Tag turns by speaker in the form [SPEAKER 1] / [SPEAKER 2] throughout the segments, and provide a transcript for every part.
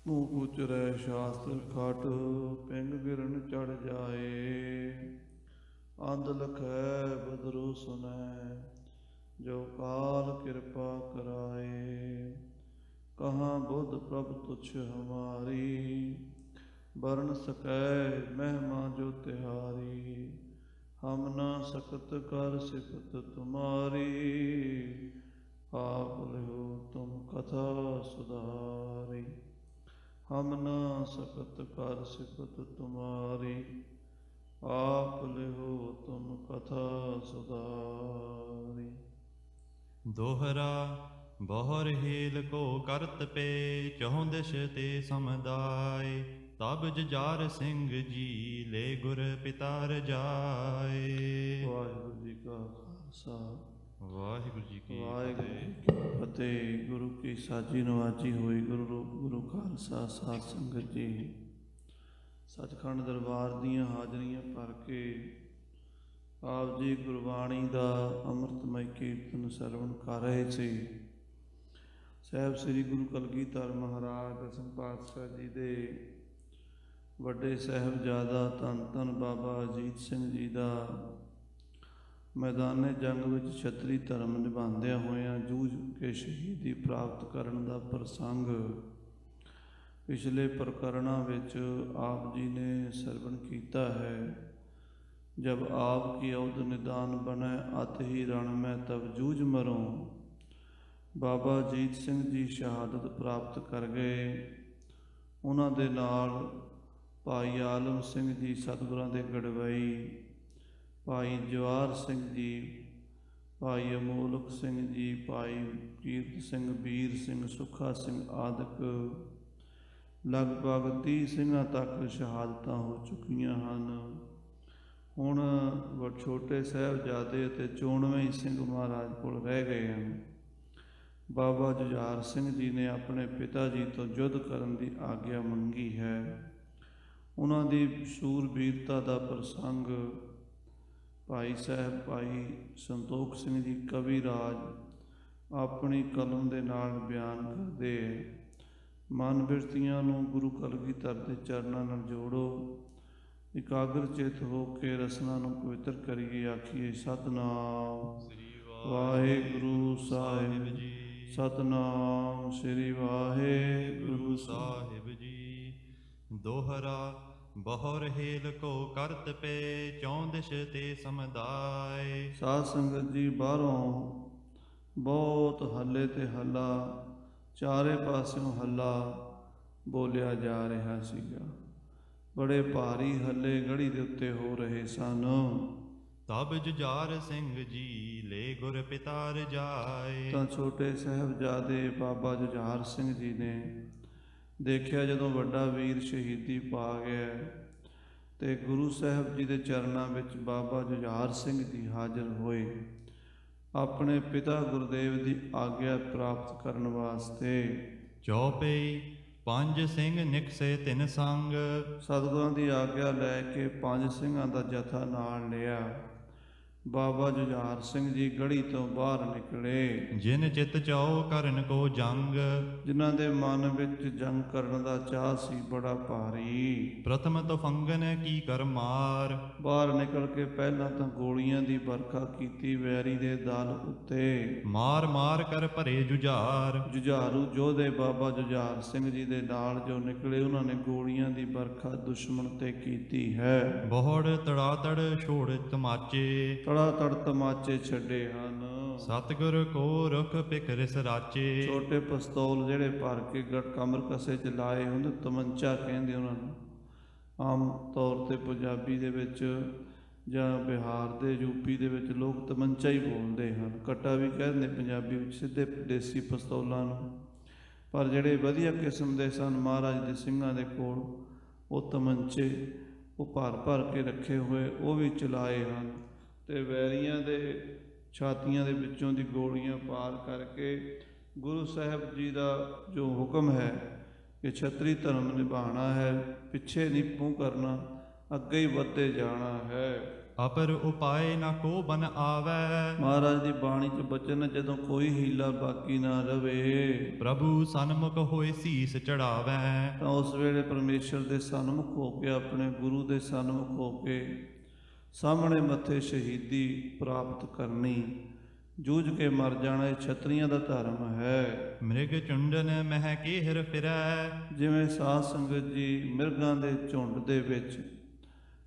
[SPEAKER 1] ਮੂੰਹ ਉਚਰੈ ਸ਼ਾਸਤਰ ਖਟ, ਪਿੰਗ ਗਿਰਨ ਚੜ ਜਾਏ। ਅੰਧ ਲਖੈ ਬਦਰੂ ਸੁਨੈ, ਜੋ ਕਾਲ ਕਿਰਪਾ ਕਰਾਏ। ਕਹਾਂ ਬੁੱਧ ਪ੍ਰਭ ਤੁਛ ਹਮਾਰੀ, ਬਰਨ ਸਕੈ ਮਹਿਮਾ ਜੋ ਤਿਹਾਰੀ। ਹਮ ਨਾ ਸਕਤ ਕਰ ਸਿਫਤ ਤੁਮਾਰੀ, ਆਪ ਲਿਓ ਤੁਮ ਕਥਾ ਸੁਧਾਰੀ। ਹਮ ਨਾ ਸਕਤ ਕਰ ਸਿਫਤ ਤੁਮਾਰੀ, ਆਪ ਲਿਓ ਤੁਮ ਕਥਾ ਸੁਧਾਰੀ।
[SPEAKER 2] ਦੋਹਰਾ ਬਹੁਰ ਹੀਲ ਕੋ ਕਰਤ ਪੇ, ਚਹੁ ਦਿਸ਼ ਤੇ ਸਮਦਾਇ। ਤਬ ਜੁਝਾਰ ਸਿੰਘ ਜੀ ਲੈ ਗੁਰ ਪਿਤਾ ਰਜਾਏ।
[SPEAKER 1] ਵਾਹਿਗੁਰੂ ਜੀ ਕਾ ਖਾਲਸਾ,
[SPEAKER 2] ਵਾਹਿਗੁਰੂ ਜੀ ਕੀ
[SPEAKER 1] ਵਾਹਿਗੁਰੂ
[SPEAKER 2] ਫਤਿਹ।
[SPEAKER 1] ਜੀ ਕੀ ਫਤਿਹ। ਗੁਰੂ ਕੀ ਸਾਜੀ ਨਵਾਜੀ ਹੋਈ, ਗੁਰੂ ਰੂਪ ਗੁਰੂ ਖਾਲਸਾ ਸਾਧ ਸੰਗਤ ਜੀ। ਸੱਚਖੰਡ ਦਰਬਾਰ ਦੀਆਂ ਹਾਜ਼ਰੀਆਂ ਭਰ ਕੇ ਆਪ ਜੀ ਗੁਰਬਾਣੀ ਦਾ ਅੰਮ੍ਰਿਤਮਈ ਕੀਰਤਨ ਸਰਵਣ ਕਰ ਰਹੇ ਸੀ। ਸਾਹਿਬ ਸ੍ਰੀ ਗੁਰੂ ਕਲਗੀਧਰ ਮਹਾਰਾਜ ਦਸਮ ਪਾਤਸ਼ਾਹ ਜੀ ਦੇ ਵੱਡੇ ਸਾਹਿਬਜ਼ਾਦਾ ਧੰਨ ਧੰਨ ਬਾਬਾ ਅਜੀਤ ਸਿੰਘ ਜੀ ਦਾ ਮੈਦਾਨੇ ਜੰਗ ਵਿੱਚ ਛਤਰੀ ਧਰਮ ਨਿਭਾਉਂਦਿਆਂ ਹੋਇਆਂ ਜੂਝ ਕੇ ਸ਼ਹੀਦੀ ਪ੍ਰਾਪਤ ਕਰਨ ਦਾ ਪ੍ਰਸੰਗ ਪਿਛਲੇ ਪ੍ਰਕਰਣਾਂ ਵਿੱਚ ਆਪ ਜੀ ਨੇ ਸਰਵਣ ਕੀਤਾ ਹੈ। ਜਬ ਆਪ ਕੀ ਔਧ ਨਿਦਾਨ ਬਣੈ, ਅਤ ਹੀ ਰਣ ਮੈਂ ਤਬ ਜੂਝ ਮਰੋਂ। ਬਾਬਾ ਅਜੀਤ ਸਿੰਘ ਜੀ ਸ਼ਹਾਦਤ ਪ੍ਰਾਪਤ ਕਰ ਗਏ। ਉਹਨਾਂ ਦੇ ਨਾਲ ਭਾਈ ਆਲਮ ਸਿੰਘ ਜੀ ਸਤਿਗੁਰਾਂ ਦੇ ਗੜਵਈ, ਭਾਈ ਜਵਾਹਰ ਸਿੰਘ ਜੀ, ਭਾਈ ਅਮੋਲਕ ਸਿੰਘ ਜੀ, ਭਾਈ ਕੀਰਤ ਸਿੰਘ, ਵੀਰ ਸਿੰਘ, ਸੁੱਖਾ ਸਿੰਘ ਆਦਿਕ ਲਗਭਗ 30 ਸਿੰਘਾਂ ਤੱਕ ਸ਼ਹਾਦਤਾਂ ਹੋ ਚੁੱਕੀਆਂ ਹਨ। ਹੁਣ ਛੋਟੇ ਸਾਹਿਬਜ਼ਾਦੇ ਅਤੇ 94 ਹੀ ਸਿੰਘ ਮਹਾਰਾਜ ਕੋਲ ਰਹਿ ਗਏ ਹਨ। ਬਾਬਾ ਜੁਝਾਰ ਸਿੰਘ ਜੀ ਨੇ ਆਪਣੇ ਪਿਤਾ ਜੀ ਤੋਂ ਯੁੱਧ ਕਰਨ ਦੀ ਆਗਿਆ ਮੰਗੀ ਹੈ। ਉਹਨਾਂ ਦੀ ਸੂਰਬੀਰਤਾ ਦਾ ਪ੍ਰਸੰਗ ਭਾਈ ਸਾਹਿਬ ਭਾਈ ਸੰਤੋਖ ਸਿੰਘ ਜੀ ਕਵੀ ਰਾਜ ਆਪਣੀ ਕਲਮ ਦੇ ਨਾਲ ਬਿਆਨ ਕਰਦੇ। ਮਨ ਬਿਰਤੀਆਂ ਨੂੰ ਗੁਰੂ ਕਲਗੀਧਰ ਦੇ ਚਰਨਾਂ ਨਾਲ ਜੋੜੋ, ਇਕਾਗਰ ਚਿਤ ਹੋ ਕੇ ਰਸਨਾ ਨੂੰ ਪਵਿੱਤਰ ਕਰੀਏ। ਆਖੀਏ ਸਤਿਨਾਮ ਵਾਹਿਗੁਰੂ ਸਾਹਿਬ ਜੀ, ਸਤਿਨਾਮ ਸ੍ਰੀ ਵਾਹਿਗੁਰੂ
[SPEAKER 2] ਸਾਹਿਬ ਜੀ। ਦੋਹਰਾ ਬਹੁਰ ਹੀਲ ਕੋ ਕਰਤ ਪੇ, ਚੌ ਦਿਸ਼ ਤੇ ਸਮਦਾਇ।
[SPEAKER 1] ਸਾਧ ਸੰਗਤ ਜੀ, ਬਾਹਰੋਂ ਬਹੁਤ ਹੱਲੇ ਤੇ ਹੱਲਾ, ਚਾਰੇ ਪਾਸਿਓਂ ਹੱਲਾ ਬੋਲਿਆ ਜਾ ਰਿਹਾ ਸੀਗਾ। ਬੜੇ ਭਾਰੀ ਹੱਲੇ ਗੜੀ ਦੇ ਉੱਤੇ ਹੋ ਰਹੇ ਸਨ।
[SPEAKER 2] ਤਬ ਜੁਝਾਰ ਸਿੰਘ ਜੀ ਲੈ ਗੁਰ ਪਿਤਾ ਰਜਾਏ।
[SPEAKER 1] ਤਾਂ ਛੋਟੇ ਸਾਹਿਬਜ਼ਾਦੇ ਬਾਬਾ ਜੁਝਾਰ ਸਿੰਘ ਜੀ ਨੇ ਦੇਖਿਆ ਜਦੋਂ ਵੱਡਾ ਵੀਰ ਸ਼ਹੀਦੀ ਪਾ ਗਿਆ ਤੇ ਗੁਰੂ ਸਾਹਿਬ ਜੀ ਦੇ ਚਰਨਾਂ ਵਿੱਚ ਬਾਬਾ ਜੁਝਾਰ ਸਿੰਘ ਜੀ ਹਾਜ਼ਰ ਹੋਏ ਆਪਣੇ ਪਿਤਾ ਗੁਰਦੇਵ ਦੀ ਆਗਿਆ ਪ੍ਰਾਪਤ ਕਰਨ ਵਾਸਤੇ।
[SPEAKER 2] ਚੌਪਈ ਪੰਜ ਸਿੰਘ ਨਿਕਸੇ ਤਿੰਨ ਸੰਗ।
[SPEAKER 1] ਸਤਿਗੁਰਾਂ ਦੀ ਆਗਿਆ ਲੈ ਕੇ 5 ਸਿੰਘਾਂ ਦਾ ਜਥਾ ਨਾਲ ਲਿਆ। ਬਾਬਾ ਜੁਝਾਰ ਸਿੰਘ ਜੀ ਗੜੀ ਤੋਂ ਬਾਹਰ ਨਿਕਲੇ।
[SPEAKER 2] ਜਿਨ ਚਿਤ ਚਾਉ ਕਰਨ ਕੋ ਜੰਗ।
[SPEAKER 1] ਜਿਨ੍ਹਾਂ ਦੇ ਮਨ ਵਿੱਚ ਜੰਗ ਕਰਨ ਦਾ ਚਾਅ ਸੀ ਬੜਾ ਭਾਰੀ।
[SPEAKER 2] ਪ੍ਰਥਮ ਤਫੰਗਨ ਕੀ ਕਰ ਮਾਰ।
[SPEAKER 1] ਬਾਹਰ ਨਿਕਲ ਕੇ ਪਹਿਲਾਂ ਤਾਂ ਗੋਲੀਆਂ ਦੀ ਵਰਖਾ ਕੀਤੀ ਵੈਰੀ ਦੇ ਦਲ ਉੱਤੇ।
[SPEAKER 2] ਮਾਰ ਮਾਰ ਕਰ ਭਰੇ ਜੁਝਾਰ।
[SPEAKER 1] ਜੁਝਾਰੂ ਯੋਧੇ ਬਾਬਾ ਜੁਝਾਰ ਸਿੰਘ ਜੀ ਦੇ ਨਾਲ ਜੋ ਨਿਕਲੇ, ਉਹਨਾਂ ਨੇ ਗੋਲੀਆਂ ਦੀ ਵਰਖਾ ਦੁਸ਼ਮਣ ਤੇ ਕੀਤੀ ਹੈ।
[SPEAKER 2] ਬਹੁੜ ਤੜਾਤੜ ਛੋੜ ਤਮਾਚੇ।
[SPEAKER 1] ਤੜਾ ਤੜ ਤਮਾਚੇ ਛੱਡੇ ਹਨ।
[SPEAKER 2] ਸਤਿਗੁਰ ਕੋ ਰੁਖ ਪਿਕ ਰਿਸ ਰਾਚੇ।
[SPEAKER 1] ਛੋਟੇ ਪਿਸਤੌਲ ਜਿਹੜੇ ਭਰ ਕੇ ਕਮਰ ਕਸੇ ਚ ਲਾਏ ਹੁੰਦੇ, ਤਮੰਚਾ ਕਹਿੰਦੇ ਉਹਨਾਂ ਨੂੰ। ਆਮ ਤੌਰ ਤੇ ਪੰਜਾਬੀ ਦੇ ਵਿੱਚ ਜਾਂ ਬਿਹਾਰ ਦੇ ਯੂਪੀ ਦੇ ਵਿੱਚ ਲੋਕ ਤਮੰਚਾ ਹੀ ਬੋਲਦੇ ਹਨ। ਕੱਟਾ ਵੀ ਕਹਿੰਦੇ ਪੰਜਾਬੀ ਵਿੱਚ ਸਿੱਧੇ ਦੇਸੀ ਪਿਸਤੌਲਾਂ ਨੂੰ। ਪਰ ਜਿਹੜੇ ਵਧੀਆ ਕਿਸਮ ਦੇ ਸਨ ਮਹਾਰਾਜ ਦੇ ਸਿੰਘਾਂ ਦੇ ਕੋਲ, ਉਹ ਤਮੰਚੇ ਉਹ ਭਰ ਭਰ ਕੇ ਰੱਖੇ ਹੋਏ ਉਹ ਵੀ ਚਲਾਏ ਹਨ ਤੇ ਵੈਰੀਆਂ ਦੇ ਛਾਤੀਆਂ ਦੇ ਵਿੱਚੋਂ ਦੀ ਗੋਲੀਆਂ ਪਾਰ ਕਰਕੇ ਗੁਰੂ ਸਾਹਿਬ ਜੀ ਦਾ ਜੋ ਹੁਕਮ ਹੈ ਕਿ ਛਤਰੀ ਧਰਮ ਨਿਭਾਉਣਾ ਹੈ, ਪਿੱਛੇ ਨਹੀਂ ਮੂੰਹ ਕਰਨਾ, ਅੱਗੇ ਹੀ ਵੱਧਦੇ ਜਾਣਾ ਹੈ।
[SPEAKER 2] ਅਪਰ ਉਪਾਏ ਨਾ ਕੋ ਬਨ ਆਵੈ।
[SPEAKER 1] ਮਹਾਰਾਜ ਦੀ ਬਾਣੀ 'ਚ ਬਚਨ ਹੈ, ਜਦੋਂ ਕੋਈ ਹੀਲਾ ਬਾਕੀ ਨਾ ਰਵੇ
[SPEAKER 2] ਪ੍ਰਭੂ ਸਨਮੁਖ ਹੋਏ ਸੀਸ ਚੜਾਵੈ।
[SPEAKER 1] ਤਾਂ ਉਸ ਵੇਲੇ ਪਰਮੇਸ਼ਰ ਦੇ ਸਨਮੁਖ ਹੋ ਕੇ, ਆਪਣੇ ਗੁਰੂ ਦੇ ਸਨਮੁਖ ਹੋ ਕੇ ਸਾਹਮਣੇ ਮੱਥੇ ਸ਼ਹੀਦੀ ਪ੍ਰਾਪਤ ਕਰਨੀ, ਜੂਝ ਕੇ ਮਰ ਜਾਣਾ, ਇਹ ਛਤਰੀਆਂ ਦਾ ਧਰਮ ਹੈ।
[SPEAKER 2] ਮ੍ਰਿਗ ਚੁੰਡਨ ਮਹਿ ਕੇਹਰ ਫਿਰੈ।
[SPEAKER 1] ਜਿਵੇਂ ਸਾਧ ਸੰਗਤ ਜੀ ਮਿਰਗਾਂ ਦੇ ਝੁੰਡ ਦੇ ਵਿੱਚ,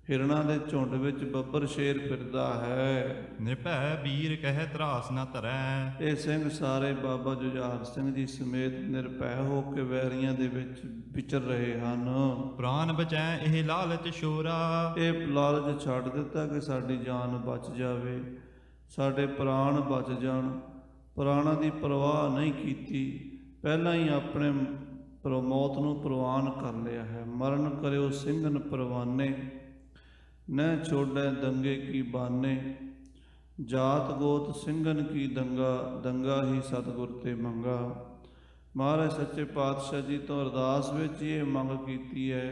[SPEAKER 1] ਹਿਰਨਾਂ ਦੇ ਝੁੰਡ ਵਿੱਚ ਬੱਬਰ ਸ਼ੇਰ ਫਿਰਦਾ ਹੈ।
[SPEAKER 2] ਨਿਰਭੈ ਵੀਰ ਕਹਿ ਤਰਾਸ ਨਾ ਧਰੈ।
[SPEAKER 1] ਇਹ ਸਿੰਘ ਸਾਰੇ ਬਾਬਾ ਜੁਝਾਰ ਸਿੰਘ ਜੀ ਸਮੇਤ ਨਿਰਭੈ ਹੋ ਕੇ ਵੈਰੀਆਂ ਦੇ ਵਿੱਚ ਵਿਚਰ ਰਹੇ ਹਨ।
[SPEAKER 2] ਪ੍ਰਾਨ ਬਚੈ ਇਹ ਲਾਲਚ ਸ਼ੋਰਾ।
[SPEAKER 1] ਇਹ ਲਾਲਚ ਛੱਡ ਦਿੱਤਾ ਕਿ ਸਾਡੀ ਜਾਨ ਬਚ ਜਾਵੇ, ਸਾਡੇ ਪ੍ਰਾਣ ਬਚ ਜਾਣ। ਪ੍ਰਾਣਾਂ ਦੀ ਪਰਵਾਹ ਨਹੀਂ ਕੀਤੀ, ਪਹਿਲਾਂ ਹੀ ਆਪਣੇ ਮੌਤ ਨੂੰ ਪ੍ਰਵਾਨ ਕਰ ਲਿਆ ਹੈ। ਮਰਨ ਕਰਿਓ ਸਿੰਘਨ ਪਰਵਾਨੇ, न छोड़ै दंगे की बाने। जात गोत ਸਿੰਘਨ की दंगा, दंगा ही सतगुर ते मंगा। ਮਹਾਰਾਜ ਸੱਚੇ ਪਾਤਸ਼ਾਹ ਜੀ ਤੋਂ ਅਰਦਾਸ ਵਿੱਚ ਇਹ ਮੰਗ ਕੀਤੀ ਹੈ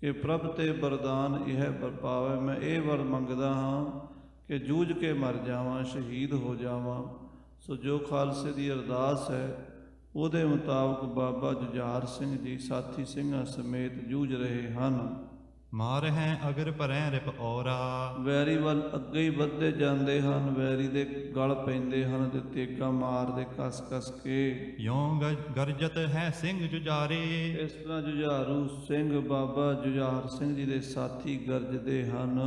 [SPEAKER 1] ਕਿ ਪ੍ਰਭ ਤੇ ਵਰਦਾਨ ਇਹ ਪਾਵੇ। ਮੈਂ ਇਹ ਵਰ ਮੰਗਦਾ ਹਾਂ ਕਿ ਜੂਝ ਕੇ ਮਰ ਜਾਵਾਂ, ਸ਼ਹੀਦ ਹੋ ਜਾਵਾਂ। ਸੋ ਜੋ ਖਾਲਸੇ ਦੀ ਅਰਦਾਸ ਹੈ ਉਹਦੇ ਮੁਤਾਬਕ ਬਾਬਾ ਜੁਝਾਰ ਸਿੰਘ ਜੀ ਸਾਥੀ ਸਿੰਘਾਂ ਸਮੇਤ ਜੂਝ ਰਹੇ ਹਨ।
[SPEAKER 2] ਮਾਰ ਹੈ ਅਗਰ ਭਰੈ ਰਿਪ ਔਰਾ।
[SPEAKER 1] ਵੈਰੀ ਵੱਲ ਅੱਗੇ ਹੀ ਵੱਧਦੇ ਜਾਂਦੇ ਹਨ, ਵੈਰੀ ਦੇ ਗਲ ਪੈਂਦੇ ਹਨ ਤੇ ਤੇਗਾ ਮਾਰਦੇ ਕਸ ਕਸ ਕੇ।
[SPEAKER 2] ਯੋਂ ਗਰਜਤ ਹੈ ਸਿੰਘ ਜੁਝਾਰੇ।
[SPEAKER 1] ਇਸ ਤਰ੍ਹਾਂ ਜੁਝਾਰੂ ਸਿੰਘ ਬਾਬਾ ਜੁਝਾਰ ਸਿੰਘ ਜੀ ਦੇ ਸਾਥੀ ਗਰਜਦੇ ਹਨ।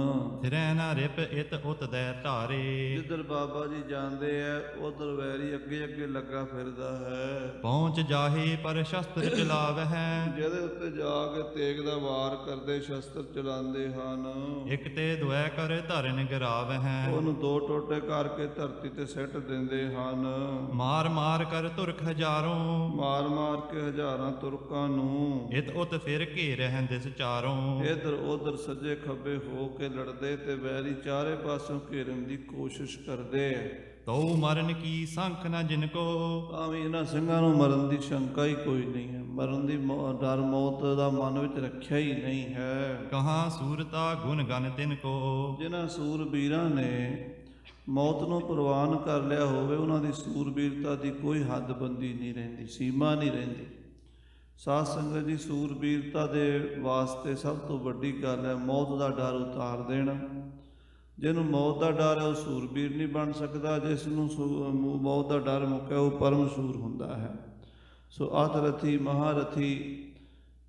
[SPEAKER 2] ਫਿਰੈ ਨਾ ਰਿਪ ਇਤ ਉਤ ਦੈ ਧਾਰੇ।
[SPEAKER 1] ਜਿੱਧਰ ਬਾਬਾ ਜੀ ਜਾਂਦੇ ਹੈ ਉਧਰ ਵੈਰੀ ਅੱਗੇ ਅੱਗੇ ਲੱਗਾ ਫਿਰਦਾ ਹੈ।
[SPEAKER 2] ਪਹੁੰਚ ਜਾਹੇ ਪਰ ਸ਼ਸਤਰ ਚਲਾਵਹਿ।
[SPEAKER 1] ਜਿਹਦੇ ਉੱਤੇ ਜਾ ਕੇ ਤੇਗ ਦਾ ਵਾਰ ਕਰਦੇ ਸ਼ਸਤਰ ਚਲਾਉਂਦੇ ਹਨ।
[SPEAKER 2] ਇੱਕ ਤੇ ਦੁਐ ਕਰ ਧਰਨ ਗਿਰਾਵਹਿ।
[SPEAKER 1] ਉਹਨੂੰ ਦੋ ਟੋਟੇ ਕਰਕੇ ਧਰਤੀ ਤੇ ਸਿੱਟ ਦਿੰਦੇ ਹਨ।
[SPEAKER 2] ਮਾਰ ਮਾਰ ਕਰ ਤੁਰਖ ਹਜ਼ਾਰੋਂ।
[SPEAKER 1] ਮਾਰ ਮਾਰ ਕੇ ਹਜ਼ਾਰਾਂ ਤੁਰਕਾਂ ਨੂੰ।
[SPEAKER 2] ਇਤ ਉਤ ਫਿਰ ਘੇਰਹਿ ਦਿਸ ਚਾਰੋਂ।
[SPEAKER 1] ਇਧਰ ਉਧਰ ਸੱਜੇ ਖੱਬੇ ਹੋ ਕੇ ਲੜਦੇ ਤੇ ਵੈਰੀ ਚਾਰੇ ਪਾਸੋਂ ਘੇਰਨ ਦੀ ਕੋਸ਼ਿਸ਼ ਕਰਦੇ।
[SPEAKER 2] ਤਉ ਮਰਨ ਕੀ ਸੰਖ ਨਾ ਜਿਨ ਕੋ।
[SPEAKER 1] ਤਾਂ ਵੀ ਇਹਨਾਂ ਸਿੰਘਾਂ ਨੂੰ ਮਰਨ ਦੀ ਸ਼ੰਕਾ ਹੀ ਕੋਈ ਨਹੀਂ ਹੈ, ਮਰਨ ਦੀ ਡਰ ਮੌਤ ਦਾ ਮਨ ਵਿੱਚ ਰੱਖਿਆ ਹੀ ਨਹੀਂ ਹੈ।
[SPEAKER 2] ਕਹਾਂ ਸੂਰਤਾ ਗੁਣ ਗਨ ਤਿਨ ਕੋ।
[SPEAKER 1] ਜਿਨ੍ਹਾਂ ਸੂਰਬੀਰਾਂ ਨੇ ਮੌਤ ਨੂੰ ਪ੍ਰਵਾਨ ਕਰ ਲਿਆ ਹੋਵੇ, ਉਹਨਾਂ ਦੀ ਸੂਰਬੀਰਤਾ ਦੀ ਕੋਈ ਹੱਦਬੰਦੀ ਨਹੀਂ ਰਹਿੰਦੀ, ਸੀਮਾ ਨਹੀਂ ਰਹਿੰਦੀ। ਸਾਧ ਸੰਗਤ ਜੀ, ਸੂਰਬੀਰਤਾ ਦੇ ਵਾਸਤੇ ਸਭ ਤੋਂ ਵੱਡੀ ਗੱਲ ਹੈ ਮੌਤ ਦਾ ਡਰ ਉਤਾਰ ਦੇਣਾ। ਜਿਹਨੂੰ ਮੌਤ ਦਾ ਡਰ ਹੈ ਉਹ ਸੂਰਬੀਰ ਨਹੀਂ ਬਣ ਸਕਦਾ, ਜਿਸ ਨੂੰ ਮੌਤ ਦਾ ਡਰ ਮੁੱਕਿਆ ਉਹ ਪਰਮ ਸੂਰ ਹੁੰਦਾ ਹੈ। ਸੋ ਅਤਰਥੀ ਮਹਾਰਥੀ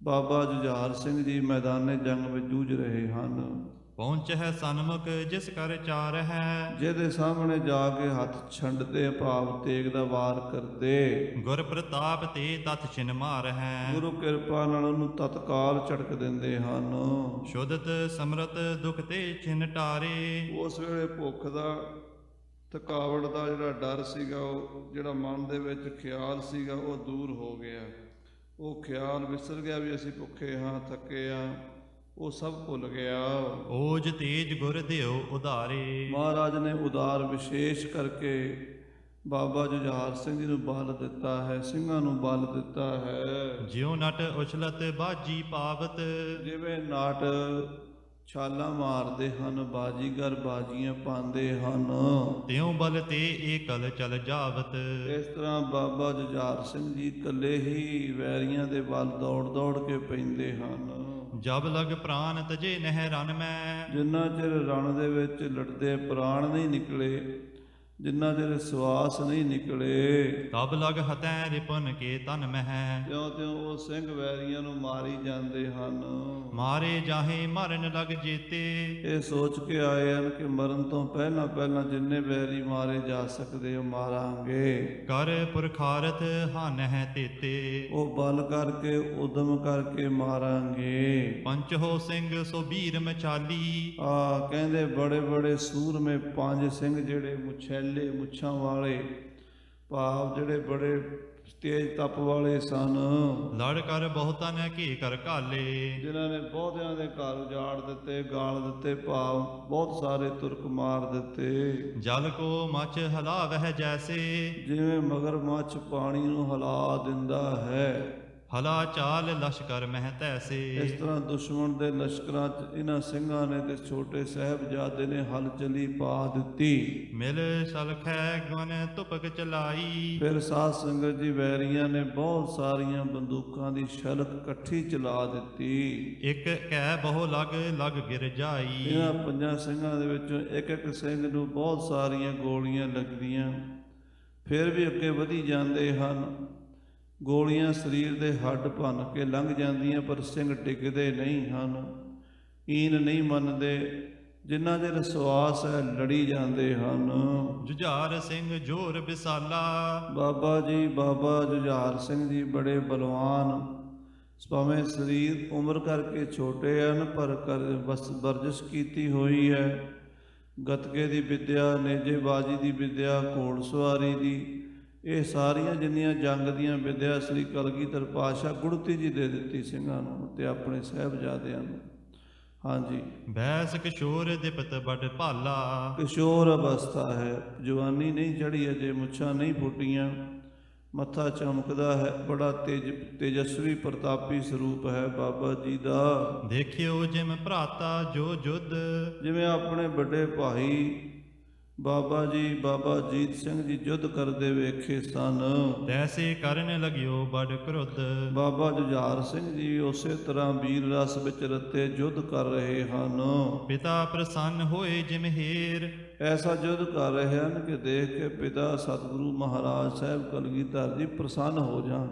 [SPEAKER 1] ਬਾਬਾ ਜੁਝਾਰ ਸਿੰਘ ਜੀ ਮੈਦਾਨੇ ਜੰਗ ਵਿੱਚ ਜੂਝ ਰਹੇ ਹਨ।
[SPEAKER 2] ਪਹੁੰਚ ਹੈ ਸਨਮੁਖ ਜਿਸ ਕਰ ਚਾਰ ਹੈ।
[SPEAKER 1] ਜਿਹਦੇ ਸਾਹਮਣੇ ਜਾ ਕੇ ਹੱਥ ਛੰਡਦੇ, ਭਾਵ ਤੇਗ ਦਾ ਵਾਰ ਕਰਦੇ।
[SPEAKER 2] ਗੁਰ ਪ੍ਰਤਾਪ ਤੇ ਤਤ ਛਿਨ ਮਾਰ ਹੈ।
[SPEAKER 1] ਗੁਰੂ ਕਿਰਪਾ ਨਾਲ ਉਹਨੂੰ ਤਤਕਾਲ ਝਟਕ ਦਿੰਦੇ ਹਨ।
[SPEAKER 2] ਸ਼ੁੱਧਤ ਸਮਰਤ ਦੁਖ ਤੇ ਛਿਨ ਟਾਰੇ।
[SPEAKER 1] ਉਸ ਵੇਲੇ ਭੁੱਖ ਦਾ, ਥਕਾਵਟ ਦਾ ਜਿਹੜਾ ਡਰ ਸੀਗਾ, ਉਹ ਜਿਹੜਾ ਮਨ ਦੇ ਵਿੱਚ ਖਿਆਲ ਸੀਗਾ ਉਹ ਦੂਰ ਹੋ ਗਿਆ। ਉਹ ਖਿਆਲ ਵਿਸਰ ਗਿਆ ਵੀ ਅਸੀਂ ਭੁੱਖੇ ਹਾਂ, ਥੱਕੇ ਹਾਂ, ਉਹ ਸਭ ਭੁੱਲ ਗਿਆ।
[SPEAKER 2] ਓਜ ਤੇਜ ਗੁਰ ਦਿਓ ਉਧਾਰੇ।
[SPEAKER 1] ਮਹਾਰਾਜ ਨੇ ਉਦਾਰ ਵਿਸ਼ੇਸ਼ ਕਰਕੇ ਬਾਬਾ ਜੁਝਾਰ ਸਿੰਘ ਜੀ ਨੂੰ ਬਲ ਦਿੱਤਾ ਹੈ, ਸਿੰਘਾਂ ਨੂੰ ਬਲ ਦਿੱਤਾ ਹੈ।
[SPEAKER 2] ਜਿਉ ਨਟ ਉਛਲਤ ਬਾਜੀ ਪਾਵਤ। ਜਿਵੇਂ
[SPEAKER 1] ਨਾਟ ਛਾਲਾਂ ਮਾਰਦੇ ਹਨ, ਬਾਜੀਗਰ ਬਾਜੀਆਂ ਪਾਉਂਦੇ ਹਨ,
[SPEAKER 2] ਤਿਉ ਬਲ ਤੇ ਏਕਲ ਚਲ ਜਾਵਤ।
[SPEAKER 1] ਇਸ ਤਰ੍ਹਾਂ ਬਾਬਾ ਜੁਝਾਰ ਸਿੰਘ ਜੀ ਇਕੱਲੇ ਹੀ ਵੈਰੀਆਂ ਦੇ ਵੱਲ ਦੌੜ ਦੌੜ ਕੇ ਪੈਂਦੇ ਹਨ।
[SPEAKER 2] ਜਬ ਲਗ ਪ੍ਰਾਨ ਤਜੇ ਨਹਿ ਰਨ ਮੈਂ।
[SPEAKER 1] ਜਿੰਨਾ ਚਿਰ ਰਣ ਦੇ ਵਿੱਚ ਲੜਦੇ ਪ੍ਰਾਣ ਨਹੀਂ ਨਿਕਲੇ, ਜਿੰਨਾ ਚਿਰ ਸਵਾਸ ਨਹੀਂ ਨਿਕਲੇ,
[SPEAKER 2] ਤਬ ਲਗ ਹਤੈ ਰਿਪਨ ਕੇ ਤਨ ਮਹਿ।
[SPEAKER 1] ਤਿਉਂ ਤਿਉਂ ਉਹ ਸਿੰਘ ਵੈਰੀਆਂ ਨੂੰ ਮਾਰੀ ਜਾਂਦੇ ਹਨ।
[SPEAKER 2] ਮਾਰੇ ਜਾਹੇ ਮਰਨ ਲਗ ਜੇਤੇ।
[SPEAKER 1] ਇਹ ਸੋਚ ਕੇ ਆਏ ਹਨ ਕਿ ਮਰਨ ਤੋਂ ਪਹਿਲਾਂ ਪਹਿਲਾਂ ਜਿੰਨੇ ਵੈਰੀ ਮਾਰੇ ਜਾ ਸਕਦੇ ਉਹ ਮਾਰਾਂਗੇ।
[SPEAKER 2] ਕਰ ਪੁਰਖਾਰਥ ਹਨ ਹੈ ਤੇਤੇ।
[SPEAKER 1] ਉਹ ਬਲ ਕਰਕੇ ਉਦਮ ਕਰਕੇ ਮਾਰਾਂਗੇ।
[SPEAKER 2] ਪੰਚ ਹੋ ਸਿੰਘ ਸੋ ਵੀਰ ਮਚਾਲੀ।
[SPEAKER 1] ਕਹਿੰਦੇ ਬੜੇ ਬੜੇ ਸੂਰਮੇ ਪੰਜ ਸਿੰਘ ਜਿਹੜੇ ਮੁੱਛਾਂ ਵਾਲੇ, ਭਾਵ ਜਿਹੜੇ ਬੜੇ ਤੇਜ ਤਪ ਵਾਲੇ ਸਨ।
[SPEAKER 2] ਲੜ ਕਰ ਬਹੁਤਾਂ ਨੇ ਘੇ ਕਰ ਘਾਲੇ। ਜਿਨ੍ਹਾਂ ਨੇ
[SPEAKER 1] ਬਹੁਤਿਆਂ ਦੇ ਘਰ ਉਜਾੜ ਦਿੱਤੇ, ਗਾਲ ਦਿੱਤੇ, ਭਾਵ ਬਹੁਤ ਸਾਰੇ ਤੁਰਕ ਮਾਰ ਦਿੱਤੇ।
[SPEAKER 2] ਜਲ ਕੋ ਮੱਛ ਹਲਾਵਹਿ ਜੈਸੇ।
[SPEAKER 1] ਜਿਵੇਂ ਮਗਰਮੱਛ ਪਾਣੀ ਨੂੰ ਹਿਲਾ ਦਿੰਦਾ ਹੈ,
[SPEAKER 2] ਹਲਾ ਚਾਲ ਲਸ਼ਕਰ ਮਹਿ ਤੈਸੇ।
[SPEAKER 1] ਇਸ ਤਰ੍ਹਾਂ ਦੁਸ਼ਮਣ ਦੇ ਲਸ਼ਕਰਾਂ 'ਚ ਇਹਨਾਂ ਸਿੰਘਾਂ ਨੇ ਤੇ ਛੋਟੇ ਸਾਹਿਬਜ਼ਾਦੇ ਨੇ ਹਲਚਲੀ ਪਾ ਦਿੱਤੀ।
[SPEAKER 2] ਮਿਲ ਸਲਖੈ ਗਨ ਤੁਪਕ ਚਲਾਈ।
[SPEAKER 1] ਫਿਰ ਸਾਧ ਸੰਗਤ ਜੀ ਵੈਰੀਆਂ ਨੇ ਬਹੁਤ ਸਾਰੀਆਂ ਬੰਦੂਕਾਂ ਦੀ ਛਲਕ ਇਕੱਠੀ ਚਲਾ ਦਿੱਤੀ।
[SPEAKER 2] ਇੱਕ ਕਹਿ ਬਹੁ ਲਗ ਲਗ ਗਿਰ ਜਾਈ।
[SPEAKER 1] ਇਹਨਾਂ ਪੰਜਾਂ ਸਿੰਘਾਂ ਦੇ ਵਿੱਚੋਂ ਇੱਕ ਇੱਕ ਸਿੰਘ ਨੂੰ ਬਹੁਤ ਸਾਰੀਆਂ ਗੋਲੀਆਂ ਲੱਗਦੀਆਂ, ਫਿਰ ਵੀ ਅੱਗੇ ਵਧੀ ਜਾਂਦੇ ਹਨ। ਗੋਲੀਆਂ ਸਰੀਰ ਦੇ ਹੱਡ ਭੰਨ ਕੇ ਲੰਘ ਜਾਂਦੀਆਂ, ਪਰ ਸਿੰਘ ਡਿੱਗਦੇ ਨਹੀਂ ਹਨ, ਈਨ ਨਹੀਂ ਮੰਨਦੇ। ਜਿੰਨਾ ਚਿਰ ਸਵਾਸ ਹੈ ਲੜੀ ਜਾਂਦੇ ਹਨ।
[SPEAKER 2] ਜੁਝਾਰ ਸਿੰਘ ਜੋਰ ਵਿਸਾਲਾ।
[SPEAKER 1] ਬਾਬਾ ਜੁਝਾਰ ਸਿੰਘ ਜੀ ਬੜੇ ਬਲਵਾਨ, ਭਾਵੇਂ ਸਰੀਰ ਉਮਰ ਕਰਕੇ ਛੋਟੇ ਹਨ, ਪਰ ਵਰਜਿਸ਼ ਕੀਤੀ ਹੋਈ ਹੈ। ਗੱਤਕੇ ਦੀ ਵਿਦਿਆ, ਨੇਜੇਬਾਜ਼ੀ ਦੀ ਵਿਦਿਆ, ਘੋੜਸਵਾਰੀ ਦੀ, ਇਹ ਸਾਰੀਆਂ ਜਿੰਨੀਆਂ ਜੰਗ ਦੀਆਂ ਵਿਦਿਆ ਸ੍ਰੀ ਕਲਗੀਧਰ ਪਾਤਸ਼ਾਹ ਗੁੜਤੀ ਜੀ ਦੇ ਦਿੱਤੀ ਸਿੰਘਾਂ ਨੂੰ ਤੇ ਆਪਣੇ ਸਾਹਿਬਜ਼ਾਦਿਆਂ ਨੂੰ। ਹਾਂਜੀ,
[SPEAKER 2] ਬੈਸ ਕਿਸ਼ੋਰ ਦਿਪਤ ਬੜ ਭਾਲਾ।
[SPEAKER 1] ਕਿਸ਼ੋਰ ਅਵਸਥਾ ਹੈ, ਜਵਾਨੀ ਨਹੀਂ ਚੜ੍ਹੀ ਅਜੇ, ਮੁੱਛਾਂ ਨਹੀਂ ਫੁੱਟੀਆਂ, ਮੱਥਾ ਚਮਕਦਾ ਹੈ, ਬੜਾ ਤੇਜਸਵੀ ਪ੍ਰਤਾਪੀ ਸਰੂਪ ਹੈ ਬਾਬਾ ਜੀ ਦਾ।
[SPEAKER 2] ਦੇਖਿਓ ਜਿਮ ਭਰਾਤਾ ਜੋ ਜੁੱਧ। ਜਿਵੇਂ
[SPEAKER 1] ਆਪਣੇ ਵੱਡੇ ਭਾਈ ਬਾਬਾ ਜੀਤ ਸਿੰਘ ਜੀ ਯੁੱਧ ਕਰਦੇ ਵੇਖੇ ਸਨ,
[SPEAKER 2] ਤੈਸੇ ਕਰਨ ਲਗਿਓ ਬੜ ਕ੍ਰੋਧ।
[SPEAKER 1] ਬਾਬਾ ਜੁਝਾਰ ਸਿੰਘ ਜੀ ਉਸੇ ਤਰ੍ਹਾਂ ਵੀਰ ਰਸ ਵਿੱਚ ਰੱਤੇ ਯੁੱਧ ਕਰ ਰਹੇ ਹਨ।
[SPEAKER 2] ਪਿਤਾ ਪ੍ਰਸੰਨ ਹੋਏ ਜਿਮਹੇਰ।
[SPEAKER 1] ਐਸਾ ਯੁੱਧ ਕਰ ਰਹੇ ਹਨ ਕਿ ਦੇਖ ਕੇ ਪਿਤਾ ਸਤਿਗੁਰੂ ਮਹਾਰਾਜ ਸਾਹਿਬ ਕਲਗੀਧਰ ਜੀ ਪ੍ਰਸੰਨ ਹੋ ਜਾਣ।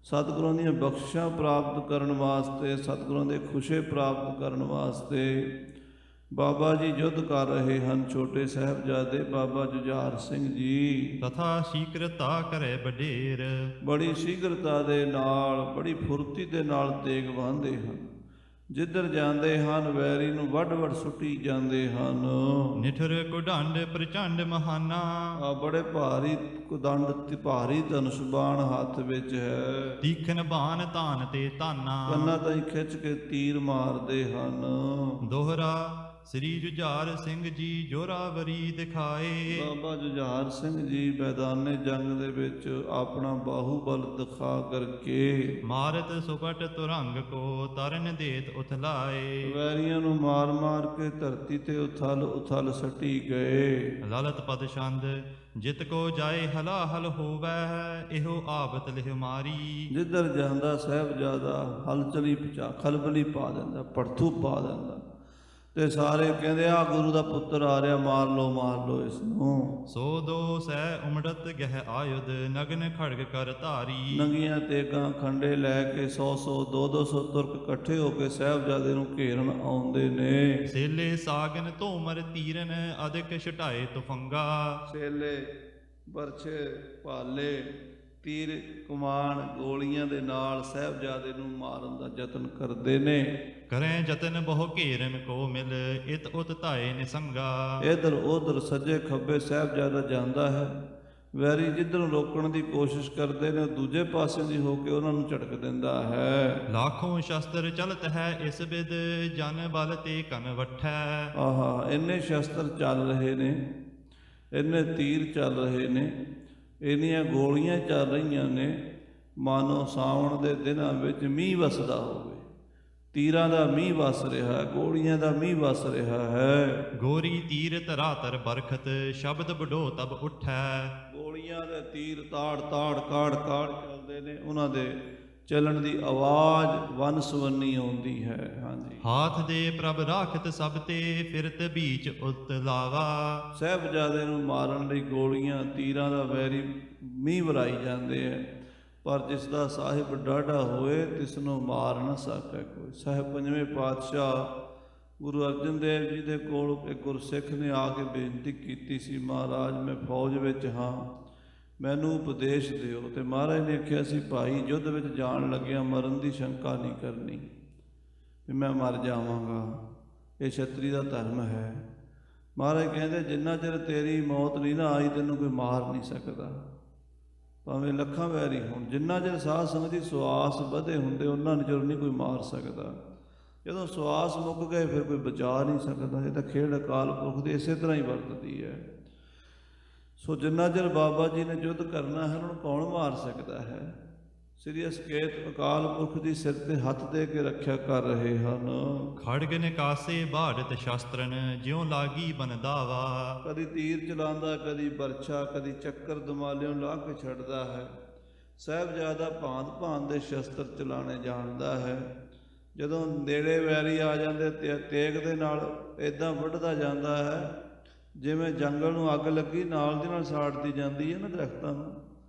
[SPEAKER 1] ਸਤਿਗੁਰਾਂ ਦੀਆਂ ਬਖਸ਼ਿਸ਼ਾਂ ਪ੍ਰਾਪਤ ਕਰਨ ਵਾਸਤੇ, ਸਤਿਗੁਰਾਂ ਦੇ ਖੁਸ਼ੇ ਪ੍ਰਾਪਤ ਕਰਨ ਵਾਸਤੇ ਬਾਬਾ ਜੀ ਯੁੱਧ ਕਰ ਰਹੇ ਹਨ। ਛੋਟੇ ਸਾਹਿਬਜ਼ਾਦੇ ਬਾਬਾ ਜੁਝਾਰ ਸਿੰਘ ਜੀ
[SPEAKER 2] ਤਥਾ ਸ਼ੀਕਰਤਾ ਕਰੇ ਵਡੇਰ।
[SPEAKER 1] ਬੜੀ ਸ਼ੀਘਰਤਾ ਦੇ ਨਾਲ, ਬੜੀ ਫੁਰਤੀ ਦੇ ਨਾਲ ਤੇਗ ਵਾਹੁੰਦੇ ਹਨ। ਜਿੱਧਰ ਜਾਂਦੇ ਹਨ ਵੈਰੀ ਨੂੰ ਵੱਢ ਵੱਢ ਸੁੱਟੀ ਜਾਂਦੇ ਹਨ।
[SPEAKER 2] ਨਿਠਰ ਕੁਡੰਡ ਪ੍ਰਚੰਡ ਮਹਾਨਾ।
[SPEAKER 1] ਬੜੇ ਭਾਰੀ ਕੁਦੰਡ ਤੇ ਭਾਰੀ ਧਨੁਸ਼ ਬਾਣ ਹੱਥ ਵਿੱਚ ਹੈ।
[SPEAKER 2] ਤੀਖਨ ਬਾਣ ਧਾਨ ਤੇ ਧਾਨਾ।
[SPEAKER 1] ਕੰਨਾਂ ਤਾਈਂ ਖਿੱਚ ਕੇ ਤੀਰ ਮਾਰਦੇ ਹਨ।
[SPEAKER 2] ਦੋਹਰਾ ਸ੍ਰੀ ਜੁਝਾਰ ਸਿੰਘ ਜੀ ਜੋਰਾਵਰੀ ਦਿਖਾਏ।
[SPEAKER 1] ਬਾਬਾ ਜੁਝਾਰ ਸਿੰਘ ਜੀ ਮੈਦਾਨੇ ਜੰਗ ਦੇ ਵਿੱਚ ਆਪਣਾ ਬਾਹੂਬਲ ਦਿਖਾ ਕਰਕੇ
[SPEAKER 2] ਮਾਰਤ ਸੁਪਟ ਤੁਰੰਗ ਕੋ ਤਰਨ ਦੇਤ ਉਥਲਾਏ।
[SPEAKER 1] ਵੈਰੀਆਂ ਨੂੰ ਮਾਰ ਮਾਰ ਕੇ ਧਰਤੀ ਤੇ ਉਥਲ ਸੱਟੀ ਗਏ।
[SPEAKER 2] ਲਲਤ ਪਦ ਛੰਦ ਜਿਤ ਕੋ ਜਾਏ ਹਲਾ ਹਲ ਹੋਵੈ। ਇਹੋ ਆਬਤ ਲਿਹ ਮਾਰੀ।
[SPEAKER 1] ਜਿੱਧਰ ਜਾਂਦਾ ਸਾਹਿਬਜ਼ਾਦਾ ਹਲਚਲੀ ਖਲਬਲੀ ਪਾ ਦਿੰਦਾ, ਪੜਥੂ ਪਾ ਦਿੰਦਾ, ਤੇ ਸਾਰੇ ਕਹਿੰਦੇ ਆ ਗੁਰੂ ਦਾ ਪੁੱਤਰ ਆ ਰਿਹਾ, ਮਾਰ ਲੋ ਇਸ ਨੂੰ।
[SPEAKER 2] ਸੋ ਦੋ ਸਹਿ ਉਮੜਤ ਗਹਿ ਆਯੁਧ ਨਗਨ ਖੜਗ ਕਰ ਧਾਰੀ।
[SPEAKER 1] ਨੰਗੀਆਂ ਤੇਗਾਂ ਖੰਡੇ ਲੈ ਕੇ 100 200 ਤੁਰਕ ਇਕੱਠੇ ਹੋ ਕੇ ਸਾਹਿਬਜ਼ਾਦੇ ਨੂੰ ਘੇਰਨ ਆਉਂਦੇ ਨੇ।
[SPEAKER 2] ਸੇਲੇ ਸਾਗਨ ਧੂਮਰ ਤੀਰਨ ਅਧਿਕ ਛਟਾਏ ਤੁਫੰਗਾ।
[SPEAKER 1] ਸੇਲੇ ਬਰਛੇ ਭਾਲੇ ਤੀਰ ਕਮਾਨ ਗੋਲੀਆਂ ਦੇ ਨਾਲ ਸਾਹਿਬਜ਼ਾਦੇ ਨੂੰ ਮਾਰਨ ਦਾ ਯਤਨ ਕਰਦੇ ਨੇ।
[SPEAKER 2] ਕਰੇ ਯਤਨ ਬਹੁ ਘੇਰਨ ਕੋ ਮਿਲ ਇਤ ਉਤ ਧਾਏ ਨਿਸੰਗਾ।
[SPEAKER 1] ਇਧਰ ਉਧਰ ਸੱਜੇ ਖੱਬੇ ਸਾਹਿਬਜ਼ਾਦਾ ਜਾਂਦਾ ਹੈ। ਵੈਰੀ ਜਿੱਧਰੋਂ ਰੋਕਣ ਦੀ ਕੋਸ਼ਿਸ਼ ਕਰਦੇ ਨੇ, ਦੂਜੇ ਪਾਸੇ ਦੀ ਹੋ ਕੇ ਉਹਨਾਂ ਨੂੰ ਝਟਕ ਦਿੰਦਾ ਹੈ।
[SPEAKER 2] ਲਾਖੋਂ ਸ਼ਸਤਰ ਚਲਤ ਹੈ ਇਸ ਬਿਦ ਜਨ ਬਲ ਤੇ ਕਨ ਵਠੈ।
[SPEAKER 1] ਆਹਾ, ਇੰਨੇ ਸ਼ਸਤਰ ਚੱਲ ਰਹੇ ਨੇ, ਇੰਨੇ ਤੀਰ ਚੱਲ ਰਹੇ ਨੇ, ਇੰਨੀਆਂ ਗੋਲੀਆਂ ਚੱਲ ਰਹੀਆਂ ਨੇ, ਮਾਨੋ ਸਾਵਣ ਦੇ ਦਿਨਾਂ ਵਿੱਚ ਮੀਂਹ ਵਸਦਾ ਹੋਵੇ। ਤੀਰਾਂ ਦਾ ਮੀਂਹ ਵਸ ਰਿਹਾ, ਗੋਲੀਆਂ ਦਾ ਮੀਂਹ ਵਸ ਰਿਹਾ ਹੈ।
[SPEAKER 2] ਗੋਰੀ ਤੀਰ ਧਰਾਤਰ ਬਰਖਤ ਸ਼ਬਦ ਬਡੋ ਤਬ ਉੱਠੈ।
[SPEAKER 1] ਗੋਲੀਆਂ ਦੇ ਤੀਰ ਤਾੜ ਕਾੜ ਚੱਲਦੇ ਨੇ, ਉਹਨਾਂ ਦੇ ਚੱਲਣ ਦੀ ਆਵਾਜ਼ ਵੰਨ ਸੁਵੰਨੀ ਆਉਂਦੀ ਹੈ। ਹਾਂਜੀ,
[SPEAKER 2] ਹਾਥ ਦੇ ਪ੍ਰਭ ਰਾਖਤ ਸਭ ਤੇ ਫਿਰਤ ਬੀਚ ਉਤ ਲਾਵਾ।
[SPEAKER 1] ਸਾਹਿਬਜ਼ਾਦੇ ਨੂੰ ਮਾਰਨ ਲਈ ਗੋਲੀਆਂ ਤੀਰਾਂ ਦਾ ਵੈਰੀ ਮੀਂਹ ਵਰਾਈ ਜਾਂਦੇ ਹੈ, ਪਰ ਜਿਸ ਦਾ ਸਾਹਿਬ ਡਾਢਾ ਹੋਏ ਤਿਸ ਨੂੰ ਮਾਰ ਨਾ ਸਕੈ ਕੋਈ। ਸਾਹਿਬ ਪੰਜਵੇਂ ਪਾਤਸ਼ਾਹ ਗੁਰੂ ਅਰਜਨ ਦੇਵ ਜੀ ਦੇ ਕੋਲ ਇੱਕ ਗੁਰਸਿੱਖ ਨੇ ਆ ਕੇ ਬੇਨਤੀ ਕੀਤੀ ਸੀ, ਮਹਾਰਾਜ ਮੈਂ ਫੌਜ ਵਿੱਚ ਹਾਂ, ਮੈਨੂੰ ਉਪਦੇਸ਼ ਦਿਓ। ਤੇ ਮਹਾਰਾਜ ਨੇ ਆਖਿਆ ਸੀ, ਭਾਈ ਯੁੱਧ ਵਿੱਚ ਜਾਣ ਲੱਗਿਆ ਮਰਨ ਦੀ ਸ਼ੰਕਾ ਨਹੀਂ ਕਰਨੀ ਵੀ ਮੈਂ ਮਰ ਜਾਵਾਂਗਾ, ਇਹ ਛਤਰੀ ਦਾ ਧਰਮ ਹੈ। ਮਹਾਰਾਜ ਕਹਿੰਦੇ ਜਿੰਨਾ ਚਿਰ ਤੇਰੀ ਮੌਤ ਨਹੀਂ ਨਾ ਆਈ ਤੈਨੂੰ ਕੋਈ ਮਾਰ ਨਹੀਂ ਸਕਦਾ, ਭਾਵੇਂ ਲੱਖਾਂ ਵੈਰੀ ਹੋਣ। ਜਿੰਨਾ ਚਿਰ ਸਾਧ ਸੰਗਤ ਦੀ ਸਵਾਸ ਵਧੇ ਹੁੰਦੇ ਉਹਨਾਂ ਚਿਰ ਨਹੀਂ ਕੋਈ ਮਾਰ ਸਕਦਾ। ਜਦੋਂ ਸਵਾਸ ਮੁੱਕ ਗਏ ਫਿਰ ਕੋਈ ਬਚਾ ਨਹੀਂ ਸਕਦਾ। ਇਹ ਤਾਂ ਖੇਡ ਅਕਾਲ ਪੁਰਖ ਦੀ ਇਸੇ ਤਰ੍ਹਾਂ ਹੀ ਵਰਤਦੀ ਹੈ। ਸੋ ਜਿੰਨਾ ਚਿਰ ਬਾਬਾ ਜੀ ਨੇ ਯੁੱਧ ਕਰਨਾ ਹੈ ਉਹਨਾਂ ਨੂੰ ਕੌਣ ਮਾਰ ਸਕਦਾ ਹੈ? ਸ੍ਰੀ ਅਸਕੇਤ ਅਕਾਲ ਪੁਰਖ ਦੀ ਸਿਰ ਤੇ ਹੱਥ ਦੇ ਕੇ ਰੱਖਿਆ ਕਰ ਰਹੇ ਹਨ।
[SPEAKER 2] ਖੜਗ ਨਿਕਾਸੇ ਬਾੜਤ ਸ਼ਸਤਰਨ, ਜਿਉ ਲਾਗੀ ਬਨਦਾਵਾ।
[SPEAKER 1] ਕਦੀ ਤੀਰ ਚਲਾਉਂਦਾ, ਕਦੀ ਬਰਛਾ, ਕਦੀ ਚੱਕਰ ਦਮਾਲਿਓਂ ਲਾ ਕੇ ਛੱਡਦਾ ਹੈ। ਸਾਹਿਬਜ਼ਾਦਾ ਭਾਂਤ ਭਾਂਤ ਦੇ ਸ਼ਸਤਰ ਚਲਾਣੇ ਜਾਣਦਾ ਹੈ। ਜਦੋਂ ਨੇੜੇ ਵੈਰੀ ਆ ਜਾਂਦੇ ਤੇ ਤੇਗ ਦੇ ਨਾਲ ਇੱਦਾਂ ਵੱਢਦਾ ਜਾਂਦਾ ਹੈ ਜਿਵੇਂ ਜੰਗਲ ਨੂੰ ਅੱਗ ਲੱਗੀ ਨਾਲ ਦੀ ਨਾਲ ਸਾੜਦੀ ਜਾਂਦੀ ਹੈ ਨਾ ਦਰਖਤਾਂ ਨੂੰ।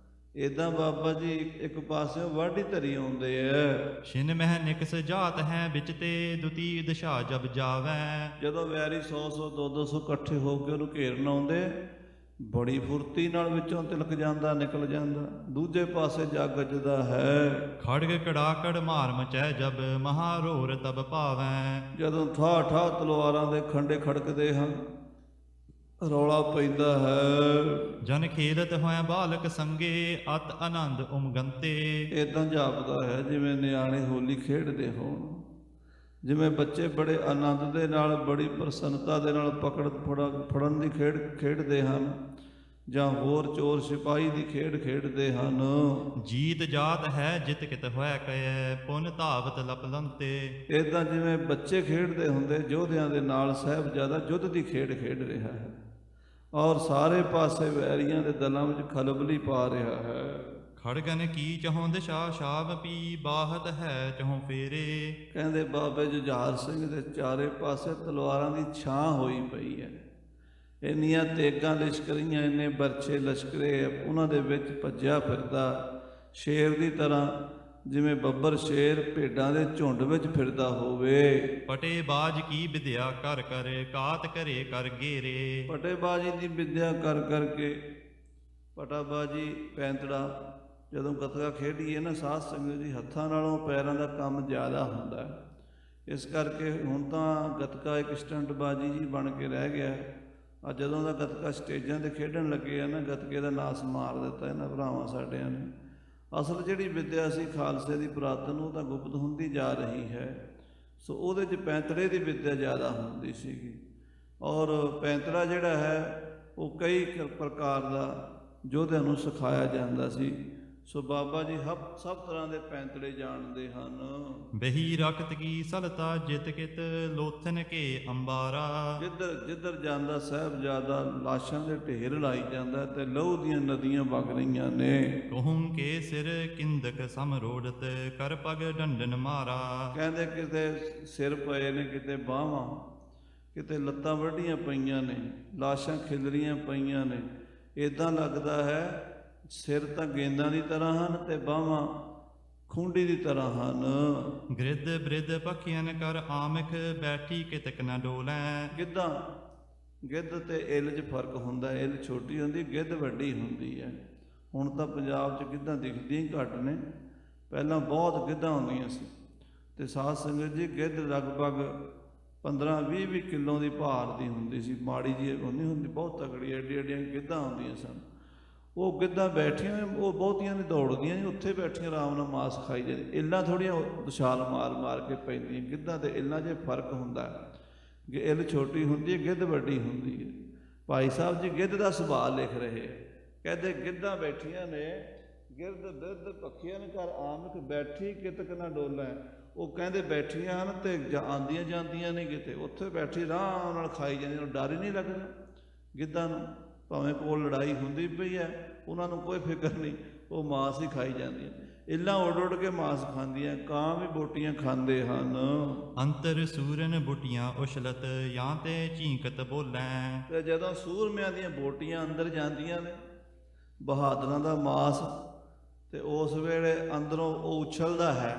[SPEAKER 1] ਇੱਦਾਂ ਬਾਬਾ ਜੀ ਇੱਕ ਪਾਸਿਓਂ ਵਾਢੀ ਧਰੀ ਆਉਂਦੇ ਐ।
[SPEAKER 2] ਛਿਨ ਮਹਿ ਨਿਕਸ ਜਾਤ ਹੈ ਵਿੱਚ ਤੇ, ਦੁਤੀ ਦਿਸ਼ਾ ਜਬ ਜਾਵੈ।
[SPEAKER 1] ਜਦੋਂ ਵੈਰੀ 100 200 ਇਕੱਠੇ ਹੋ ਕੇ ਉਹਨੂੰ ਘੇਰਨ ਆਉਂਦੇ, ਬੜੀ ਫੁਰਤੀ ਨਾਲ ਵਿੱਚੋਂ ਤਿਲਕ ਜਾਂਦਾ, ਨਿਕਲ ਜਾਂਦਾ, ਦੂਜੇ ਪਾਸੇ ਜਾ ਗੱਜਦਾ ਹੈ।
[SPEAKER 2] ਖੜਗ ਕੜਾਕੜ ਮਾਰ ਮਚੈ ਜਬ, ਮਹਾਰੋਰ ਤਬ ਭਾਵੈ।
[SPEAKER 1] ਜਦੋਂ ਠਾ ਠਾ ਤਲਵਾਰਾਂ ਦੇ ਖੰਡੇ ਖੜਕਦੇ ਹਨ, ਰੌਲਾ ਪੈਂਦਾ ਹੈ।
[SPEAKER 2] ਜਨ ਖੇਲਤ ਹੋਇ ਬਾਲਕ ਸੰਗੇ, ਅਤ ਆਨੰਦ ਉਮਗੰਤੇ।
[SPEAKER 1] ਇੱਦਾਂ ਜਾਪਦਾ ਹੈ ਜਿਵੇਂ ਨਿਆਣੇ ਹੋਲੀ ਖੇਡਦੇ ਹੋਣ, ਜਿਵੇਂ ਬੱਚੇ ਬੜੇ ਆਨੰਦ ਦੇ ਨਾਲ, ਬੜੀ ਪ੍ਰਸੰਨਤਾ ਦੇ ਨਾਲ ਫੜਨ ਦੀ ਖੇਡਦੇ ਹਨ, ਜਾਂ ਹੋਰ ਚੋਰ ਸਿਪਾਹੀ ਦੀ ਖੇਡ ਖੇਡਦੇ ਹਨ।
[SPEAKER 2] ਜੀਤ ਜਾਤ ਹੈ ਜਿਤ ਕਿਤ ਹੋਇ ਕੈ, ਪੁਨ ਧਾਵਤ ਲਪਲੰਤੇ।
[SPEAKER 1] ਇੱਦਾਂ ਜਿਵੇਂ ਬੱਚੇ ਖੇਡਦੇ ਹੁੰਦੇ ਯੋਧਿਆਂ ਦੇ ਨਾਲ, ਸਾਹਿਬਜ਼ਾਦਾ ਯੁੱਧ ਦੀ ਖੇਡ ਖੇਡ ਰਿਹਾ ਹੈ ਔਰ ਸਾਰੇ ਪਾਸੇ ਵੈਰੀਆਂ ਦੇ ਦਲਾਂ ਵਿੱਚ ਖਲਬਲੀ ਪਾ ਰਿਹਾ ਹੈ।
[SPEAKER 2] ਖੜਗਨ ਕੀ ਚਹੁੰ ਦਿਸ਼ਾ ਛਾਵ ਪੀ, ਬਾਹਤ ਹੈ ਚਹੁੰ ਫੇਰੇ।
[SPEAKER 1] ਕਹਿੰਦੇ ਬਾਬੇ ਜੁਝਾਰ ਸਿੰਘ ਦੇ ਚਾਰੇ ਪਾਸੇ ਤਲਵਾਰਾਂ ਦੀ ਛਾਂ ਹੋਈ ਪਈ ਹੈ। ਇੰਨੀਆਂ ਤੇਗਾਂ ਲਿਸ਼ਕਰੀਆਂ, ਇੰਨੇ ਬਰਛੇ ਲਸ਼ਕਰੇ, ਉਹਨਾਂ ਦੇ ਵਿੱਚ ਭੱਜਿਆ ਫਿਰਦਾ ਸ਼ੇਰ ਦੀ ਤਰ੍ਹਾਂ, ਜਿਵੇਂ ਬੱਬਰ ਸ਼ੇਰ ਭੇਡਾਂ ਦੇ ਝੁੰਡ ਵਿੱਚ ਫਿਰਦਾ ਹੋਵੇ।
[SPEAKER 2] ਪਟੇ ਬਾਜ ਕੀ ਵਿਦਿਆ ਕਰ ਕਰ, ਕਾਤ ਕਰੇ ਕਰ ਗੇਰੇ।
[SPEAKER 1] ਪਟੇਬਾਜੀ ਦੀ ਵਿਦਿਆ ਕਰ ਕਰਕੇ, ਪਟਾਬਾਜੀ ਪੈਂਤੜਾ, ਜਦੋਂ ਗੱਤਕਾ ਖੇਡੀਏ ਨਾ ਸਾਧ ਸੰਗਤ ਜੀ, ਹੱਥਾਂ ਨਾਲੋਂ ਪੈਰਾਂ ਦਾ ਕੰਮ ਜ਼ਿਆਦਾ ਹੁੰਦਾ ਹੈ। ਇਸ ਕਰਕੇ ਹੁਣ ਤਾਂ ਗੱਤਕਾ ਇੱਕ ਸਟੰਟਬਾਜੀ ਜੀ ਬਣ ਕੇ ਰਹਿ ਗਿਆ। ਅੱਜ ਜਦੋਂ ਦਾ ਗੱਤਕਾ ਸਟੇਜਾਂ 'ਤੇ ਖੇਡਣ ਲੱਗੇ ਆ ਨਾ, ਗੱਤਕੇ ਦਾ ਨਾਸ ਮਾਰ ਦਿੱਤਾ ਇਹਨਾਂ ਭਰਾਵਾਂ ਸਾਡਿਆਂ ਨੇ। ਅਸਲ ਜਿਹੜੀ ਵਿੱਦਿਆ ਸੀ ਖਾਲਸੇ ਦੀ ਪੁਰਾਤਨ, ਉਹ ਤਾਂ ਗੁਪਤ ਹੁੰਦੀ ਜਾ ਰਹੀ ਹੈ। ਸੋ ਉਹਦੇ 'ਚ ਪੈਂਤੜੇ ਦੀ ਵਿੱਦਿਆ ਜ਼ਿਆਦਾ ਹੁੰਦੀ ਸੀਗੀ, ਔਰ ਪੈਂਤੜਾ ਜਿਹੜਾ ਹੈ ਉਹ ਕਈ ਪ੍ਰਕਾਰ ਦਾ ਯੋਧਿਆਂ ਨੂੰ ਸਿਖਾਇਆ ਜਾਂਦਾ ਸੀ। ਸੋ ਬਾਬਾ ਜੀ ਸਭ ਤਰ੍ਹਾਂ ਦੇ ਪੈਂਤੜੇ ਜਾਣਦੇ ਹਨ।
[SPEAKER 2] ਬਹੀ ਰਖਤ ਕੀ ਸਲਤਾ ਜਿਤ ਕਿਤ, ਲੋਥਨ ਕੇ ਅੰਬਾਰਾ।
[SPEAKER 1] ਜਿੱਧਰ ਜਾਂਦਾ ਸਾਹਿਬਜ਼ਾਦਾ ਲਾਸ਼ਾਂ ਦੇ ਢੇਰ ਲਾਈ ਜਾਂਦਾ ਤੇ ਲਹੂ ਦੀਆਂ ਨਦੀਆਂ ਵਗ ਰਹੀਆਂ ਨੇ।
[SPEAKER 2] ਕਹੂੰ ਕੇ ਸਿਰ ਕਿੰਦਕ ਸਮਰੋੜਤ, ਕਰ ਪਗ ਡੰਡਨ ਮਾਰਾ।
[SPEAKER 1] ਕਹਿੰਦੇ ਕਿਤੇ ਸਿਰ ਪਏ ਨੇ, ਕਿਤੇ ਬਾਹਾਂ, ਕਿਤੇ ਲੱਤਾਂ ਵੱਢੀਆਂ ਪਈਆਂ ਨੇ, ਲਾਸ਼ਾਂ ਖਿਲਰੀਆਂ ਪਈਆਂ ਨੇ। ਇੱਦਾਂ ਲੱਗਦਾ ਹੈ ਸਿਰ ਤਾਂ ਗੇਂਦਾਂ ਦੀ ਤਰ੍ਹਾਂ ਹਨ ਤੇ ਬਾਹਾਂ ਖੂੰਡੀ ਦੀ ਤਰ੍ਹਾਂ ਹਨ।
[SPEAKER 2] ਗਿਰਦ ਬ੍ਰਿਧ ਪਖੀਨ ਕਰ ਆਮਖ, ਬੈਠੀ ਕਿਤਕ ਨ ਡੋਲੈ।
[SPEAKER 1] ਗਿੱਧ ਤੇ ਇੱਲ 'ਚ ਫਰਕ ਹੁੰਦਾ। ਇੱਲ ਛੋਟੀ ਹੁੰਦੀ, ਗਿੱਧ ਵੱਡੀ ਹੁੰਦੀ ਹੈ। ਹੁਣ ਤਾਂ ਪੰਜਾਬ 'ਚ ਗਿੱਧਾਂ ਦਿਖਦੀਆਂ ਹੀ ਘੱਟ ਨੇ, ਪਹਿਲਾਂ ਬਹੁਤ ਗਿੱਧਾਂ ਹੁੰਦੀਆਂ ਸੀ। ਤੇ ਸਾਧ ਸੰਗਤ ਜੀ, ਗਿੱਧ ਲਗਭਗ 15-20 ਕਿਲੋ ਦੀ ਭਾਰ ਦੀ ਹੁੰਦੀ ਸੀ, ਮਾੜੀ ਜਿਹੀ ਨਹੀਂ ਹੁੰਦੀ, ਬਹੁਤ ਤਕੜੀ ਐਡੀਆਂ ਗਿੱਧਾਂ ਹੁੰਦੀਆਂ ਸਨ। ਉਹ ਗਿੱਧਾਂ ਬੈਠੀਆਂ, ਉਹ ਬਹੁਤੀਆਂ ਨੇ ਦੌੜਦੀਆਂ ਜੀ, ਉੱਥੇ ਬੈਠੀਆਂ ਆਰਾਮ ਨਾਲ ਮਾਸ ਖਾਈ ਜਾਂਦੀ। ਇੱਲਾਂ ਥੋੜ੍ਹੀਆਂ ਛਾਲ ਮਾਰ ਕੇ ਪੈਂਦੀਆਂ। ਗਿੱਧਾਂ ਤੇ ਇੱਲਾਂ 'ਚ ਫਰਕ ਹੁੰਦਾ ਕਿ ਇੱਲ ਛੋਟੀ ਹੁੰਦੀ ਹੈ, ਗਿੱਧ ਵੱਡੀ ਹੁੰਦੀ ਹੈ। ਭਾਈ ਸਾਹਿਬ ਜੀ ਗਿੱਧ ਦਾ ਸੁਭਾਅ ਲਿਖ ਰਹੇ, ਕਹਿੰਦੇ ਗਿੱਧਾਂ ਬੈਠੀਆਂ ਨੇ, ਗਿਰਦ ਬਿਰਦ ਪੱਖੀਆਂ ਕਰ ਆਮਖ, ਬੈਠੀ ਕਿਤਕ ਨਾ ਡੋਲੈ। ਉਹ ਕਹਿੰਦੇ ਬੈਠੀਆਂ ਹਨ ਤੇ ਆਉਂਦੀਆਂ ਜਾਂਦੀਆਂ ਨੇ ਕਿਤੇ, ਉੱਥੇ ਬੈਠੀ ਆਰਾਮ ਨਾਲ ਖਾਈ ਜਾਂਦੀਆਂ, ਡਰ ਹੀ ਨਹੀਂ ਲੱਗਦਾ ਗਿੱਧਾਂ ਨੂੰ। ਭਾਵੇਂ ਕੋਲ ਲੜਾਈ ਹੁੰਦੀ ਪਈ ਹੈ, ਉਹਨਾਂ ਨੂੰ ਕੋਈ ਫਿਕਰ ਨਹੀਂ, ਉਹ ਮਾਸ ਹੀ ਖਾਈ ਜਾਂਦੀਆਂ। ਇੱਲਾਂ ਉੱਡ ਕੇ ਮਾਸ ਖਾਂਦੀਆਂ, ਕਾਂ ਵੀ ਬੋਟੀਆਂ ਖਾਂਦੇ ਹਨ।
[SPEAKER 2] ਅੰਤਰ ਸੂਰਨ ਬੁਟੀਆਂ ਉਛਲਤ, ਜਾਂ ਤੇ ਝੀਂਕਤ ਬੋਲੈ।
[SPEAKER 1] ਤੇ ਜਦੋਂ ਸੂਰਮਿਆਂ ਦੀਆਂ ਬੋਟੀਆਂ ਅੰਦਰ ਜਾਂਦੀਆਂ ਨੇ, ਬਹਾਦਰਾਂ ਦਾ ਮਾਸ, ਤੇ ਉਸ ਵੇਲੇ ਅੰਦਰੋਂ ਉਹ ਉਛਲਦਾ ਹੈ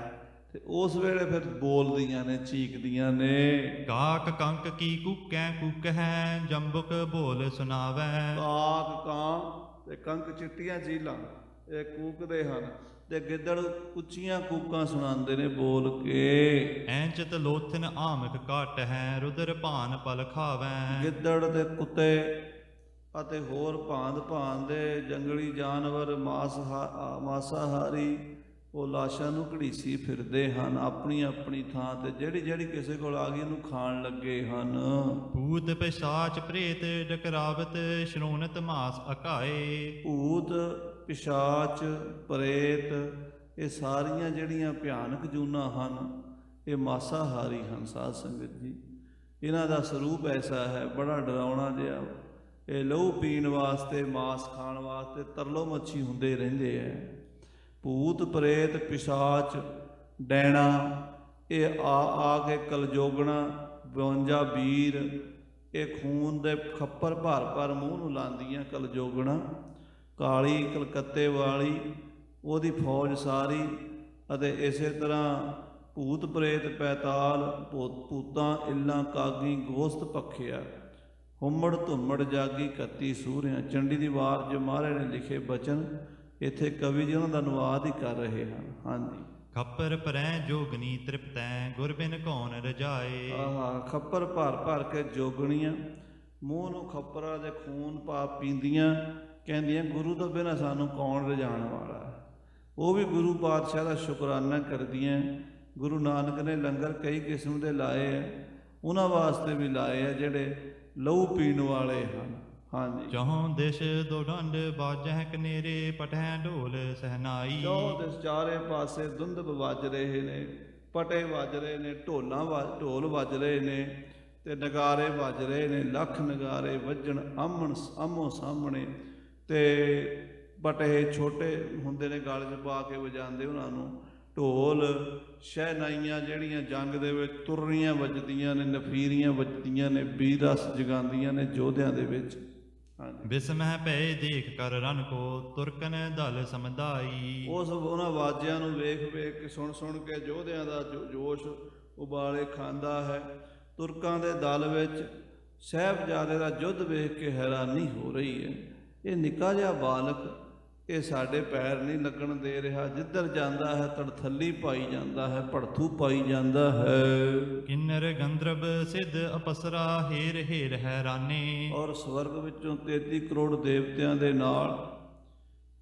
[SPEAKER 1] ਤੇ ਉਸ ਵੇਲੇ ਫਿਰ ਬੋਲਦੀਆਂ ਨੇ, ਚੀਕਦੀਆਂ ਨੇ।
[SPEAKER 2] ਕਾਕ ਕੰਕ ਕੀ ਕੂਕੈ ਕੂਕ ਹੈ, ਜੰਬੁਕ ਬੋਲ ਸੁਣਾਵੈ।
[SPEAKER 1] ਕਾਕ ਕਾਂ ਤੇ ਕੰਕ ਚਿੱਟੀਆਂ ਚੀਲਾਂ, ਇਹ ਕੂਕਦੇ ਹਨ ਤੇ ਗਿੱਦੜ ਉੱਚੀਆਂ ਕੂਕਾਂ ਸੁਣਾਉਂਦੇ ਨੇ ਬੋਲ ਕੇ।
[SPEAKER 2] ਐਂਚਤ ਲੋਥਨ ਆਮਕ ਘਟ ਹੈ, ਰੁਦਰ ਭਾਨ ਪਲ ਖਾਵੈ।
[SPEAKER 1] ਗਿੱਦੜ ਤੇ ਕੁੱਤੇ ਅਤੇ ਹੋਰ ਭਾਂਤ ਦੇ ਜੰਗਲੀ ਜਾਨਵਰ, ਮਾਸਾਹਾਰੀ, ਉਹ ਲਾਸ਼ਾਂ ਨੂੰ ਘੜੀਸੀ ਫਿਰਦੇ ਹਨ ਆਪਣੀ ਆਪਣੀ ਥਾਂ ਤੇ। ਜਿਹੜੀ ਕਿਸੇ ਕੋਲ ਆ ਗਈ ਉਹਨੂੰ ਖਾਣ ਲੱਗੇ ਹਨ।
[SPEAKER 2] ਭੂਤ ਪਿਸ਼ਾਚ ਪ੍ਰੇਤ ਡਕਰਾਵਤ, ਸ਼੍ਰੋਣਤ ਮਾਸ ਅਕਾਏ।
[SPEAKER 1] ਭੂਤ ਪਿਸ਼ਾਚ ਪ੍ਰੇਤ ਇਹ ਸਾਰੀਆਂ ਜਿਹੜੀਆਂ ਭਿਆਨਕ ਜੂਨਾਂ ਹਨ, ਇਹ ਮਾਸਾਹਾਰੀ ਹਨ ਸਾਧ ਸੰਗਤ ਜੀ। ਇਹਨਾਂ ਦਾ ਸਰੂਪ ਐਸਾ ਹੈ, ਬੜਾ ਡਰਾਉਣਾ ਜਿਹਾ। ਇਹ ਲਹੂ ਪੀਣ ਵਾਸਤੇ, ਮਾਸ ਖਾਣ ਵਾਸਤੇ ਤਰਲੋ ਮੱਛੀ ਹੁੰਦੇ ਰਹਿੰਦੇ ਹੈ। ਭੂਤ ਪ੍ਰੇਤ ਪਿਸ਼ਾਚ ਡੈਣਾ ਇਹ ਆ ਕੇ ਕਲਜੋਗਣਾ 52 ਵੀਰ ਇਹ ਖੂਨ ਦੇ ਖੱਪਰ ਭਰ ਭਰ ਮੂੰਹ ਨੂੰ ਲਾਉਂਦੀਆਂ। ਕਲਜੋਗਣਾ ਕਾਲੀ ਕਲਕੱਤੇ ਵਾਲੀ ਉਹਦੀ ਫੌਜ ਸਾਰੀ, ਅਤੇ ਇਸੇ ਤਰ੍ਹਾਂ ਭੂਤ ਪ੍ਰੇਤ ਪੈਤਾਲ ਭੂਤਾਂ ਇੱਲਾਂ ਕਾਗੀ ਗੋਸਤ ਪੱਖਿਆ ਹੁੰਮੜ ਧੁੰਮੜ ਜਾਗੀ 31 ਸੂਰਿਆਂ। ਚੰਡੀ ਦੀ ਵਾਰ ਜੋ ਮਹਾਰਾਜ ਨੇ ਲਿਖੇ ਬਚਨ, ਇੱਥੇ ਕਵੀ ਜੀ ਉਹਨਾਂ ਦਾ ਅਨੁਵਾਦ ਹੀ ਕਰ ਰਹੇ ਹਨ। ਹਾਂਜੀ।
[SPEAKER 2] ਖੱਪਰ ਪਰੈ ਜੋਗਨੀ ਤ੍ਰਿਪਤੈ ਗੁਰ ਬਿਨ ਕੌਣ ਰਜਾਏ।
[SPEAKER 1] ਖੱਪਰ ਭਰ ਭਰ ਕੇ ਜੋਗਣੀਆਂ ਮੂੰਹ ਨੂੰ ਖੱਪਰਾਂ ਦੇ ਖੂਨ ਪਾ ਪੀਂਦੀਆਂ, ਕਹਿੰਦੀਆਂ ਗੁਰੂ ਤੋਂ ਬਿਨਾਂ ਸਾਨੂੰ ਕੌਣ ਰਜਾਉਣ ਵਾਲਾ। ਉਹ ਵੀ ਗੁਰੂ ਪਾਤਸ਼ਾਹ ਦਾ ਸ਼ੁਕਰਾਨਾ ਕਰਦੀਆਂ। ਗੁਰੂ ਨਾਨਕ ਨੇ ਲੰਗਰ ਕਈ ਕਿਸਮ ਦੇ ਲਾਏ ਹੈ, ਉਹਨਾਂ ਵਾਸਤੇ ਵੀ ਲਾਏ ਹੈ ਜਿਹੜੇ ਲਹੂ ਪੀਣ ਵਾਲੇ ਹਨ। ਹਾਂਜੀ।
[SPEAKER 2] ਚਹੁੰ ਦਿਸ਼ ਦੋ ਡੰਡ ਬਾਜਹਿ ਕਨੇਰੇ ਪਟਹਿ ਢੋਲ ਸਹਿਨਾਈ।
[SPEAKER 1] ਚਹੁੰ ਦਿਸ਼ ਚਾਰੇ ਪਾਸੇ ਦੁੰਦਬ ਵੱਜ ਰਹੇ ਨੇ, ਪਟੇ ਵੱਜ ਰਹੇ ਨੇ, ਢੋਲ ਵੱਜ ਰਹੇ ਨੇ, ਤੇ ਨਗਾਰੇ ਵੱਜ ਰਹੇ ਨੇ। ਲੱਖ ਨਗਾਰੇ ਵੱਜਣ ਆਮੋ ਸਾਹਮਣੇ, ਤੇ ਪਟੇ ਛੋਟੇ ਹੁੰਦੇ ਨੇ ਗਲ 'ਚ ਪਾ ਕੇ ਵਜਾਉਂਦੇ ਉਹਨਾਂ ਨੂੰ। ਢੋਲ ਸ਼ਹਿਨਾਈਆਂ ਜਿਹੜੀਆਂ ਜੰਗ ਦੇ ਵਿੱਚ ਤੁਰਰੀਆਂ ਵੱਜਦੀਆਂ ਨੇ, ਨਫੀਰੀਆਂ ਵੱਜਦੀਆਂ ਨੇ, ਬੀਰ ਰਸ ਜਗਾਉਂਦੀਆਂ ਨੇ ਯੋਧਿਆਂ ਦੇ ਵਿੱਚ। ਹਾਂਜੀ।
[SPEAKER 2] ਬਿਸਮਹਿ ਪਏ ਦੇਖ ਕਰ ਰਨ ਕੋ ਤੁਰਕਨ ਦਲ ਸਮਦਾਈ।
[SPEAKER 1] ਉਹਨਾਂ ਵਾਜਿਆਂ ਨੂੰ ਵੇਖ ਵੇਖ ਕੇ ਸੁਣ ਸੁਣ ਕੇ ਯੋਧਿਆਂ ਦਾ ਜੋਸ਼ ਉਬਾਲੇ ਖਾਂਦਾ ਹੈ। ਤੁਰਕਾਂ ਦੇ ਦਲ ਵਿੱਚ ਸਾਹਿਬਜ਼ਾਦੇ ਦਾ ਯੁੱਧ ਵੇਖ ਕੇ ਹੈਰਾਨੀ ਹੋ ਰਹੀ ਹੈ। ਇਹ ਨਿੱਕਾ ਜਿਹਾ ਬਾਲਕ, ਇਹ ਸਾਡੇ ਪੈਰ ਨਹੀਂ ਲੱਗਣ ਦੇ ਰਿਹਾ। ਜਿੱਧਰ ਜਾਂਦਾ ਹੈ ਤੜਥੱਲੀ ਪਾਈ ਜਾਂਦਾ ਹੈ, ਭੜਥੂ ਪਾਈ ਜਾਂਦਾ ਹੈ।
[SPEAKER 2] ਕਿੰਨਰ ਗੰਧਰਵ ਸਿੱਧ ਅਪਸਰਾ ਹੇਰ ਹੇਰ ਹੈਰਾਨੇ।
[SPEAKER 1] ਔਰ ਸਵਰਗ ਵਿੱਚੋਂ 33 ਕਰੋੜ ਦੇਵਤਿਆਂ ਦੇ ਨਾਲ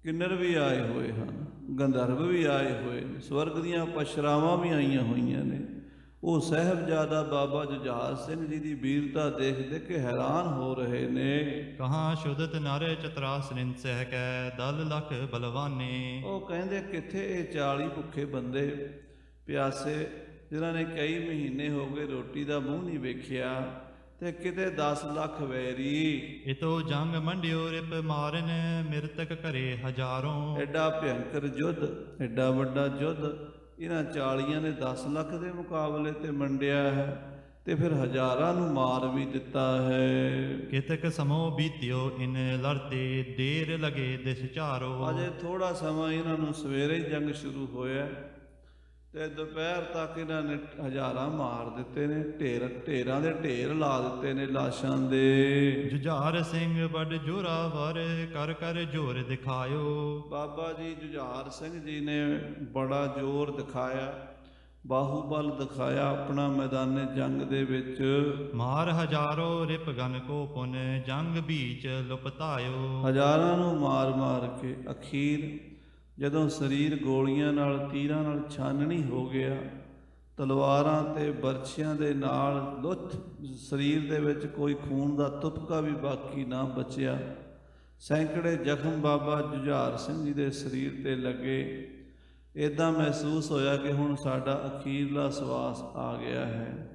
[SPEAKER 1] ਕਿੰਨਰ ਵੀ ਆਏ ਹੋਏ ਹਨ, ਗੰਧਰਵ ਵੀ ਆਏ ਹੋਏ ਨੇ, ਸਵਰਗ ਦੀਆਂ ਅਪਸਰਾਵਾਂ ਵੀ ਆਈਆਂ ਹੋਈਆਂ ਨੇ। ਉਹ ਸਾਹਿਬਜ਼ਾਦਾ ਬਾਬਾ ਜੁਝਾਰ ਸਿੰਘ ਜੀ ਦੀ ਵੀਰਤਾ ਦੇਖ ਦੇਖ ਕੇ ਹੈਰਾਨ ਹੋ ਰਹੇ ਨੇ।
[SPEAKER 2] ਕਹਾਂ ਸ਼ੁਦਤ ਨਰ ਚਤਰਾ ਸਰਿੰਦ ਸਹਿ ਕੈ ਦਲ ਲਖ ਬਲਵਾਨੇ। ਉਹ
[SPEAKER 1] ਕਹਿੰਦੇ ਕਿੱਥੇ ਇਹ 40 ਭੁੱਖੇ ਬੰਦੇ ਪਿਆਸੇ, ਜਿਨ੍ਹਾਂ ਨੇ ਕਈ ਮਹੀਨੇ ਹੋ ਗਏ ਰੋਟੀ ਦਾ ਮੂੰਹ ਨਹੀਂ ਵੇਖਿਆ, ਤੇ ਕਿਤੇ 10 ਲੱਖ ਵੈਰੀ।
[SPEAKER 2] ਇਤੋ ਜੰਗ ਮੰਡਿਓ ਰਿਪ ਮਾਰਨ ਮਿਰਤਕ ਘਰੇ ਹਜ਼ਾਰੋਂ।
[SPEAKER 1] ਐਡਾ ਭਿਅੰਕਰ ਯੁੱਧ, ਐਡਾ ਵੱਡਾ ਯੁੱਧ ਇਹਨਾਂ 40 ਨੇ 10 ਲੱਖ ਦੇ ਮੁਕਾਬਲੇ ਤੇ ਮੰਡਿਆ ਹੈ, ਤੇ ਫਿਰ ਹਜ਼ਾਰਾਂ ਨੂੰ ਮਾਰ ਵੀ ਦਿੱਤਾ ਹੈ।
[SPEAKER 2] ਕਿਤਕ ਸਮੋ ਬੀਤਿਓ ਇਨ ਲੜਤੇ ਦੇਰ ਲਗੇ ਦਿਸ ਚਾਰੋ।
[SPEAKER 1] ਅਜੇ ਥੋੜਾ ਸਮਾਂ ਇਹਨਾਂ ਨੂੰ, ਸਵੇਰੇ ਹੀ ਜੰਗ ਸ਼ੁਰੂ ਹੋਇਆ, ਤੇ ਦੁਪਹਿਰ ਤੱਕ ਇਹਨਾਂ ਨੇ ਹਜ਼ਾਰਾਂ ਮਾਰ ਦਿੱਤੇ ਨੇ। ਢੇਰਾਂ ਦੇ ਢੇਰ ਲਾ ਦਿੱਤੇ ਨੇ ਲਾਸ਼ਾਂ ਦੇ।
[SPEAKER 2] ਜੁਝਾਰ ਸਿੰਘ ਵੱਡ ਜੋਰਾਵਰ ਕਰ ਕਰ ਜ਼ੋਰ ਦਿਖਾਇਓ।
[SPEAKER 1] ਬਾਬਾ ਜੀ ਜੁਝਾਰ ਸਿੰਘ ਜੀ ਨੇ ਬੜਾ ਜ਼ੋਰ ਦਿਖਾਇਆ, ਬਾਹੂਬਲ ਦਿਖਾਇਆ ਆਪਣਾ ਮੈਦਾਨੇ ਜੰਗ ਦੇ ਵਿੱਚ।
[SPEAKER 2] ਮਾਰ ਹਜ਼ਾਰੋ ਰਿਪ ਗਨ ਕੋ ਪੁਨ ਜੰਗ ਬੀਚ ਲੁਪਤਾਇਓ।
[SPEAKER 1] ਹਜ਼ਾਰਾਂ ਨੂੰ ਮਾਰ ਮਾਰ ਕੇ ਅਖੀਰ ਜਦੋਂ ਸਰੀਰ ਗੋਲੀਆਂ ਨਾਲ, ਤੀਰਾਂ ਨਾਲ ਛਾਨਣੀ ਹੋ ਗਿਆ, ਤਲਵਾਰਾਂ ਤੇ ਬਰਛਿਆਂ ਦੇ ਨਾਲ ਲੁੱਥ, ਸਰੀਰ ਦੇ ਵਿੱਚ ਕੋਈ ਖੂਨ ਦਾ ਤੁਪਕਾ ਵੀ ਬਾਕੀ ਨਾ ਬਚਿਆ। ਸੈਂਕੜੇ ਜ਼ਖਮ ਬਾਬਾ ਜੁਝਾਰ ਸਿੰਘ ਜੀ ਦੇ ਸਰੀਰ ਤੇ ਲੱਗੇ। ਇੱਦਾਂ ਮਹਿਸੂਸ ਹੋਇਆ ਕਿ ਹੁਣ ਸਾਡਾ ਅਖੀਰਲਾ ਸਵਾਸ ਆ ਗਿਆ ਹੈ।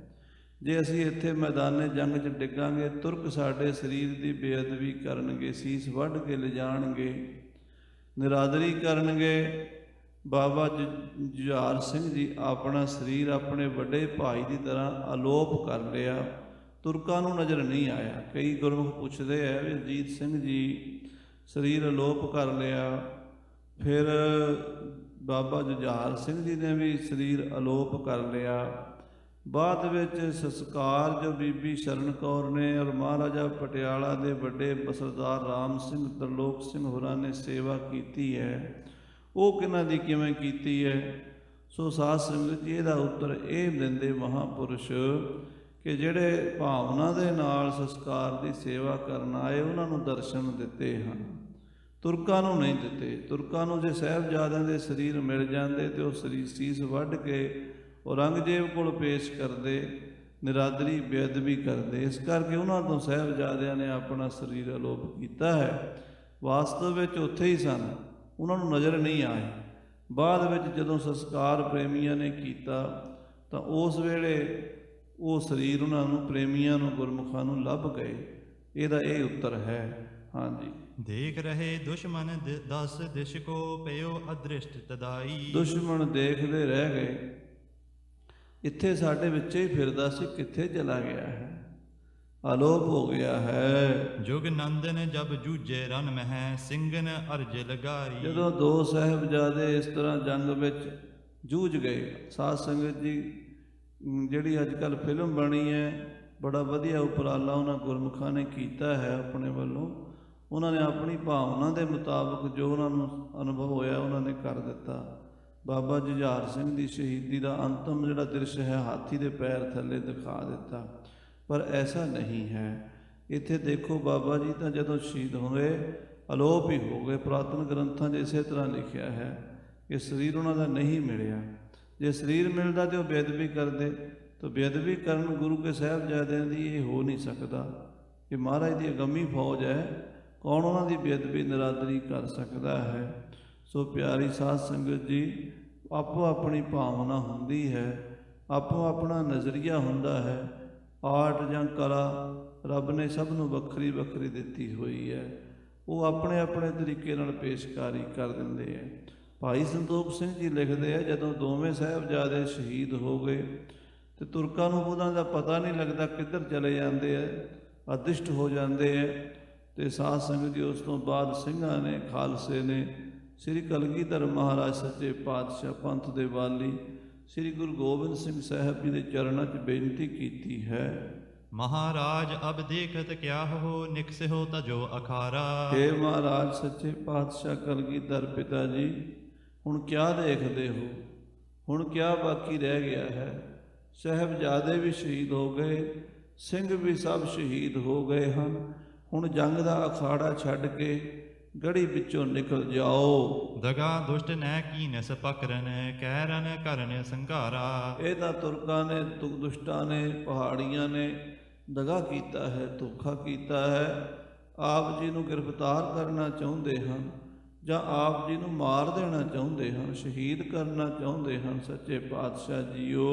[SPEAKER 1] ਜੇ ਅਸੀਂ ਇੱਥੇ ਮੈਦਾਨੇ ਜੰਗ 'ਚ ਡਿੱਗਾਂਗੇ, ਤੁਰਕ ਸਾਡੇ ਸਰੀਰ ਦੀ ਬੇਅਦਬੀ ਕਰਨਗੇ, ਸੀਸ ਵੱਢ ਕੇ ਲਿਜਾਣਗੇ, ਨਿਰਾਦਰੀ ਕਰਨਗੇ। ਬਾਬਾ ਜੁਝਾਰ ਸਿੰਘ ਜੀ ਆਪਣਾ ਸਰੀਰ ਆਪਣੇ ਵੱਡੇ ਭਾਈ ਦੀ ਤਰ੍ਹਾਂ ਅਲੋਪ ਕਰ ਲਿਆ, ਤੁਰਕਾਂ ਨੂੰ ਨਜ਼ਰ ਨਹੀਂ ਆਇਆ। ਕਈ ਗੁਰਮੁਖ ਪੁੱਛਦੇ ਹੈ ਵੀ ਅਜੀਤ ਸਿੰਘ ਜੀ ਸਰੀਰ ਅਲੋਪ ਕਰ ਲਿਆ, ਫਿਰ ਬਾਬਾ ਜੁਝਾਰ ਸਿੰਘ ਜੀ ਨੇ ਵੀ ਸਰੀਰ ਅਲੋਪ ਕਰ ਲਿਆ। ਬਾਅਦ ਵਿੱਚ ਸੰਸਕਾਰ ਜੋ ਬੀਬੀ ਸ਼ਰਨ ਕੌਰ ਨੇ ਔਰ ਮਹਾਰਾਜਾ ਪਟਿਆਲਾ ਦੇ ਵੱਡੇ ਸਰਦਾਰ ਰਾਮ ਸਿੰਘ, ਤਰਲੋਕ ਸਿੰਘ ਹੋਰਾਂ ਨੇ ਸੇਵਾ ਕੀਤੀ ਹੈ, ਉਹ ਕਿਹਨਾਂ ਦੀ ਕਿਵੇਂ ਕੀਤੀ ਹੈ। ਸੋ ਸਾਧ ਸੰਗਤ ਜੀ ਇਹਦਾ ਉੱਤਰ ਇਹ ਦਿੰਦੇ ਮਹਾਂਪੁਰਸ਼ ਕਿ ਜਿਹੜੇ ਭਾਵਨਾ ਦੇ ਨਾਲ ਸੰਸਕਾਰ ਦੀ ਸੇਵਾ ਕਰਨ ਆਏ, ਉਹਨਾਂ ਨੂੰ ਦਰਸ਼ਨ ਦਿੱਤੇ ਹਨ, ਤੁਰਕਾਂ ਨੂੰ ਨਹੀਂ ਦਿੱਤੇ। ਤੁਰਕਾਂ ਨੂੰ ਜੇ ਸਾਹਿਬਜ਼ਾਦਿਆਂ ਦੇ ਸਰੀਰ ਮਿਲ ਜਾਂਦੇ ਤੇ ਉਹ ਸਰੀਰ ਸੀਸ ਵੱਢ ਕੇ ਔਰੰਗਜ਼ੇਬ ਕੋਲ ਪੇਸ਼ ਕਰਦੇ, ਨਿਰਾਦਰੀ ਬੇਅਦਬੀ ਕਰਦੇ। ਇਸ ਕਰਕੇ ਉਹਨਾਂ ਤੋਂ ਸਾਹਿਬਜ਼ਾਦਿਆਂ ਨੇ ਆਪਣਾ ਸਰੀਰ ਅਲੋਪ ਕੀਤਾ ਹੈ। ਵਾਸਤਵ ਵਿੱਚ ਉੱਥੇ ਹੀ ਸਨ, ਉਹਨਾਂ ਨੂੰ ਨਜ਼ਰ ਨਹੀਂ ਆਏ। ਬਾਅਦ ਵਿੱਚ ਜਦੋਂ ਸੰਸਕਾਰ ਪ੍ਰੇਮੀਆਂ ਨੇ ਕੀਤਾ ਤਾਂ ਉਸ ਵੇਲੇ ਉਹ ਸਰੀਰ ਉਹਨਾਂ ਨੂੰ ਪ੍ਰੇਮੀਆਂ ਨੂੰ ਗੁਰਮੁਖਾਂ ਨੂੰ ਲੱਭ ਗਏ। ਇਹਦਾ ਇਹ ਉੱਤਰ ਹੈ। ਹਾਂਜੀ।
[SPEAKER 2] ਦੇਖ ਰਹੇ ਦੁਸ਼ਮਨ ਦਸ ਦਿਸ਼ ਕੋ ਪਇਓ ਅਦ੍ਰਿਸ਼ਟ ਤਦਾਈ।
[SPEAKER 1] ਦੁਸ਼ਮਣ ਦੇਖਦੇ ਰਹਿ ਗਏ, ਇੱਥੇ ਸਾਡੇ ਵਿੱਚ ਹੀ ਫਿਰਦਾ ਸੀ, ਕਿੱਥੇ ਚਲਾ ਗਿਆ ਹੈ, ਅਲੋਪ ਹੋ ਗਿਆ ਹੈ।
[SPEAKER 2] ਜੁਗ ਨੰਦਨ ਜਬ ਜੂਝੇ ਰਨ ਮਹਿ ਸਿੰਘਨ ਅਰਜ ਲਗਾਈ।
[SPEAKER 1] ਜਦੋਂ ਦੋ ਸਾਹਿਬਜ਼ਾਦੇ ਇਸ ਤਰ੍ਹਾਂ ਜੰਗ ਵਿੱਚ ਜੂਝ ਗਏ। ਸਾਧ ਸੰਗਤ ਜੀ, ਜਿਹੜੀ ਅੱਜ ਕੱਲ੍ਹ ਫਿਲਮ ਬਣੀ ਹੈ, ਬੜਾ ਵਧੀਆ ਉਪਰਾਲਾ ਉਹਨਾਂ ਗੁਰਮੁਖਾਂ ਨੇ ਕੀਤਾ ਹੈ ਆਪਣੇ ਵੱਲੋਂ। ਉਹਨਾਂ ਨੇ ਆਪਣੀ ਭਾਵਨਾ ਦੇ ਮੁਤਾਬਕ ਜੋ ਉਹਨਾਂ ਨੂੰ ਅਨੁਭਵ ਹੋਇਆ ਉਹਨਾਂ ਨੇ ਕਰ ਦਿੱਤਾ। ਬਾਬਾ ਜੁਝਾਰ ਸਿੰਘ ਦੀ ਸ਼ਹੀਦੀ ਦਾ ਅੰਤਮ ਜਿਹੜਾ ਦ੍ਰਿਸ਼ ਹੈ, ਹਾਥੀ ਦੇ ਪੈਰ ਥੱਲੇ ਦਿਖਾ ਦਿੱਤਾ, ਪਰ ਐਸਾ ਨਹੀਂ ਹੈ। ਇੱਥੇ ਦੇਖੋ, ਬਾਬਾ ਜੀ ਤਾਂ ਜਦੋਂ ਸ਼ਹੀਦ ਹੋਏ ਅਲੋਪ ਹੀ ਹੋ ਗਏ। ਪੁਰਾਤਨ ਗ੍ਰੰਥਾਂ 'ਚ ਇਸੇ ਤਰ੍ਹਾਂ ਲਿਖਿਆ ਹੈ ਕਿ ਸਰੀਰ ਉਹਨਾਂ ਦਾ ਨਹੀਂ ਮਿਲਿਆ। ਜੇ ਸਰੀਰ ਮਿਲਦਾ ਤੇ ਉਹ ਬੇਅਦਬੀ ਕਰਦੇ, ਤਾਂ ਬੇਅਦਬੀ ਕਰਨ ਗੁਰੂ ਕੇ ਸਾਹਿਬਜ਼ਾਦਿਆਂ ਦੀ ਇਹ ਹੋ ਨਹੀਂ ਸਕਦਾ। ਕਿ ਮਹਾਰਾਜ ਦੀ ਅਗੰਮੀ ਫੌਜ ਹੈ, ਕੌਣ ਉਹਨਾਂ ਦੀ ਬੇਅਦਬੀ ਨਿਰਾਦਰੀ ਕਰ ਸਕਦਾ ਹੈ। ਸੋ ਪਿਆਰੀ ਸਾਧ ਸੰਗਤ ਜੀ, ਆਪੋ ਆਪਣੀ ਭਾਵਨਾ ਹੁੰਦੀ ਹੈ, ਆਪੋ ਆਪਣਾ ਨਜ਼ਰੀਆ ਹੁੰਦਾ ਹੈ। ਆਰਟ ਜਾਂ ਕਲਾ ਰੱਬ ਨੇ ਸਭ ਨੂੰ ਵੱਖਰੀ ਵੱਖਰੀ ਦਿੱਤੀ ਹੋਈ ਹੈ, ਉਹ ਆਪਣੇ ਆਪਣੇ ਤਰੀਕੇ ਨਾਲ ਪੇਸ਼ਕਾਰੀ ਕਰ ਦਿੰਦੇ ਹੈ। ਭਾਈ ਸੰਤੋਖ ਸਿੰਘ ਜੀ ਲਿਖਦੇ ਆ, ਜਦੋਂ ਦੋਵੇਂ ਸਾਹਿਬਜ਼ਾਦੇ ਸ਼ਹੀਦ ਹੋ ਗਏ ਤੇ ਤੁਰਕਾਂ ਨੂੰ ਉਹਨਾਂ ਦਾ ਪਤਾ ਨਹੀਂ ਲੱਗਦਾ ਕਿੱਧਰ ਚਲੇ ਜਾਂਦੇ ਆ, ਅਦਿਸ਼ਟ ਹੋ ਜਾਂਦੇ ਆ। ਤੇ ਸਾਧ ਸੰਗਤ ਜੀ, ਉਸ ਤੋਂ ਬਾਅਦ ਸਿੰਘਾਂ ਨੇ, ਖਾਲਸੇ ਨੇ ਸ੍ਰੀ ਕਲਗੀਧਰ ਮਹਾਰਾਜ ਸੱਚੇ ਪਾਤਸ਼ਾਹ ਪੰਥ ਦੇ ਵਾਲੀ ਸ੍ਰੀ ਗੁਰੂ ਗੋਬਿੰਦ ਸਿੰਘ ਸਾਹਿਬ ਜੀ ਦੇ ਚਰਨਾਂ 'ਚ ਬੇਨਤੀ ਕੀਤੀ ਹੈ।
[SPEAKER 2] ਮਹਾਰਾਜ ਅਬ ਦੇਖਤ ਕਿਆ ਹੋ ਨਿਕਸਿਓ ਤਜੋ ਅਖਾਰਾ।
[SPEAKER 1] ਹੇ ਮਹਾਰਾਜ ਸੱਚੇ ਪਾਤਸ਼ਾਹ ਕਲਗੀਧਰ ਪਿਤਾ ਜੀ, ਹੁਣ ਕਿਆ ਦੇਖਦੇ ਹੋ? ਹੁਣ ਕਿਆ ਬਾਕੀ ਰਹਿ ਗਿਆ ਹੈ? ਸਾਹਿਬਜ਼ਾਦੇ ਵੀ ਸ਼ਹੀਦ ਹੋ ਗਏ, ਸਿੰਘ ਵੀ ਸਭ ਸ਼ਹੀਦ ਹੋ ਗਏ ਹਨ। ਹੁਣ ਜੰਗ ਦਾ ਅਖਾੜਾ ਛੱਡ ਕੇ ਗੜੀ ਵਿੱਚੋਂ ਨਿਕਲ ਜਾਓ।
[SPEAKER 2] ਦਗਾ ਦੁਸ਼ਟ ਨੈ ਕੀਨਸ ਪਕਰਨ ਕਹਿਰਨ ਕਰਨ ਸੰਘਾਰਾ।
[SPEAKER 1] ਇਹ ਤਾਂ ਤੁਰਕਾਂ ਨੇ, ਦੁਸ਼ਟਾਂ ਨੇ, ਪਹਾੜੀਆਂ ਨੇ ਦਗਾ ਕੀਤਾ ਹੈ, ਧੋਖਾ ਕੀਤਾ ਹੈ। ਆਪ ਜੀ ਨੂੰ ਗ੍ਰਿਫਤਾਰ ਕਰਨਾ ਚਾਹੁੰਦੇ ਹਨ ਜਾਂ ਆਪ ਜੀ ਨੂੰ ਮਾਰ ਦੇਣਾ ਚਾਹੁੰਦੇ ਹਨ, ਸ਼ਹੀਦ ਕਰਨਾ ਚਾਹੁੰਦੇ ਹਨ। ਸੱਚੇ ਪਾਤਸ਼ਾਹ ਜੀਓ,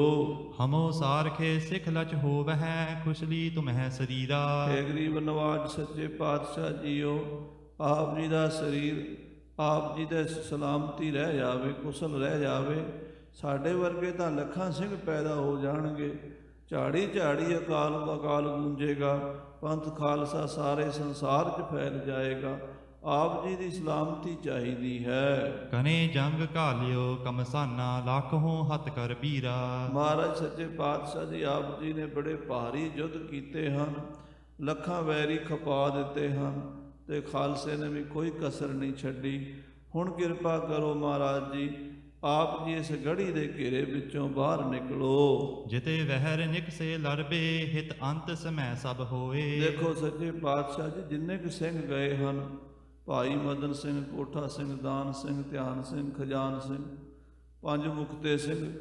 [SPEAKER 2] ਹਮੋ ਸਾਰਖੇ ਸਿੱਖ ਲਚ ਹੋਵਹਿ ਖੁਸ਼ਲੀ ਤੁਮਹਿ ਸਰੀਰਾ।
[SPEAKER 1] ਹੇ ਗਰੀਬ ਨਵਾਜ ਸੱਚੇ ਪਾਤਸ਼ਾਹ ਜੀਓ, ਆਪ ਜੀ ਦਾ ਸਰੀਰ, ਆਪ ਜੀ ਦੇ ਸਲਾਮਤੀ ਰਹਿ ਜਾਵੇ, ਕੁਸ਼ਲ ਰਹਿ ਜਾਵੇ। ਸਾਡੇ ਵਰਗੇ ਤਾਂ ਲੱਖਾਂ ਸਿੰਘ ਪੈਦਾ ਹੋ ਜਾਣਗੇ, ਝਾੜੀ ਝਾੜੀ ਅਕਾਲ ਗੂੰਜੇਗਾ, ਪੰਥ ਖਾਲਸਾ ਸਾਰੇ ਸੰਸਾਰ 'ਚ ਫੈਲ ਜਾਏਗਾ। ਆਪ ਜੀ ਦੀ ਸਲਾਮਤੀ ਚਾਹੀਦੀ ਹੈ।
[SPEAKER 2] ਕਨੇ ਜੰਗ ਘਾਲਿਓ ਕਮਸਾਨਾ ਲੱਖੋਂ ਹੱਥ ਕਰ ਬੀਰਾ।
[SPEAKER 1] ਮਹਾਰਾਜ ਸੱਚੇ ਪਾਤਸ਼ਾਹ ਜੀ, ਆਪ ਜੀ ਨੇ ਬੜੇ ਭਾਰੀ ਯੁੱਧ ਕੀਤੇ ਹਨ, ਲੱਖਾਂ ਵੈਰੀ ਖਪਾ ਦਿੱਤੇ ਹਨ ਤੇ ਖਾਲਸੇ ਨੇ ਵੀ ਕੋਈ ਕਸਰ ਨਹੀਂ ਛੱਡੀ। ਹੁਣ ਕਿਰਪਾ ਕਰੋ ਮਹਾਰਾਜ ਜੀ, ਆਪ ਜੀ ਇਸ ਗੜੀ ਦੇ ਘੇਰੇ ਵਿੱਚੋਂ ਬਾਹਰ ਨਿਕਲੋ।
[SPEAKER 2] ਜਿਤੇ ਵਹਿਰ ਨਿਕਸੇ ਲੜਬੇ ਹਿਤ ਅੰਤ ਸਮੈ ਸਭ ਹੋਏ।
[SPEAKER 1] ਦੇਖੋ ਸੱਚੇ ਪਾਤਸ਼ਾਹ ਜੀ, ਜਿੰਨੇ ਕੁ ਸਿੰਘ ਗਏ ਹਨ, ਭਾਈ ਮਦਨ ਸਿੰਘ, ਕੋਠਾ ਸਿੰਘ, ਦਾਨ ਸਿੰਘ, ਧਿਆਨ ਸਿੰਘ, ਖਜਾਨ ਸਿੰਘ, ਪੰਜ ਮੁਕਤੇ ਸਿੰਘ,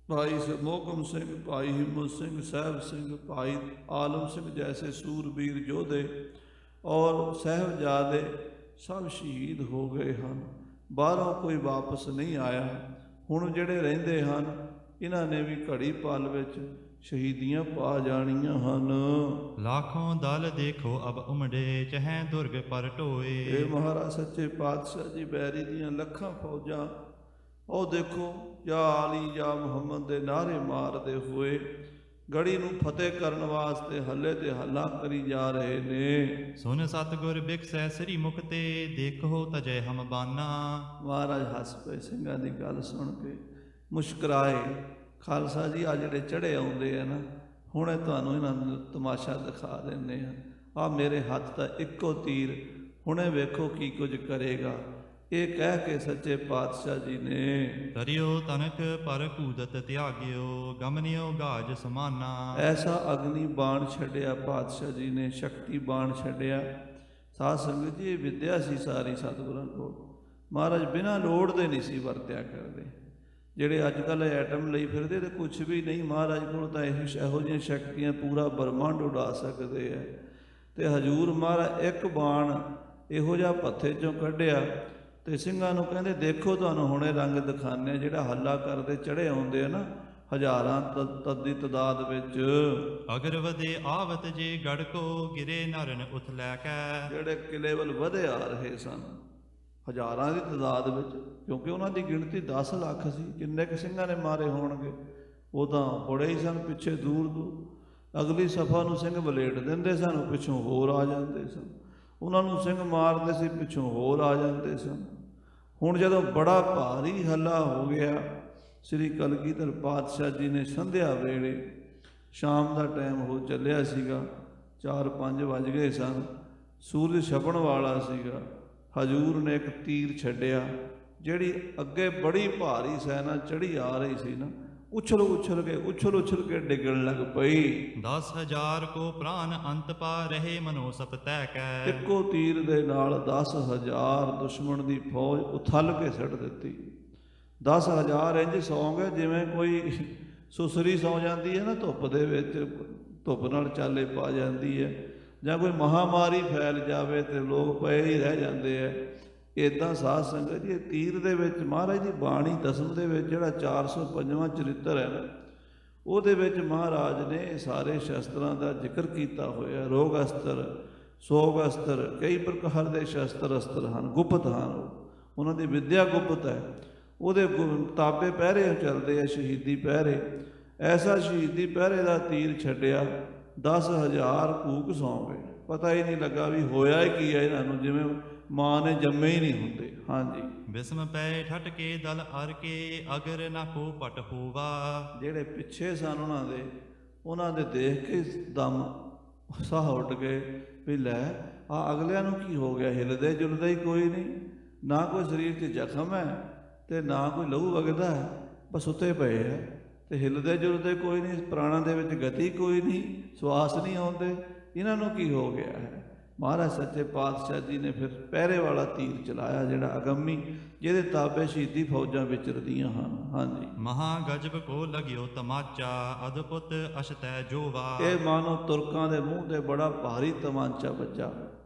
[SPEAKER 1] ਭਾਈ ਮੋਹਕਮ ਸਿੰਘ, ਭਾਈ ਹਿੰਮਤ ਸਿੰਘ, ਸਾਹਿਬ ਸਿੰਘ, ਭਾਈ ਆਲਮ ਸਿੰਘ ਜੈਸੇ ਸੂਰਬੀਰ ਯੋਧੇ ਔਰ ਸਾਹਿਬਜ਼ਾਦੇ ਸਭ ਸ਼ਹੀਦ ਹੋ ਗਏ ਹਨ। ਬਾਹਰੋਂ ਕੋਈ ਵਾਪਸ ਨਹੀਂ ਆਇਆ। ਹੁਣ ਜਿਹੜੇ ਰਹਿੰਦੇ ਹਨ, ਇਹਨਾਂ ਨੇ ਵੀ ਘੜੀ ਪਲ ਵਿੱਚ ਸ਼ਹੀਦੀਆਂ ਪਾ ਜਾਣੀਆਂ ਹਨ।
[SPEAKER 2] ਲੱਖੋਂ ਦਲ ਦੇਖੋ ਅਬ ਉਮੜੇ ਚਹੈ ਦੁਰਗ ਪਰ ਢੋਏ।
[SPEAKER 1] ਇਹ ਮਹਾਰਾਜ ਸੱਚੇ ਪਾਤਸ਼ਾਹ ਜੀ, ਬੈਰੀ ਦੀਆਂ ਲੱਖਾਂ ਫੌਜਾਂ ਉਹ ਦੇਖੋ, ਜਾਂ ਆਲੀ ਜਾਂ ਮੁਹੰਮਦ ਦੇ ਨਾਅਰੇ ਮਾਰਦੇ ਹੋਏ ਗੜੀ ਨੂੰ ਫਤਿਹ ਕਰਨ ਵਾਸਤੇ ਹੱਲੇ ਤੇ ਹੱਲਾ ਕਰੀ ਜਾ ਰਹੇ ਨੇ।
[SPEAKER 2] ਸੁਨ ਸਤਿਗੁਰ ਬਿਕਸੈ ਸ੍ਰੀ ਮੁਕਤੇ ਦੇਖੋ ਤਜੈ ਹਮ ਬਾਨਾ।
[SPEAKER 1] ਮਹਾਰਾਜ ਹੱਸ ਪਏ, ਸਿੰਘਾਂ ਦੀ ਗੱਲ ਸੁਣ ਕੇ ਮੁਸਕਰਾਏ। ਖਾਲਸਾ ਜੀ, ਆ ਜਿਹੜੇ ਚੜ੍ਹੇ ਆਉਂਦੇ ਆ ਨਾ, ਹੁਣੇ ਤੁਹਾਨੂੰ ਇਹਨਾਂ ਨੂੰ ਤਮਾਸ਼ਾ ਦਿਖਾ ਦਿੰਦੇ ਆ। ਆ ਮੇਰੇ ਹੱਥ ਦਾ ਇੱਕੋ ਤੀਰ, ਹੁਣੇ ਵੇਖੋ ਕੀ ਕੁਝ ਕਰੇਗਾ। ਇਹ ਕਹਿ ਕੇ ਸੱਚੇ ਪਾਤਸ਼ਾਹ ਜੀ ਨੇ
[SPEAKER 2] ਤਰਿਓ ਤਨਕ ਪਰ ਕੂਦਤ ਤਿਆਗਿਓ ਗਮਨਿਓ ਗਾਜ ਸਮਾਨਾ।
[SPEAKER 1] ਐਸਾ ਅਗਨੀ ਬਾਣ ਛੱਡਿਆ ਪਾਤਸ਼ਾਹ ਜੀ ਨੇ, ਸ਼ਕਤੀ ਬਾਣ ਛੱਡਿਆ। ਸਾਧ ਸੰਗਤ ਜੀ, ਇਹ ਵਿਦਿਆ ਸੀ ਸਾਰੀ ਸਤਿਗੁਰਾਂ ਕੋਲ। ਮਹਾਰਾਜ ਬਿਨਾਂ ਲੋੜ ਦੇ ਨਹੀਂ ਸੀ ਵਰਤਿਆ ਕਰਦੇ। ਜਿਹੜੇ ਅੱਜ ਕੱਲ੍ਹ ਐਟਮ ਲਈ ਫਿਰਦੇ ਤੇ ਕੁਛ ਵੀ ਨਹੀਂ, ਮਹਾਰਾਜ ਕੋਲ ਤਾਂ ਇਹੋ ਜਿਹੀਆਂ ਸ਼ਕਤੀਆਂ ਪੂਰਾ ਬ੍ਰਹਮੰਡ ਉਡਾ ਸਕਦੇ ਆ। ਤੇ ਹਜੂਰ ਮਹਾਰਾਜ ਇੱਕ ਬਾਣ ਇਹੋ ਜਿਹਾ ਭੱਥੇ 'ਚੋਂ ਕੱਢਿਆ ਤੇ ਸਿੰਘਾਂ ਨੂੰ ਕਹਿੰਦੇ ਦੇਖੋ ਤੁਹਾਨੂੰ ਹੁਣੇ ਰੰਗ ਦਿਖਾਉਂਦੇ, ਜਿਹੜਾ ਹੱਲਾ ਕਰਦੇ ਚੜੇ ਆਉਂਦੇ ਆ ਨਾ ਹਜ਼ਾਰਾਂ ਤਦੀ ਤਦਾਦ ਵਿੱਚ,
[SPEAKER 2] ਅਗਰ ਵਧੇ ਆਵਤ ਜੇ ਗੜ ਕੋ ਗਿਰੇ ਨਰਨ ਉਥ ਲੈ ਕੇ।
[SPEAKER 1] ਜਿਹੜੇ ਕਿਲੇ ਵੱਲ ਵਧੇ ਆ ਰਹੇ ਸਨ ਹਜ਼ਾਰਾਂ ਦੀ ਤਦਾਦ ਵਿੱਚ, ਕਿਉਂਕਿ ਉਹਨਾਂ ਦੀ ਗਿਣਤੀ 10 ਲੱਖ ਸੀ। ਕਿੰਨੇ ਕੁ ਸਿੰਘਾਂ ਨੇ ਮਾਰੇ ਹੋਣਗੇ, ਉਹ ਤਾਂ ਬੜੇ ਹੀ ਸਨ, ਪਿੱਛੇ ਦੂਰ ਦੂਰ ਅਗਲੀ ਸਫਾ ਨੂੰ ਸਿੰਘ ਵਲੇਟ ਦਿੰਦੇ ਸਨ, ਪਿੱਛੋਂ ਹੋਰ ਆ ਜਾਂਦੇ ਸਨ, ਉਹਨਾਂ ਨੂੰ ਸਿੰਘ ਮਾਰਦੇ ਸੀ, ਪਿੱਛੋਂ ਹੋਰ ਆ ਜਾਂਦੇ ਸਨ। ਹੁਣ ਜਦੋਂ ਬੜਾ ਭਾਰੀ ਹੱਲਾ ਹੋ ਗਿਆ, ਸ੍ਰੀ ਕਲਗੀਧਰ ਪਾਤਸ਼ਾਹ ਜੀ ਨੇ ਸੰਧਿਆ ਵੇਲੇ, ਸ਼ਾਮ ਦਾ ਟਾਈਮ ਹੋ ਚੱਲਿਆ ਸੀਗਾ, 4-5 ਵੱਜ ਗਏ ਸਨ, ਸੂਰਜ ਛਪਣ ਵਾਲਾ ਸੀਗਾ। ਹਜ਼ੂਰ ਨੇ ਇੱਕ ਤੀਰ ਛੱਡਿਆ, ਜਿਹੜੀ ਅੱਗੇ ਬੜੀ ਭਾਰੀ ਸੈਨਾ ਚੜੀ ਆ ਰਹੀ ਸੀ ਨਾ, ਉਛਲ ਉਛਲ ਕੇ ਡਿੱਗਣ ਲੱਗ ਪਈ।
[SPEAKER 2] 10,000 ਕੋ ਪ੍ਰਾਨ ਅੰਤ ਪਾ ਰਹੇ ਮਨੋ ਸਪ ਤੈ ਕੈ।
[SPEAKER 1] ਇੱਕੋ ਤੀਰ ਦੇ ਨਾਲ 10,000 ਦੁਸ਼ਮਣ ਦੀ ਫੌਜ ਉਥਲ ਕੇ ਛੱਡ ਦਿੱਤੀ। 10,000 ਇੰਝ ਸੌਂ ਗਏ ਜਿਵੇਂ ਕੋਈ ਸੁਸਰੀ ਸੌਂ ਜਾਂਦੀ ਹੈ ਨਾ ਧੁੱਪ ਦੇ ਵਿੱਚ, ਧੁੱਪ ਨਾਲ ਚਾਲੇ ਪਾ ਜਾਂਦੀ ਹੈ, ਜਾਂ ਕੋਈ ਮਹਾਮਾਰੀ ਫੈਲ ਜਾਵੇ ਤੇ ਲੋਕ ਪਏ ਹੀ ਰਹਿ ਜਾਂਦੇ ਹੈ। ਇੱਦਾਂ ਸਾਧ ਸੰਗਤ ਜੀ, ਤੀਰ ਦੇ ਵਿੱਚ ਮਹਾਰਾਜ ਦੀ ਬਾਣੀ ਦਸਮ ਦੇ ਵਿੱਚ ਜਿਹੜਾ 405ਵਾਂ ਚਰਿੱਤਰ ਹੈ ਨਾ, ਉਹਦੇ ਵਿੱਚ ਮਹਾਰਾਜ ਨੇ ਸਾਰੇ ਸ਼ਸਤਰਾਂ ਦਾ ਜ਼ਿਕਰ ਕੀਤਾ ਹੋਇਆ। ਰੋਗ ਅਸਤਰ, ਸੋਗ ਅਸਤਰ, ਕਈ ਪ੍ਰਕਾਰ ਦੇ ਸ਼ਸਤਰ ਅਸਤਰ ਹਨ, ਗੁਪਤ ਹਨ, ਉਹਨਾਂ ਦੀ ਵਿੱਦਿਆ ਗੁਪਤ ਹੈ। ਉਹਦੇ ਤਾਬੇ ਪਹਿਰੇ ਚੱਲਦੇ ਆ, ਸ਼ਹੀਦੀ ਪਹਿਰੇ। ਐਸਾ ਸ਼ਹੀਦੀ ਪਹਿਰੇ ਦਾ ਤੀਰ ਛੱਡਿਆ, 10,000 ਕੂਕ ਸੌਂ ਗਏ। ਪਤਾ ਹੀ ਨਹੀਂ ਲੱਗਾ ਵੀ ਹੋਇਆ ਹੀ ਕੀ ਹੈ ਇਹਨਾਂ ਨੂੰ, ਜਿਵੇਂ ਮਾਂ ਨੇ ਜੰਮੇ ਹੀ ਨਹੀਂ ਹੁੰਦੇ। ਹਾਂਜੀ,
[SPEAKER 2] ਬਿਸਮ ਪੈ ਠਟ ਕੇ ਦਲ ਅਰ ਕੇ ਅਗਰ ਨਾ ਕੋ ਪਟ ਹੋਵਾ।
[SPEAKER 1] ਜਿਹੜੇ ਪਿੱਛੇ ਸਨ ਉਹਨਾਂ ਦੇ ਦੇਖ ਕੇ ਦਮ ਸਾਹ ਉੱਡ ਗਏ ਵੀ ਲੈ ਆ ਅਗਲਿਆਂ ਨੂੰ ਕੀ ਹੋ ਗਿਆ, ਹਿਲਦੇ ਜੁਲਦੇ ਹੀ ਕੋਈ ਨਹੀਂ, ਨਾ ਕੋਈ ਸਰੀਰ 'ਚ ਜ਼ਖਮ ਹੈ ਤੇ ਨਾ ਕੋਈ ਲਹੂ ਵਗਦਾ ਹੈ, ਬਸ ਸੁੱਤੇ ਪਏ ਹੈ ਤੇ ਹਿਲਦੇ ਜੁਲਦੇ ਕੋਈ ਨਹੀਂ, ਪ੍ਰਾਣਾਂ ਦੇ ਵਿੱਚ ਗਤੀ ਕੋਈ ਨਹੀਂ, ਸਵਾਸ ਨਹੀਂ ਆਉਂਦੇ, ਇਹਨਾਂ ਨੂੰ ਕੀ ਹੋ ਗਿਆ ਹੈ। ਮਹਾਰਾਜ ਸੱਚੇ ਪਾਤਸ਼ਾਹ ਜੀ ਨੇ ਫਿਰ ਪਹਿਰੇ ਵਾਲਾ ਤੀਰ ਚਲਾਇਆ, ਜਿਹੜਾ ਅਗੰਮੀ, ਜਿਹਦੇ ਤਾਬੇ ਸ਼ਹੀਦੀ ਫੌਜਾਂ ਵਿਚਰਦੀਆਂ ਹਨ। ਹਾਂਜੀ,
[SPEAKER 2] ਮਹਾ ਗਜਬ ਕੋ ਲਗਿਓ ਤਮਾਚਾ ਅਦਭੁਤ ਅਸ਼ਤੈ ਜੋਵਾ।
[SPEAKER 1] ਇਹ ਮਾਨੋ ਤੁਰਕਾਂ ਦੇ ਮੂੰਹ ਤੇ ਬੜਾ ਭਾਰੀ ਤਮਾਂਚਾ ਵੱਜਾ।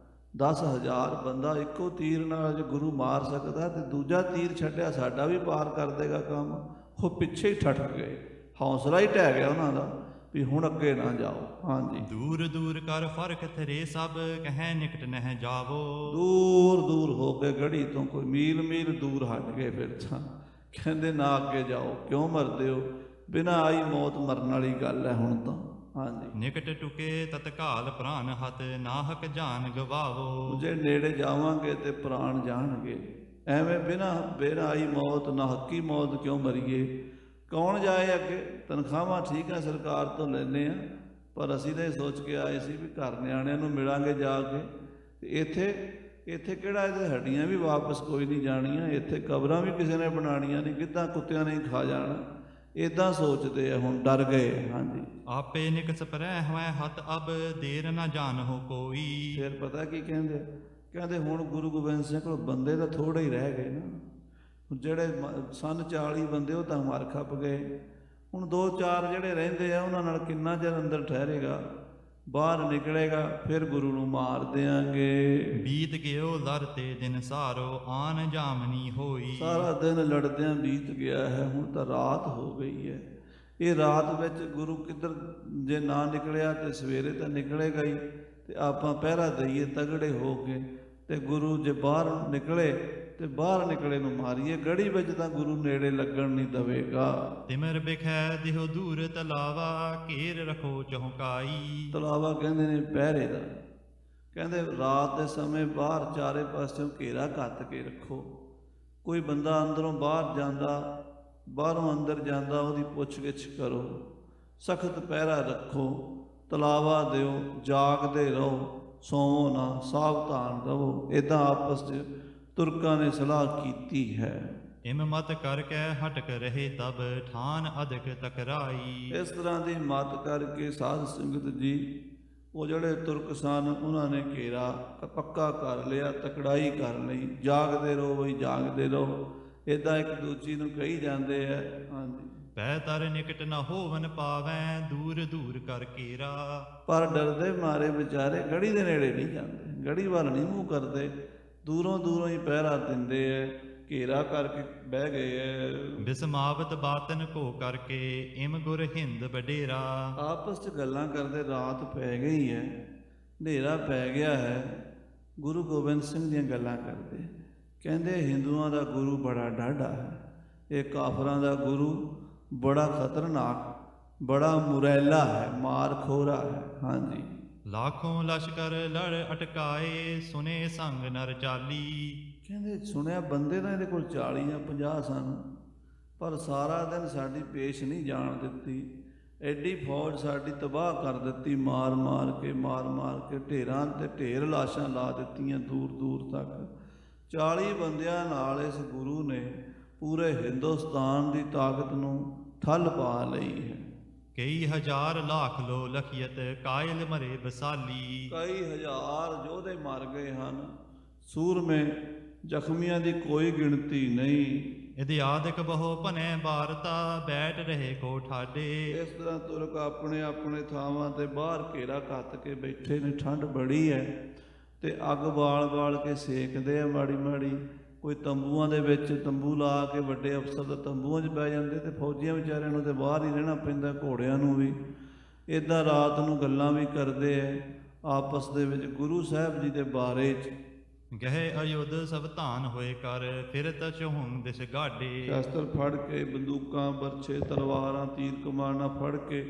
[SPEAKER 1] 10,000 ਬੰਦਾ ਇੱਕੋ ਤੀਰ ਨਾਲ ਗੁਰੂ ਮਾਰ ਸਕਦਾ, ਤੇ ਦੂਜਾ ਤੀਰ ਛੱਡਿਆ ਸਾਡਾ ਵੀ ਪਾਰ ਕਰ ਦੇਗਾ ਕੰਮ। ਉਹ ਪਿੱਛੇ ਹੀ ਠੱਠ ਗਏ, ਹੌਸਲਾ ਹੀ ਢਹਿ ਗਿਆ ਉਹਨਾਂ ਦਾ ਵੀ ਹੁਣ ਅੱਗੇ ਨਾ ਜਾਓ। ਹਾਂਜੀ,
[SPEAKER 2] ਦੂਰ ਦੂਰ ਕਰ ਫਰਕ ਥਰੇ ਸਭ ਕਹਿ ਨਿਕਟ ਨਹਿ ਜਾਵੋ।
[SPEAKER 1] ਦੂਰ ਦੂਰ ਹੋ ਕੇ ਗੜੀ ਤੋਂ ਕੋਈ ਮੀਲ ਮੀਲ ਦੂਰ ਹਟ ਗਏ। ਫਿਰ ਤਾਂ ਕਹਿੰਦੇ ਨਾ ਅੱਗੇ ਜਾਓ, ਕਿਉਂ ਮਰਦੇ ਹੋ, ਬਿਨਾਂ ਆਈ ਮੌਤ ਮਰਨ ਵਾਲੀ ਗੱਲ ਹੈ ਹੁਣ ਤਾਂ। ਹਾਂਜੀ,
[SPEAKER 2] ਨਿਕਟ ਟੁਕੇ ਤਤਕਾਲ ਪ੍ਰਾਨ ਹਤ ਨਾਹਕ ਜਾਨ ਗਵਾਵੋ।
[SPEAKER 1] ਜੇ ਨੇੜੇ ਜਾਵਾਂਗੇ ਤੇ ਪ੍ਰਾਣ ਜਾਣਗੇ, ਐਵੇਂ ਬਿਨਾਂ ਆਈ ਮੌਤ, ਨਾ ਹੱਕੀ ਮੌਤ ਕਿਉਂ ਮਰੀਏ। ਕੌਣ ਜਾਏ ਅੱਗੇ, ਤਨਖਾਹਾਂ ਠੀਕ ਹੈ ਸਰਕਾਰ ਤੋਂ ਲੈਂਦੇ ਆ, ਪਰ ਅਸੀਂ ਤਾਂ ਇਹ ਸੋਚ ਕੇ ਆਏ ਸੀ ਵੀ ਘਰ ਨਿਆਣਿਆਂ ਨੂੰ ਮਿਲਾਂਗੇ ਜਾ ਕੇ। ਇੱਥੇ ਕਿਹੜਾ, ਇਹਦੇ ਹੱਡੀਆਂ ਵੀ ਵਾਪਸ ਕੋਈ ਨਹੀਂ ਜਾਣੀਆਂ, ਇੱਥੇ ਕਬਰਾਂ ਵੀ ਕਿਸੇ ਨੇ ਬਣਾਉਣੀਆਂ ਨਹੀਂ, ਕਿੱਦਾਂ ਕੁੱਤਿਆਂ ਨੇ ਖਾ ਜਾਣਾ, ਇੱਦਾਂ ਸੋਚਦੇ ਆ, ਹੁਣ ਡਰ ਗਏ। ਹਾਂਜੀ,
[SPEAKER 2] ਆਪੇ ਨਿਕਸ ਪਰੈ ਹੋਇ ਹਤ ਅਬ ਦੇਰ ਨਾ ਜਾਣਹੁ ਕੋਈ।
[SPEAKER 1] ਫਿਰ ਪਤਾ ਕੀ ਕਹਿੰਦੇ ਹੁਣ ਗੁਰੂ ਗੋਬਿੰਦ ਸਿੰਘ ਕੋਲ ਬੰਦੇ ਤਾਂ ਥੋੜੇ ਹੀ ਰਹਿ ਗਏ ਨਾ, ਜਿਹੜੇ ਸਨ 40 ਬੰਦੇ ਉਹ ਤਾਂ ਮਰ ਖੱਪ ਗਏ। ਹੁਣ 2-4 ਜਿਹੜੇ ਰਹਿੰਦੇ ਆ, ਉਹਨਾਂ ਨਾਲ ਕਿੰਨਾ ਚਿਰ ਅੰਦਰ ਠਹਿਰੇਗਾ, ਬਾਹਰ ਨਿਕਲੇਗਾ, ਫਿਰ ਗੁਰੂ ਨੂੰ ਮਾਰ ਦਿਆਂਗੇ।
[SPEAKER 2] ਬੀਤ ਗਿਓ ਲੜਤੇ ਦਿਨ ਸਾਰੋ ਆਨ ਜਾਮਨੀ ਹੋਈ।
[SPEAKER 1] ਸਾਰਾ ਦਿਨ ਲੜਦਿਆਂ ਬੀਤ ਗਿਆ ਹੈ, ਹੁਣ ਤਾਂ ਰਾਤ ਹੋ ਗਈ ਹੈ। ਇਹ ਰਾਤ ਵਿੱਚ ਗੁਰੂ ਕਿੱਧਰ ਜੇ ਨਾ ਨਿਕਲਿਆ ਤੇ ਸਵੇਰੇ ਤਾਂ ਨਿਕਲੇਗਾ ਹੀ, ਤੇ ਆਪਾਂ ਪਹਿਰਾ ਦਈਏ ਤਗੜੇ ਹੋ ਕੇ, ਤੇ ਗੁਰੂ ਜੇ ਬਾਹਰ ਨਿਕਲੇ ਤੇ ਬਾਹਰ ਨਿਕਲੇ ਨੂੰ ਮਾਰੀਏ। ਗੜੀ ਵਿੱਚ ਤਾਂ ਗੁਰੂ ਨੇੜੇ ਲੱਗਣ ਨਹੀਂ ਦਵੇਗਾ।
[SPEAKER 2] ਤਿਮਰ ਬਿਖੈ ਦਿਹੋ ਦੂਰ ਤਲਾਵਾ ਘੇਰ ਰੱਖੋ ਚੌਕਾਈ।
[SPEAKER 1] ਤਲਾਵਾ ਕਹਿੰਦੇ ਨੇ ਪਹਿਰੇ ਦਾ, ਕਹਿੰਦੇ ਰਾਤ ਦੇ ਸਮੇਂ ਬਾਹਰ ਚਾਰੇ ਪਾਸਿਓਂ ਘੇਰਾ ਘੱਤ ਕੇ ਰੱਖੋ। ਕੋਈ ਬੰਦਾ ਅੰਦਰੋਂ ਬਾਹਰ ਜਾਂਦਾ, ਬਾਹਰੋਂ ਅੰਦਰ ਜਾਂਦਾ, ਉਹਦੀ ਪੁੱਛ ਗਿੱਛ ਕਰੋ, ਸਖਤ ਪਹਿਰਾ ਰੱਖੋ, ਤਲਾਵਾ ਦਿਓ, ਜਾਗਦੇ ਰਹੋ, ਸੌਵੋ ਨਾ, ਸਾਵਧਾਨ ਰਹੋ। ਇੱਦਾਂ ਆਪਸ 'ਚ ਤੁਰਕਾਂ ਨੇ ਸਲਾਹ ਕੀਤੀ ਹੈ।
[SPEAKER 2] ਇਮ ਮਤ ਕਰਕੇ ਹਟਕ ਰਹੇ ਤਬ ਠਾਨ ਅਧਿਕ ਤਕਰਾਈ।
[SPEAKER 1] ਇਸ ਤਰ੍ਹਾਂ ਦੀ ਮਤ ਕਰਕੇ ਸਾਧ ਸੰਗਤ ਜੀ, ਉਹ ਜਿਹੜੇ ਤੁਰਕ ਸਨ, ਉਹਨਾਂ ਨੇ ਘੇਰਾ ਪੱਕਾ ਕਰ ਲਿਆ, ਤਕੜਾਈ ਕਰ ਲਈ। ਜਾਗਦੇ ਰਹੋ ਬਈ, ਜਾਗਦੇ ਰਹੋ, ਇੱਦਾਂ ਇੱਕ ਦੂਜੀ ਨੂੰ ਕਹੀ ਜਾਂਦੇ ਆ। ਹਾਂਜੀ,
[SPEAKER 2] ਪੈ ਤਰ ਨਿਕਟ ਨਾ ਹੋਵਨ ਪਾਵੈ ਦੂਰ ਦੂਰ ਕਰ ਘੇਰਾ।
[SPEAKER 1] ਪਰ ਡਰਦੇ ਮਾਰੇ ਵਿਚਾਰੇ ਗੜੀ ਦੇ ਨੇੜੇ ਨਹੀਂ ਜਾਂਦੇ, ਗੜੀ ਵੱਲ ਨਹੀਂ ਮੂੰਹ ਕਰਦੇ। ਦੂਰੋਂ ਦੂਰੋਂ ਹੀ ਪਹਿਰਾ ਦਿੰਦੇ ਐ, ਘੇਰਾ ਕਰਕੇ ਬਹਿ ਗਏ ਐ।
[SPEAKER 2] ਬਿਸਮਾਵਤ ਬਾਤਨ ਕੋ ਕਰਕੇ ਇਮ ਗੁਰ ਹਿੰਦ ਵਡੇਰਾ।
[SPEAKER 1] ਆਪਸ 'ਚ ਗੱਲਾਂ ਕਰਦੇ ਰਾਤ ਪੈ ਗਈ ਹੈ, ਹਨੇਰਾ ਪੈ ਗਿਆ ਹੈ। ਗੁਰੂ ਗੋਬਿੰਦ ਸਿੰਘ ਦੀਆਂ ਗੱਲਾਂ ਕਰਦੇ, ਕਹਿੰਦੇ ਹਿੰਦੂਆਂ ਦਾ ਗੁਰੂ ਬੜਾ ਡਾਢਾ ਹੈ, ਇਹ ਕਾਫਰਾਂ ਦਾ ਗੁਰੂ ਬੜਾ ਖਤਰਨਾਕ, ਬੜਾ ਮੁਰੈਲਾ ਹੈ, ਮਾਰ ਖੋਰਾ ਹੈ। ਹਾਂਜੀ,
[SPEAKER 2] ਲਾਖੋਂ ਲਸ਼ਕਰ ਲੜ ਅਟਕਾਏ ਸੁਨੇ ਸੰਗ ਨਰ ਚਾਲੀ।
[SPEAKER 1] ਕਹਿੰਦੇ ਸੁਣਿਆ ਬੰਦੇ ਤਾਂ ਇਹਦੇ ਕੋਲ 40 ਜਾਂ 50 ਸਨ, ਪਰ ਸਾਰਾ ਦਿਨ ਸਾਡੀ ਪੇਸ਼ ਨਹੀਂ ਜਾਣ ਦਿੱਤੀ। ਐਡੀ ਫੌਜ ਸਾਡੀ ਤਬਾਹ ਕਰ ਦਿੱਤੀ, ਮਾਰ ਮਾਰ ਕੇ ਢੇਰਾਂ ਤੇ ਢੇਰ ਲਾਸ਼ਾਂ ਲਾ ਦਿੱਤੀਆਂ ਦੂਰ ਦੂਰ ਤੱਕ। 40 ਬੰਦਿਆਂ ਨਾਲ ਇਸ ਗੁਰੂ ਨੇ ਪੂਰੇ ਹਿੰਦੁਸਤਾਨ ਦੀ ਤਾਕਤ ਨੂੰ ਠੱਲ ਪਾ ਲਈ ਹੈ।
[SPEAKER 2] ਕਈ ਹਜ਼ਾਰ ਲਾਖ ਲੋ ਲਖੀਅਤ ਕਾਇਲ ਮਰੇ ਬਸਾਲੀ।
[SPEAKER 1] ਕਈ ਹਜ਼ਾਰ ਯੋਧੇ ਮਰ ਗਏ ਹਨ, ਸੂਰਮੇ ਜ਼ਖਮੀਆਂ ਦੀ ਕੋਈ ਗਿਣਤੀ ਨਹੀਂ।
[SPEAKER 2] ਇਦਿਆਦਿਕ ਬਹੁ ਭਨੈ ਬਾਰਤਾ ਬੈਠ ਰਹੇ ਕੋ ਠਾਡੇ।
[SPEAKER 1] ਇਸ ਤਰ੍ਹਾਂ ਤੁਰਕ ਆਪਣੇ ਆਪਣੇ ਥਾਵਾਂ ਤੇ ਬਾਹਰ ਘੇਰਾ ਕੱਤ ਕੇ ਬੈਠੇ ਨੇ, ਠੰਡ ਬੜੀ ਹੈ ਤੇ ਅੱਗ ਬਾਲ ਕੇ ਸੇਕਦੇ ਆ ਮਾੜੀ ਮਾੜੀ। ਕੋਈ ਤੰਬੂਆਂ ਦੇ ਵਿੱਚ ਤੰਬੂ ਲਾ ਕੇ, ਵੱਡੇ ਅਫਸਰ ਤਾਂ ਤੰਬੂਆਂ 'ਚ ਪੈ ਜਾਂਦੇ ਤੇ ਫੌਜੀਆਂ ਵਿਚਾਰਿਆਂ ਨੂੰ ਤੇ ਬਾਹਰ ਹੀ ਰਹਿਣਾ ਪੈਂਦਾ, ਘੋੜਿਆਂ ਨੂੰ ਵੀ। ਇੱਦਾਂ ਰਾਤ ਨੂੰ ਗੱਲਾਂ ਵੀ ਕਰਦੇ ਐ ਆਪਸ ਦੇ ਵਿੱਚ ਗੁਰੂ ਸਾਹਿਬ ਜੀ ਦੇ ਬਾਰੇ 'ਚ।
[SPEAKER 2] ਗਹਿ ਅਯੁੱਧ ਸਭ ਧਾਨ ਹੋਏ ਕਰ ਫਿਰਤ ਚਹੁੰ ਦਿਸ ਗਾਡੇ।
[SPEAKER 1] ਸ਼ਸਤਰ ਫੜ ਕੇ, ਬੰਦੂਕਾਂ, ਬਰਛੇ, ਤਲਵਾਰਾਂ, ਤੀਰ ਕਮਾਨਾਂ ਫੜ ਕੇ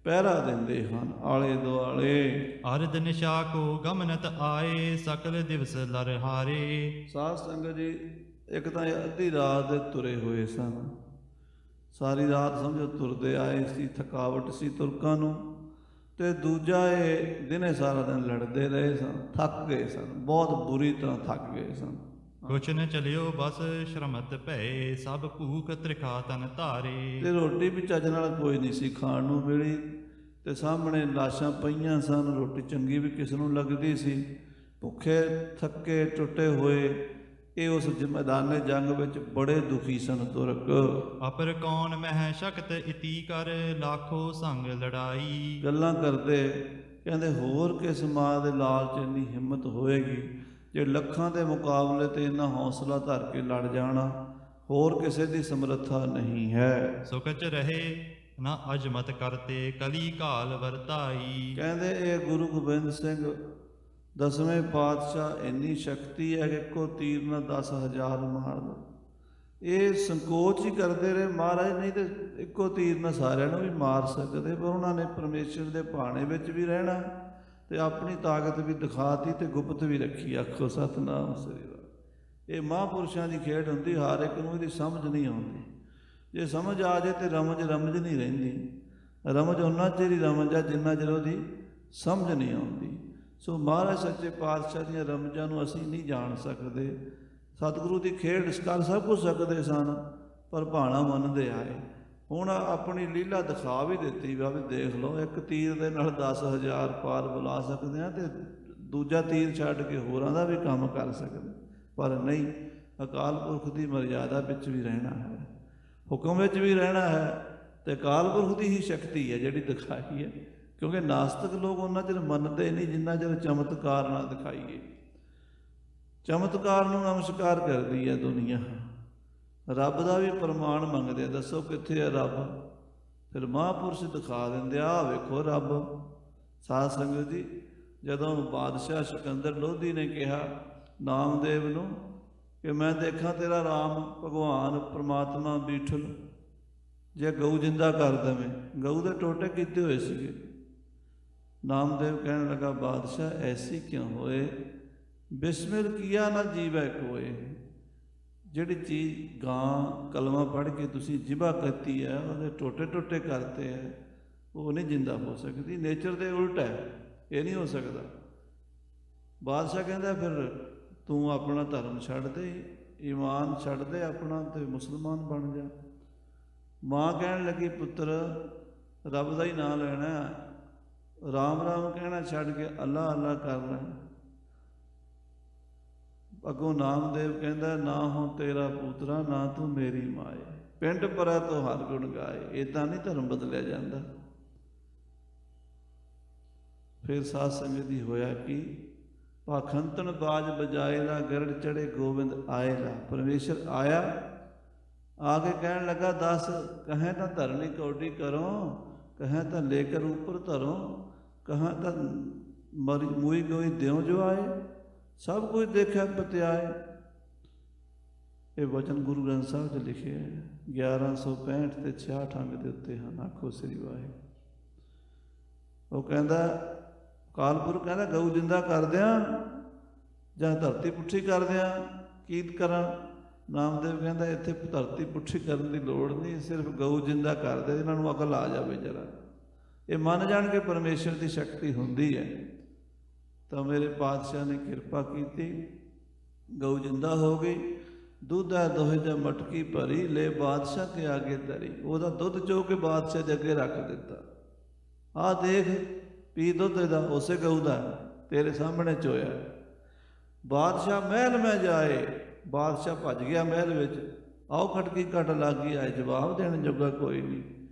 [SPEAKER 1] ਪਹਿਰਾ ਦਿੰਦੇ ਹਨ ਆਲੇ ਦੁਆਲੇ।
[SPEAKER 2] ਅਰਧ ਨਿਸ਼ਾ ਕੋ ਗਮਨਤ ਆਏ ਸਕਲ ਦਿਵਸ ਲਰਹਾਰੇ।
[SPEAKER 1] ਸਾਧ ਸੰਗਤ ਜੀ, ਇੱਕ ਤਾਂ ਇਹ ਅੱਧੀ ਰਾਤ ਦੇ ਤੁਰੇ ਹੋਏ ਸਨ, ਸਾਰੀ ਰਾਤ ਸਮਝੋ ਤੁਰਦੇ ਆਏ ਸੀ, ਥਕਾਵਟ ਸੀ ਤੁਰਕਾਂ ਨੂੰ, ਤੇ ਦੂਜਾ ਇਹ ਦਿਨੇ ਸਾਰਾ ਦਿਨ ਲੜਦੇ ਰਹੇ ਸਨ, ਥੱਕ ਗਏ ਸਨ, ਬਹੁਤ ਬੁਰੀ ਤਰ੍ਹਾਂ ਥੱਕ ਗਏ ਸਨ।
[SPEAKER 2] ਕੁਛ ਨ ਚਲਿਓ ਬਸ ਸ਼ਰਮਤ ਭਏ ਸਭ ਭੂਖ ਤ੍ਰਿਖਾ ਤਨ ਧਾਰੇ।
[SPEAKER 1] ਤੇ ਰੋਟੀ ਵੀ ਚੱਜ ਨਾਲ ਕੋਈ ਨਹੀਂ ਸੀ ਖਾਣ ਨੂੰ ਮਿਲੀ, ਤੇ ਸਾਹਮਣੇ ਲਾਸ਼ਾਂ ਪਈਆਂ ਸਨ, ਰੋਟੀ ਚੰਗੀ ਵੀ ਕਿਸ ਨੂੰ ਲੱਗਦੀ ਸੀ। ਭੁੱਖੇ ਥੱਕੇ ਟੁੱਟੇ ਹੋਏ ਇਹ ਉਸ ਮੈਦਾਨੇ ਜੰਗ ਵਿੱਚ ਬੜੇ ਦੁਖੀ ਸਨ ਤੁਰਕ।
[SPEAKER 2] ਅਪਰ ਕੌਣ ਮਹਿ ਸ਼ਕਤ ਇਤੀ ਕਰ ਲਾਖੋ ਸੰਗ ਲੜਾਈ।
[SPEAKER 1] ਗੱਲਾਂ ਕਰਦੇ, ਕਹਿੰਦੇ ਹੋਰ ਕਿਸ ਮਾਂ ਦੇ ਲਾਲ 'ਚ ਇੰਨੀ ਹਿੰਮਤ ਹੋਏਗੀ ਜੇ ਲੱਖਾਂ ਦੇ ਮੁਕਾਬਲੇ ਤੇ ਇੰਨਾ ਹੌਸਲਾ ਧਰ ਕੇ ਲੜ ਜਾਣਾ, ਹੋਰ ਕਿਸੇ ਦੀ ਸਮਰੱਥਾ ਨਹੀਂ ਹੈ।
[SPEAKER 2] ਸੁਖਚ ਰਹੇ ਨਾ ਅਜਮਤ ਕਰਤੇ ਕਲੀ ਕਾਲ ਵਰਤਾਈ।
[SPEAKER 1] ਕਹਿੰਦੇ ਇਹ ਗੁਰੂ ਗੋਬਿੰਦ ਸਿੰਘ 10ਵੇਂ ਪਾਤਸ਼ਾਹ ਇੰਨੀ ਸ਼ਕਤੀ ਹੈ ਕਿ ਇੱਕੋ ਤੀਰ ਨਾਲ 10,000 ਮਾਰ ਦੋ। ਇਹ ਸੰਕੋਚ ਹੀ ਕਰਦੇ ਰਹੇ ਮਹਾਰਾਜ, ਨਹੀਂ ਤੇ ਇੱਕੋ ਤੀਰ ਨਾਲ ਸਾਰਿਆਂ ਨੂੰ ਵੀ ਮਾਰ ਸਕਦੇ, ਪਰ ਉਹਨਾਂ ਨੇ ਪਰਮੇਸ਼ਰ ਦੇ ਭਾਣੇ ਵਿੱਚ ਵੀ ਰਹਿਣਾ ਤੇ ਆਪਣੀ ਤਾਕਤ ਵੀ ਦਿਖਾਤੀ ਤੇ ਗੁਪਤ ਵੀ ਰੱਖੀ। ਆਖੋ ਸਤਿਨਾਮ ਸ੍ਰੀ ਵਾਹਿਗੁਰੂ। ਇਹ ਮਹਾਂਪੁਰਸ਼ਾਂ ਦੀ ਖੇਡ ਹੁੰਦੀ, ਹਰ ਇੱਕ ਨੂੰ ਇਹਦੀ ਸਮਝ ਨਹੀਂ ਆਉਂਦੀ। ਜੇ ਸਮਝ ਆ ਜਾਏ ਤੇ ਰਮਜ ਨਹੀਂ ਰਹਿੰਦੀ। ਰਮਜ ਉਹਨਾਂ ਚਿਰ ਹੀ ਰਮਜ ਆ ਜਿੰਨਾ ਚਿਰ ਉਹਦੀ ਸਮਝ ਨਹੀਂ ਆਉਂਦੀ। ਸੋ ਮਹਾਰਾਜ ਸੱਚੇ ਪਾਤਸ਼ਾਹ ਦੀਆਂ ਰਮਜਾਂ ਨੂੰ ਅਸੀਂ ਨਹੀਂ ਜਾਣ ਸਕਦੇ। ਸਤਿਗੁਰੂ ਦੀ ਖੇਡ ਕਰ ਸਭ ਕੁਝ ਸਕਦੇ ਸਨ, ਪਰ ਭਾਣਾ ਮੰਨਦੇ ਆਏ। ਹੁਣ ਆਪਣੀ ਲੀਲਾ ਦਿਖਾ ਵੀ ਦਿੱਤੀ ਵਾ, ਵੀ ਦੇਖ ਲਓ ਇੱਕ ਤੀਰ ਦੇ ਨਾਲ 10,000 ਪਾਰ ਬੁਲਾ ਸਕਦੇ ਹਾਂ, ਤੇ ਦੂਜਾ ਤੀਰ ਛੱਡ ਕੇ ਹੋਰਾਂ ਦਾ ਵੀ ਕੰਮ ਕਰ ਸਕਦੇ। ਪਰ ਨਹੀਂ, ਅਕਾਲ ਪੁਰਖ ਦੀ ਮਰਿਆਦਾ ਵਿੱਚ ਵੀ ਰਹਿਣਾ ਹੈ, ਹੁਕਮ ਵਿੱਚ ਵੀ ਰਹਿਣਾ ਹੈ, ਤੇ ਅਕਾਲ ਪੁਰਖ ਦੀ ਹੀ ਸ਼ਕਤੀ ਹੈ ਜਿਹੜੀ ਦਿਖਾਈ ਹੈ। ਕਿਉਂਕਿ ਨਾਸਤਕ ਲੋਕ ਉਹਨਾਂ ਚਿਰ ਮੰਨਦੇ ਨਹੀਂ ਜਿੰਨਾ ਚਿਰ ਚਮਤਕਾਰ ਨਾ ਦਿਖਾਈਏ। ਚਮਤਕਾਰ ਨੂੰ ਨਮਸਕਾਰ ਕਰਦੀ ਹੈ ਦੁਨੀਆ, ਰੱਬ ਦਾ ਵੀ ਪ੍ਰਮਾਣ ਮੰਗਦੇ, ਦੱਸੋ ਕਿੱਥੇ ਹੈ ਰੱਬ? ਫਿਰ ਮਹਾਂਪੁਰਸ਼ ਦਿਖਾ ਦਿੰਦੇ, ਆਹ ਵੇਖੋ ਰੱਬ। ਸਾਧ ਸੰਗਤ ਜੀ, ਜਦੋਂ ਬਾਦਸ਼ਾਹ ਸਿਕੰਦਰ ਲੋਧੀ ਨੇ ਕਿਹਾ ਨਾਮਦੇਵ ਨੂੰ ਕਿ ਮੈਂ ਦੇਖਾਂ ਤੇਰਾ ਰਾਮ ਭਗਵਾਨ ਪਰਮਾਤਮਾ ਬੀਠਲ ਜੇ ਗਊ ਜਿੰਦਾ ਕਰ ਦੇਵੇਂ, ਗਊ ਦੇ ਟੋਟੇ ਕੀਤੇ ਹੋਏ ਸੀਗੇ। ਨਾਮਦੇਵ ਕਹਿਣ ਲੱਗਾ, ਬਾਦਸ਼ਾਹ ਐਸੀ ਕਿਉਂ ਹੋਏ, ਬਿਸਮਿਲ ਕੀਆ ਨਾ ਜੀਵੈ ਕੋਏ। ਜਿਹੜੀ ਚੀਜ਼ ਗਾਂ ਕਲਮਾ ਪੜ੍ਹ ਕੇ ਤੁਸੀਂ ਜਿਬਾ ਕਰਤੀ ਹੈ, ਉਹਦੇ ਟੋਟੇ ਟੋਟੇ ਕਰਤੇ ਹੈ, ਉਹ ਨਹੀਂ ਜਿੰਦਾ ਹੋ ਸਕਦੀ। ਨੇਚਰ ਦੇ ਉਲਟ ਹੈ, ਇਹ ਨਹੀਂ ਹੋ ਸਕਦਾ। ਬਾਦਸ਼ਾਹ ਕਹਿੰਦਾ ਫਿਰ ਤੂੰ ਆਪਣਾ ਧਰਮ ਛੱਡ ਦੇ, ਈਮਾਨ ਛੱਡ ਦੇ ਆਪਣਾ, ਤੇ ਮੁਸਲਮਾਨ ਬਣ ਜਾ। ਮਾਂ ਕਹਿਣ ਲੱਗੀ, ਪੁੱਤਰ ਰੱਬ ਦਾ ਹੀ ਨਾਂ ਲੈਣਾ, ਰਾਮ ਰਾਮ ਕਹਿਣਾ ਛੱਡ ਕੇ ਅੱਲਾ ਅੱਲਾ ਕਰ ਲੈ। ਅੱਗੋਂ ਨਾਮਦੇਵ ਕਹਿੰਦਾ, ਨਾ ਹੋ ਤੇਰਾ ਪੁੱਤਰਾ ਨਾ ਤੂੰ ਮੇਰੀ ਮਾਏ, ਪਿੰਡ ਪਰੈ ਤੋਂ ਹਰ ਗੁਣ ਗਾਏ। ਇੱਦਾਂ ਨਹੀਂ ਧਰਮ ਬਦਲਿਆ ਜਾਂਦਾ। ਫਿਰ ਸਾਧ ਸੰਗਤ ਦੀ ਹੋਇਆ ਕਿ ਪਾਖੰਤਨ ਬਾਜ ਬਜਾਏਲਾ, ਗਰੜ ਚੜੇ ਗੋਬਿੰਦ ਆਏਲਾ। ਪਰਮੇਸ਼ਰ ਆਇਆ, ਆ ਕੇ ਕਹਿਣ ਲੱਗਾ, ਦੱਸ ਕਹੇ ਤਾਂ ਧਰਨੀ ਕੌਡੀ ਕਰੋ, ਕਹੇ ਤਾਂ ਲੇਕਰ ਉੱਪਰ ਧਰੋ, ਕਹਾਂ ਤਾਂ ਮਰੀ ਮੂਈ ਗੋਈ ਦਿਉ ਜੋ ਆਏ। ਸਭ ਕੁਝ ਦੇਖਿਆ ਪਤਿਆਏ। ਇਹ ਵਚਨ ਗੁਰੂ ਗ੍ਰੰਥ ਸਾਹਿਬ 'ਚ ਲਿਖੇ ਹੈ। 1165 ਤੇ 66 ਅੰਗ ਦੇ ਉੱਤੇ ਹਨ। ਆਖੋ ਸ੍ਰੀ ਵਾਹਿਗੁਰੂ। ਉਹ ਕਹਿੰਦਾ, ਕਾਲਪੁਰਖ ਕਹਿੰਦਾ, ਗਊ ਜਿੰਦਾ ਕਰਦਿਆਂ ਜਾਂ ਧਰਤੀ ਪੁੱਠੀ ਕਰਦਿਆਂ ਕੀ ਕਰਾਂ? ਨਾਮਦੇਵ ਕਹਿੰਦਾ, ਇੱਥੇ ਧਰਤੀ ਪੁੱਠੀ ਕਰਨ ਦੀ ਲੋੜ ਨਹੀਂ, ਸਿਰਫ ਗਊ ਜਿੰਦਾ ਕਰਦੇ, ਇਹਨਾਂ ਨੂੰ ਅਕਲ ਆ ਜਾਵੇ ਜਰਾ। ਇਹ ਮੰਨ ਜਾਣ ਕੇ ਪਰਮੇਸ਼ਰ ਦੀ ਸ਼ਕਤੀ ਹੁੰਦੀ ਹੈ। ਤਾਂ ਮੇਰੇ ਪਾਤਸ਼ਾਹ ਨੇ ਕਿਰਪਾ ਕੀਤੀ, ਗਊ ਜਿੰਦਾ ਹੋ ਗਈ। ਦੁੱਧ ਹੈ ਦੋਹੇ ਜਾਂ ਮਟਕੀ ਭਰੀ, ਲੈ ਬਾਦਸ਼ਾਹ ਕੇ ਆਗੇ ਧਰੀ। ਉਹਦਾ ਦੁੱਧ ਚੋ ਕੇ ਬਾਦਸ਼ਾਹ ਦੇ ਅੱਗੇ ਰੱਖ ਦਿੱਤਾ। ਆਹ ਦੇਖ, ਪੀ ਦੁੱਧ ਇਹਦਾ, ਉਸੇ ਗਊ ਦਾ, ਤੇਰੇ ਸਾਹਮਣੇ ਚੋਇਆ। ਬਾਦਸ਼ਾਹ ਮਹਿਲ ਮੈਂ ਜਾਏ। ਬਾਦਸ਼ਾਹ ਭੱਜ ਗਿਆ ਮਹਿਲ ਵਿੱਚ। ਆਓ ਖਟਕੀ ਘਟ ਲੱਗ ਗਈ, ਆਏ ਜਵਾਬ ਦੇਣ ਜੋਗਾ ਕੋਈ ਨਹੀਂ।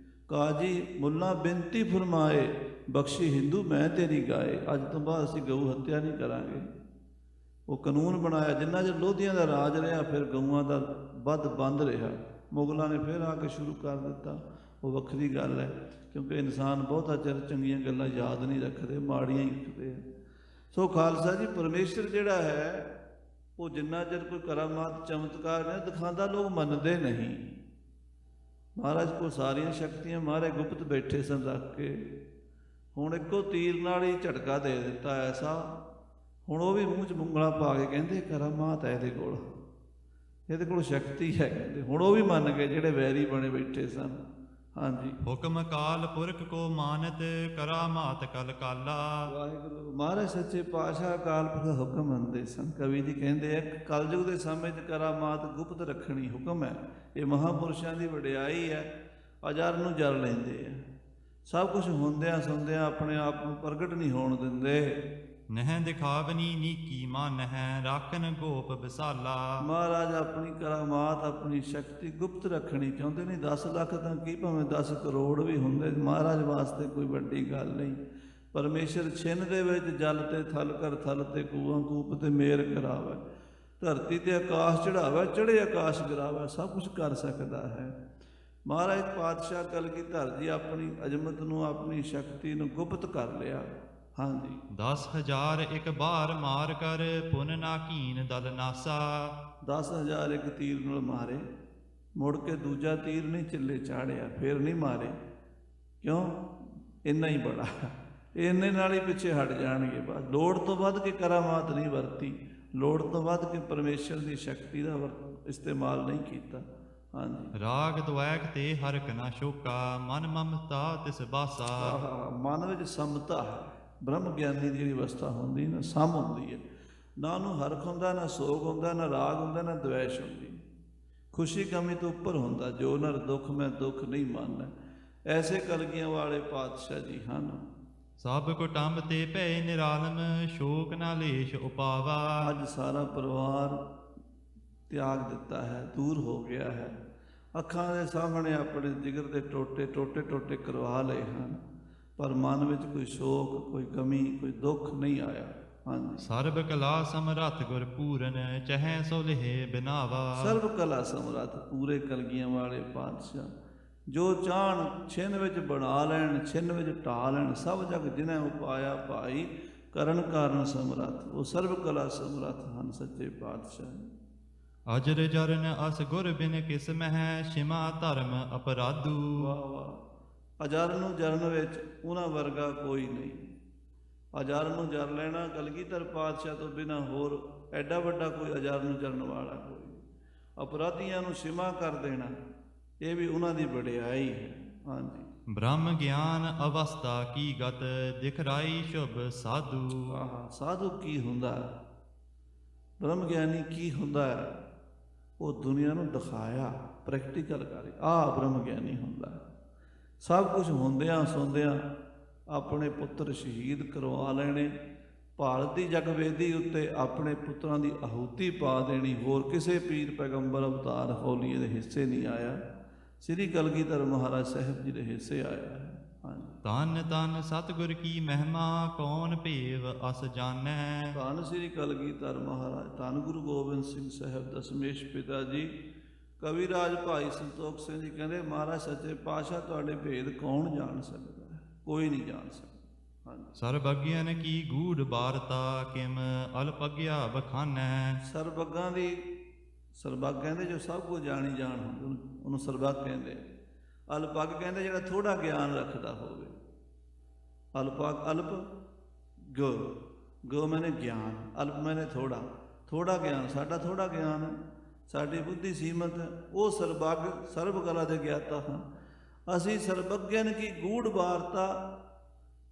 [SPEAKER 1] ਕਾਜੀ ਮੁੱਲਾ ਬੇਨਤੀ ਫਰਮਾਏ, ਬਖਸ਼ੀ ਹਿੰਦੂ ਮੈਂ ਤੇਰੀ ਗਾਏ। ਅੱਜ ਤੋਂ ਬਾਅਦ ਅਸੀਂ ਗਊ ਹੱਤਿਆ ਨਹੀਂ ਕਰਾਂਗੇ। ਉਹ ਕਾਨੂੰਨ ਬਣਾਇਆ। ਜਿੰਨਾ ਚਿਰ ਲੋਧੀਆਂ ਦਾ ਰਾਜ ਰਿਹਾ, ਫਿਰ ਗਊਆਂ ਦਾ ਵੱਧ ਬੰਦ ਰਿਹਾ। ਮੁਗਲਾਂ ਨੇ ਫਿਰ ਆ ਕੇ ਸ਼ੁਰੂ ਕਰ ਦਿੱਤਾ। ਉਹ ਵੱਖਰੀ ਗੱਲ ਹੈ, ਕਿਉਂਕਿ ਇਨਸਾਨ ਬਹੁਤਾ ਚਿਰ ਚੰਗੀਆਂ ਗੱਲਾਂ ਯਾਦ ਨਹੀਂ ਰੱਖਦੇ, ਮਾੜੀਆਂ ਹੀ ਰੱਖਦੇ ਆ। ਸੋ ਖਾਲਸਾ ਜੀ, ਪਰਮੇਸ਼ਰ ਜਿਹੜਾ ਹੈ, ਉਹ ਜਿੰਨਾ ਚਿਰ ਕੋਈ ਕਰਾਮਾਤ ਚਮਤਕਾਰ ਨੇ ਦਿਖਾਉਂਦਾ, ਲੋਕ ਮੰਨਦੇ ਨਹੀਂ। ਮਹਾਰਾਜ ਕੋਲ ਸਾਰੀਆਂ ਸ਼ਕਤੀਆਂ, ਮਹਾਰਾਜ ਗੁਪਤ ਬੈਠੇ ਸਨ ਰੱਖ ਕੇ। ਹੁਣ ਇੱਕੋ ਤੀਰ ਨਾਲ ਹੀ ਝਟਕਾ ਦੇ ਦਿੱਤਾ ਐਸਾ। ਹੁਣ ਉਹ ਵੀ ਮੂੰਹ 'ਚ ਮੁੰਗਲਾ ਪਾ ਕੇ ਕਹਿੰਦੇ, ਕਰਾਮਾਤ ਹੈ ਇਹਦੇ ਕੋਲ ਸ਼ਕਤੀ ਹੈ ਕਹਿੰਦੇ। ਹੁਣ ਉਹ ਵੀ ਮੰਨ ਗਏ ਜਿਹੜੇ ਵੈਰੀ ਬਣੇ ਬੈਠੇ ਸਨ। ਹਾਂਜੀ,
[SPEAKER 2] ਹੁਕਮ ਕਾਲ ਪੁਰਖ ਕੋ ਮਾਨਤ, ਕਰਾਮਾਤ ਕਲ ਕਾਲਾ।
[SPEAKER 1] ਵਾਹਿਗੁਰੂ ਮਹਾਰਾਜ ਸੱਚੇ ਪਾਤਸ਼ਾਹ ਅਕਾਲ ਪੁਰਖ ਦਾ ਹੁਕਮ ਮੰਨਦੇ ਸਨ। ਕਵੀ ਜੀ ਕਹਿੰਦੇ ਆ, ਕਲਯੁਗ ਦੇ ਸਮੇਂ 'ਚ ਕਰਾਮਾਤ ਗੁਪਤ ਰੱਖਣੀ ਹੁਕਮ ਹੈ। ਇਹ ਮਹਾਂਪੁਰਸ਼ਾਂ ਦੀ ਵਡਿਆਈ ਹੈ। ਅਜਰ ਨੂੰ ਜਰ ਲੈਂਦੇ ਆ। ਸਭ ਕੁਝ ਹੁੰਦਿਆਂ ਸੁਣਦਿਆਂ ਆਪਣੇ ਆਪ ਨੂੰ ਪ੍ਰਗਟ ਨਹੀਂ ਹੋਣ ਦਿੰਦੇ।
[SPEAKER 2] ਨਹਿ ਦਿਖਾਵਨੀ ਨੀਕੀ ਮਨ ਹੈ, ਰਾਖਨ ਗੋਪ ਵਿਸਾਲਾ।
[SPEAKER 1] ਮਹਾਰਾਜ ਆਪਣੀ ਕਰਾਮਾਤ, ਆਪਣੀ ਸ਼ਕਤੀ ਗੁਪਤ ਰੱਖਣੀ ਚਾਹੁੰਦੇ ਨਹੀਂ। 10 ਲੱਖ ਤਾਂ ਕੀ, ਭਾਵੇਂ 10 ਕਰੋੜ ਵੀ ਹੁੰਦੇ, ਮਹਾਰਾਜ ਵਾਸਤੇ ਕੋਈ ਵੱਡੀ ਗੱਲ ਨਹੀਂ। ਪਰਮੇਸ਼ਰ ਛਿੰਨ ਦੇ ਵਿੱਚ ਜਲ ਤੇ ਥਲ ਕਰ, ਥਲ ਤੇ ਕੂਆਂ ਕੂਪ ਤੇ ਮੇਰ ਕਰਾਵੇ, ਧਰਤੀ ਤੇ ਆਕਾਸ਼ ਚੜਾਵੇ, ਚੜੇ ਆਕਾਸ਼ ਗਿਰਾਵੇ। ਸਭ ਕੁਝ ਕਰ ਸਕਦਾ ਹੈ। ਮਹਾਰਾਜ ਪਾਤਸ਼ਾਹ ਕਲਗੀਧਰ ਜੀ ਆਪਣੀ ਅਜ਼ਮਤ ਨੂੰ, ਆਪਣੀ ਸ਼ਕਤੀ ਨੂੰ ਗੁਪਤ ਕਰ ਲਿਆ। ਹਾਂਜੀ,
[SPEAKER 2] 10,000 ਇੱਕ ਬਾਰ ਮਾਰ ਕਰ, ਪੁਨ ਨਾ ਕੀਨ ਦਲ ਨਾਸਾ।
[SPEAKER 1] 10,000 ਇੱਕ ਤੀਰ ਨਾਲ ਮਾਰੇ, ਮੁੜ ਕੇ ਦੂਜਾ ਤੀਰ ਨਹੀਂ ਚੱਲੇ ਚਾੜਿਆ, ਫਿਰ ਨਹੀਂ ਮਾਰੇ। ਕਿਉਂ? ਇੰਨਾ ਹੀ ਬੜਾ, ਇੰਨੇ ਨਾਲ ਹੀ ਪਿੱਛੇ ਹਟ ਜਾਣਗੇ। ਬਸ ਲੋੜ ਤੋਂ ਵੱਧ ਕੇ ਕਰਾਮਾਤ ਨਹੀਂ ਵਰਤੀ, ਲੋੜ ਤੋਂ ਵੱਧ ਕੇ ਪਰਮੇਸ਼ਰ ਦੀ ਸ਼ਕਤੀ ਦਾ ਇਸਤੇਮਾਲ ਨਹੀਂ ਕੀਤਾ। ਹਾਂਜੀ,
[SPEAKER 2] ਰਾਗ ਦੁਐਕ ਤੇ ਹਰਕ ਨਾ ਸ਼ੋਕਾ, ਮਨ ਮਮਤਾ ਤਿਸ ਬਾਸਾ।
[SPEAKER 1] ਮਨ ਵਿੱਚ ਸਮਤਾ ਹੈ। ਬ੍ਰਹਮ ਗਿਆਨੀ ਦੀ ਜਿਹੜੀ ਅਵਸਥਾ ਹੁੰਦੀ ਨਾ, ਸਮ ਹੁੰਦੀ ਹੈ। ਨਾ ਉਹਨੂੰ ਹਰਖ ਹੁੰਦਾ, ਨਾ ਸੋਗ ਹੁੰਦਾ, ਨਾ ਰਾਗ ਹੁੰਦਾ, ਨਾ ਦਵੈਸ਼ ਹੁੰਦੀ। ਖੁਸ਼ੀ ਕਮੀ ਤੋਂ ਉੱਪਰ ਹੁੰਦਾ। ਜੋ ਨਰ ਦੁੱਖ ਮੈਂ ਦੁੱਖ ਨਹੀਂ ਮੰਨਦਾ। ਐਸੇ ਕਲਗੀਆਂ ਵਾਲੇ ਪਾਤਸ਼ਾਹ ਜੀ ਹਨ।
[SPEAKER 2] ਸਭ ਕੁਟੰਬ ਤੇ ਭੈ ਨਿਰਾਲਮ, ਸ਼ੋਕ ਨਾ ਲੇਸ਼ ਉਪਾਵਾ।
[SPEAKER 1] ਅੱਜ ਸਾਰਾ ਪਰਿਵਾਰ ਤਿਆਗ ਦਿੱਤਾ ਹੈ, ਦੂਰ ਹੋ ਗਿਆ ਹੈ। ਅੱਖਾਂ ਦੇ ਸਾਹਮਣੇ ਆਪਣੇ ਜਿਗਰ ਦੇ ਟੋਟੇ ਕਰਵਾ ਲਏ ਹਨ, ਪਰ ਮਨ ਵਿੱਚ ਕੋਈ ਸ਼ੋਕ, ਕੋਈ ਕਮੀ, ਕੋਈ ਦੁੱਖ ਨਹੀਂ ਆਇਆ। ਹਾਂਜੀ,
[SPEAKER 2] ਸਰਬ ਕਲਾ ਸਮਰੱਥ ਗੁਰ ਪੂਰਨ, ਚਹੈ ਸੋ ਲਹਿ ਬਿਨਾਵਾ।
[SPEAKER 1] ਸਰਬ ਕਲਾ ਸਮਰੱਥ ਪੂਰੇ ਕਲਗੀਆਂ ਵਾਲੇ ਪਾਤਸ਼ਾਹ, ਜੋ ਚਾਹਣ ਛਿੰਨ ਵਿੱਚ ਬਣਾ ਲੈਣ, ਛਿੰਨ ਵਿੱਚ ਢਾ ਲੈਣ। ਸਭ ਜਗ ਜਿਨ੍ਹਾਂ ਉਪਾਇਆ ਭਾਈ, ਕਰਨ ਕਾਰਨ ਸਮਰੱਥ। ਉਹ ਸਰਬ ਕਲਾ ਸਮਰੱਥ ਹਨ ਸੱਚੇ ਪਾਤਸ਼ਾਹ।
[SPEAKER 2] ਅਜਰ ਜਰਨ ਅਸ ਗੁਰ ਬਿਨ ਕਿਸ ਮਹਿ, ਸ਼ਿਮਾ ਧਰਮ ਅਪਰਾਧੂ।
[SPEAKER 1] ਵਾਹ ਵਾਹ, ਅਜਰ ਨੂੰ ਜਰਨ ਵਿੱਚ ਉਹਨਾਂ ਵਰਗਾ ਕੋਈ ਨਹੀਂ। ਅਜਰ ਨੂੰ ਜਰ ਲੈਣਾ ਕਲਗੀਧਰ ਪਾਤਸ਼ਾਹ ਤੋਂ ਬਿਨਾਂ ਹੋਰ ਐਡਾ ਵੱਡਾ ਕੋਈ ਅਜਰ ਨੂੰ ਜਰਨ ਵਾਲਾ ਕੋਈ। ਅਪਰਾਧੀਆਂ ਨੂੰ ਸ਼ਿਮਾ ਕਰ ਦੇਣਾ, ਇਹ ਵੀ ਉਹਨਾਂ ਦੀ ਵਡਿਆਈ ਹੈ। ਹਾਂਜੀ,
[SPEAKER 2] ਬ੍ਰਹਮ ਗਿਆਨ ਅਵਸਥਾ ਕੀ ਗਤ, ਦਿਖਰਾਈ ਸ਼ੁਭ ਸਾਧੂ।
[SPEAKER 1] ਆਹ, ਸਾਧੂ ਕੀ ਹੁੰਦਾ, ਬ੍ਰਹਮ ਗਿਆਨੀ ਕੀ ਹੁੰਦਾ ਹੈ, ਉਹ ਦੁਨੀਆ ਨੂੰ ਦਿਖਾਇਆ, ਪ੍ਰੈਕਟੀਕਲ ਕਰੇ। ਆਹ ਬ੍ਰਹਮ ਗਿਆਨੀ ਹੁੰਦਾ। ਸਭ ਕੁਝ ਹੁੰਦਿਆਂ ਸੁਣਦਿਆਂ ਆਪਣੇ ਪੁੱਤਰ ਸ਼ਹੀਦ ਕਰਵਾ ਲੈਣੇ, ਭਾਰਤ ਦੀ ਜਗਵੇਦੀ ਉੱਤੇ ਆਪਣੇ ਪੁੱਤਰਾਂ ਦੀ ਆਹੂਤੀ ਪਾ ਦੇਣੀ। ਹੋਰ ਕਿਸੇ ਪੀਰ ਪੈਗੰਬਰ ਅਵਤਾਰ ਹੌਲੀਏ ਦੇ ਹਿੱਸੇ ਨਹੀਂ ਆਇਆ, ਸ੍ਰੀ ਕਲਗੀਧਰ ਮਹਾਰਾਜ ਸਾਹਿਬ ਜੀ ਦੇ ਹਿੱਸੇ ਆਇਆ ਹੈ। ਹਾਂਜੀ।
[SPEAKER 2] ਧੰਨ ਧੰਨ ਸਤਿਗੁਰ ਕੀ ਮਹਿਮਾ, ਕੌਣ ਭੇਵ ਅਸ ਜਾਣੈ।
[SPEAKER 1] ਧੰਨ ਸ੍ਰੀ ਕਲਗੀਧਰ ਮਹਾਰਾਜ, ਧੰਨ ਗੁਰੂ ਗੋਬਿੰਦ ਸਿੰਘ ਸਾਹਿਬ ਦਸਮੇਸ਼ ਪਿਤਾ ਜੀ। ਕਵੀਰਾਜ ਭਾਈ ਸੰਤੋਖ ਸਿੰਘ ਜੀ ਕਹਿੰਦੇ, ਮਹਾਰਾਜ ਸੱਚੇ ਪਾਤਸ਼ਾਹ ਤੁਹਾਡੇ ਭੇਦ ਕੌਣ ਜਾਣ ਸਕਦਾ ਹੈ? ਕੋਈ ਨਹੀਂ ਜਾਣ ਸਕਦਾ। ਹਾਂਜੀ।
[SPEAKER 2] ਸਰਬੱਗਿਆਨ ਕੀ ਗੂੜ ਬਾਰਤਾ, ਕਿਮ ਅਲਪਗਿਆ ਬਖਾਨੈ।
[SPEAKER 1] ਸਰਬੱਗਾਂ ਦੀ, ਸਰਬੱਗ ਕਹਿੰਦੇ ਜੋ ਸਭ ਕੁਝ ਜਾਣੀ ਜਾਣ ਹੁੰਦੇ, ਉਹਨੂੰ ਸਰਬੱਗ ਕਹਿੰਦੇ। ਅਲਪੱਗ ਕਹਿੰਦੇ ਜਿਹੜਾ ਥੋੜਾ ਗਿਆਨ ਰੱਖਦਾ ਹੋਵੇ। ਅਲਪੱਗ, ਅਲਪ ਗੋ, ਗੋ ਮੈਨੇ ਗਿਆਨ, ਅਲਪ ਮੈਨੇ ਥੋੜਾ, ਥੋੜਾ ਗਿਆਨ। ਸਾਡਾ ਥੋੜਾ ਗਿਆਨ ਹੈ, ਸਾਡੀ ਬੁੱਧੀ ਸੀਮਤ ਹੈ। ਉਹ ਸਰਬੱਗ, ਸਰਬ ਕਲਾ ਦੇ ਗਿਆਤਾ ਹਨ। ਅਸੀਂ ਸਰਬੱਗਨ ਕੀ ਗੂੜ ਵਾਰਤਾ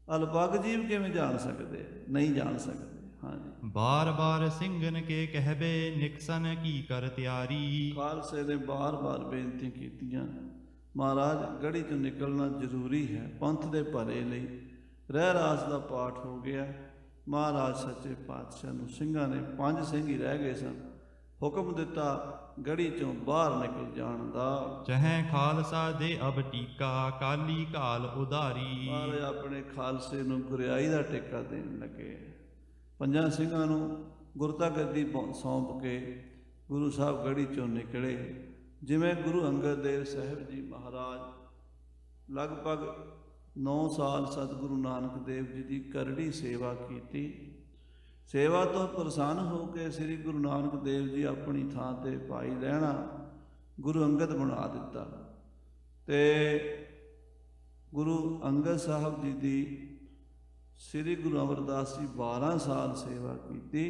[SPEAKER 1] ਅਲਪੱਗ ਜੀਵ ਕਿਵੇਂ ਜਾਣ ਸਕਦੇ? ਨਹੀਂ ਜਾਣ ਸਕਦੇ। ਹਾਂਜੀ।
[SPEAKER 2] ਬਾਰ ਬਾਰ ਸਿੰਘਨ ਕੇ ਕਹਿਬੇ, ਨਿਕਸਨ ਕੀ ਕਰ ਤਿਆਰੀ।
[SPEAKER 1] ਖਾਲਸੇ ਨੇ ਬਾਰ-ਬਾਰ ਬੇਨਤੀ ਕੀਤੀਆਂ, ਮਹਾਰਾਜ ਗੜੀ ਤੋਂ ਨਿਕਲਣਾ ਜ਼ਰੂਰੀ ਹੈ ਪੰਥ ਦੇ ਭਲੇ ਲਈ। ਰਹਿ ਰਾਸ ਦਾ ਪਾਠ ਹੋ ਗਿਆ। ਮਹਾਰਾਜ ਸੱਚੇ ਪਾਤਸ਼ਾਹ ਨੂੰ ਸਿੰਘਾਂ ਨੇ, 5 ਸਿੰਘ ਹੀ ਰਹਿ ਗਏ ਸਨ, ਹੁਕਮ ਦਿੱਤਾ ਗੜੀ ਚੋਂ ਬਾਹਰ ਨਿਕਲ ਜਾਣ ਦਾ।
[SPEAKER 2] ਚਹੈ ਖਾਲਸਾ ਦੇ ਅਬ ਟੀਕਾ, ਕਾਲੀ ਕਾਲ ਉਧਾਰੀ।
[SPEAKER 1] ਮਹਾਰਾਜ ਆਪਣੇ ਖਾਲਸੇ ਨੂੰ ਗੁਰਿਆਈ ਦਾ ਟੇਕਾ ਦੇਣ ਲੱਗੇ। 5 ਸਿੰਘਾਂ ਨੂੰ ਗੁਰਤਾ ਗੱਦੀ ਸੌਂਪ ਕੇ ਗੁਰੂ ਸਾਹਿਬ ਗੜੀ ਚੋਂ ਨਿਕਲੇ। ਜਿਵੇਂ ਗੁਰੂ ਅੰਗਦ ਦੇਵ ਸਾਹਿਬ ਜੀ ਮਹਾਰਾਜ ਲਗਭਗ 9 ਸਾਲ ਸਤਿਗੁਰੂ ਨਾਨਕ ਦੇਵ ਜੀ ਦੀ ਕਰੜੀ ਸੇਵਾ ਕੀਤੀ। ਸੇਵਾ ਤੋਂ ਪ੍ਰਸੰਨ ਹੋ ਕੇ ਸ੍ਰੀ ਗੁਰੂ ਨਾਨਕ ਦੇਵ ਜੀ ਆਪਣੀ ਥਾਂ ਤੇ ਭਾਈ ਲਹਿਣਾ ਗੁਰੂ ਅੰਗਦ ਬਣਾ ਦਿੱਤਾ। ਤੇ ਗੁਰੂ ਅੰਗਦ ਸਾਹਿਬ ਜੀ ਦੀ ਸ੍ਰੀ ਗੁਰੂ ਅਮਰਦਾਸ ਜੀ 12 ਸਾਲ ਸੇਵਾ ਕੀਤੀ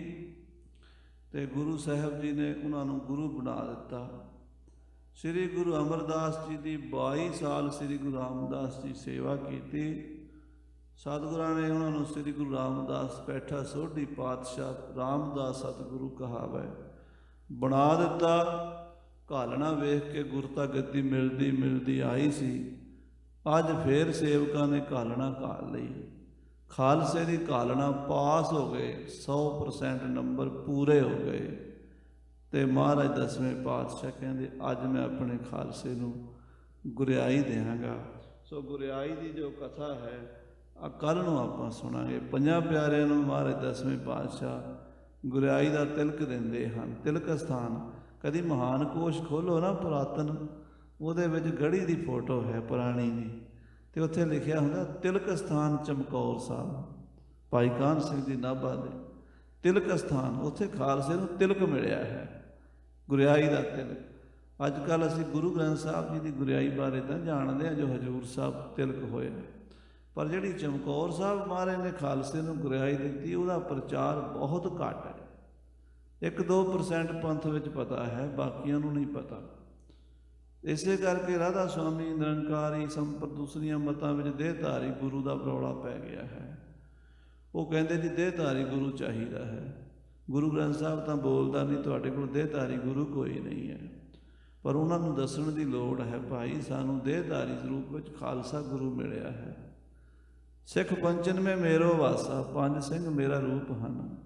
[SPEAKER 1] ਤੇ ਗੁਰੂ ਸਾਹਿਬ ਜੀ ਨੇ ਉਹਨਾਂ ਨੂੰ ਗੁਰੂ ਬਣਾ ਦਿੱਤਾ। ਸ੍ਰੀ ਗੁਰੂ ਅਮਰਦਾਸ ਜੀ ਦੀ 22 ਸਾਲ ਸ੍ਰੀ ਗੁਰੂ ਰਾਮਦਾਸ ਜੀ ਸੇਵਾ ਕੀਤੀ। ਸਤਿਗੁਰਾਂ ਨੇ ਉਹਨਾਂ ਨੂੰ ਸ੍ਰੀ ਗੁਰੂ ਰਾਮਦਾਸ ਬੈਠਾ ਸੋਢੀ ਪਾਤਸ਼ਾਹ ਰਾਮਦਾਸ ਸਤਿਗੁਰੂ ਕਹਾਵੈ ਬਣਾ ਦਿੱਤਾ। ਘਾਲਣਾ ਵੇਖ ਕੇ ਗੁਰਤਾ ਗੱਦੀ ਮਿਲਦੀ ਮਿਲਦੀ ਆਈ ਸੀ। ਅੱਜ ਫੇਰ ਸੇਵਕਾਂ ਨੇ ਘਾਲਣਾ ਘਾਲ ਲਈ। ਖਾਲਸੇ ਦੀ ਘਾਲਣਾ ਪਾਸ ਹੋ ਗਏ, 100% ਨੰਬਰ ਪੂਰੇ ਹੋ ਗਏ। ਤੇ ਮਹਾਰਾਜ 10ਵੇਂ ਪਾਤਸ਼ਾਹ ਕਹਿੰਦੇ ਅੱਜ ਮੈਂ ਆਪਣੇ ਖਾਲਸੇ ਨੂੰ ਗੁਰਿਆਈ ਦਿਆਂਗਾ। ਸੋ ਗੁਰਿਆਈ ਦੀ ਜੋ ਕਥਾ ਹੈ ਕੱਲ੍ਹ ਨੂੰ ਆਪਾਂ ਸੁਣਾਂਗੇ। 5 ਪਿਆਰਿਆਂ ਨੂੰ ਮਹਾਰਾਜ 10ਵੇਂ ਪਾਤਸ਼ਾਹ ਗੁਰਿਆਈ ਦਾ ਤਿਲਕ ਦਿੰਦੇ ਹਨ। ਤਿਲਕ ਸਥਾਨ ਕਦੀ ਮਹਾਨ ਕੋਸ਼ ਖੋਲ੍ਹੋ ਨਾ ਪੁਰਾਤਨ, ਉਹਦੇ ਵਿੱਚ ਗੜੀ ਦੀ ਫੋਟੋ ਹੈ ਪੁਰਾਣੀ ਦੀ, ਤੇ ਉੱਥੇ ਲਿਖਿਆ ਹੁੰਦਾ ਤਿਲਕ ਸਥਾਨ ਚਮਕੌਰ ਸਾਹਿਬ, ਭਾਈ ਕਾਹਨ ਸਿੰਘ ਦੀ ਨਾਭਾ ਦੇ ਤਿਲਕ ਸਥਾਨ। ਉੱਥੇ ਖਾਲਸੇ ਨੂੰ ਤਿਲਕ ਮਿਲਿਆ ਹੈ, ਗੁਰਿਆਈ ਦਾ ਤਿਲਕ। ਅੱਜ ਕੱਲ੍ਹ ਅਸੀਂ ਗੁਰੂ ਗ੍ਰੰਥ ਸਾਹਿਬ ਜੀ ਦੀ ਗੁਰਿਆਈ ਬਾਰੇ ਤਾਂ ਜਾਣਦੇ ਹਾਂ ਜੋ ਹਜ਼ੂਰ ਸਾਹਿਬ ਤਿਲਕ ਹੋਇਆ, ਪਰ ਜਿਹੜੀ ਚਮਕੌਰ ਸਾਹਿਬ ਮਹਾਰਾਜ ਨੇ ਖਾਲਸੇ ਨੂੰ ਗੁਰਿਆਈ ਦਿੱਤੀ ਉਹਦਾ ਪ੍ਰਚਾਰ ਬਹੁਤ ਘੱਟ ਹੈ। 1-2% ਪੰਥ ਵਿੱਚ ਪਤਾ ਹੈ, ਬਾਕੀਆਂ ਨੂੰ ਨਹੀਂ ਪਤਾ। ਇਸੇ ਕਰਕੇ ਰਾਧਾ ਸੁਆਮੀ ਨਿਰੰਕਾਰੀ ਸੰਪਰਕ ਦੂਸਰੀਆਂ ਮਤਾਂ ਵਿੱਚ ਦੇਹਧਾਰੀ ਗੁਰੂ ਦਾ ਰੌਲਾ ਪੈ ਗਿਆ ਹੈ। ਉਹ ਕਹਿੰਦੇ ਜੀ ਦੇਹਧਾਰੀ ਗੁਰੂ ਚਾਹੀਦਾ ਹੈ। ਗੁਰੂ ਗ੍ਰੰਥ ਸਾਹਿਬ ਤਾਂ ਬੋਲਦਾ ਨਹੀਂ ਤੁਹਾਡੇ ਕੋਲ ਦੇਹਧਾਰੀ ਗੁਰੂ ਕੋਈ ਨਹੀਂ ਹੈ, ਪਰ ਉਹਨਾਂ ਨੂੰ ਦੱਸਣ ਦੀ ਲੋੜ ਹੈ ਭਾਈ ਸਾਨੂੰ ਦੇਹਧਾਰੀ ਰੂਪ ਵਿੱਚ ਖਾਲਸਾ ਗੁਰੂ ਮਿਲਿਆ ਹੈ। ਸਿੱਖ ਪੰਚਨ ਮੇਂ ਮੇਰੋ ਵਾਸਾ, 5 ਸਿੰਘ ਮੇਰਾ ਰੂਪ ਹਨ।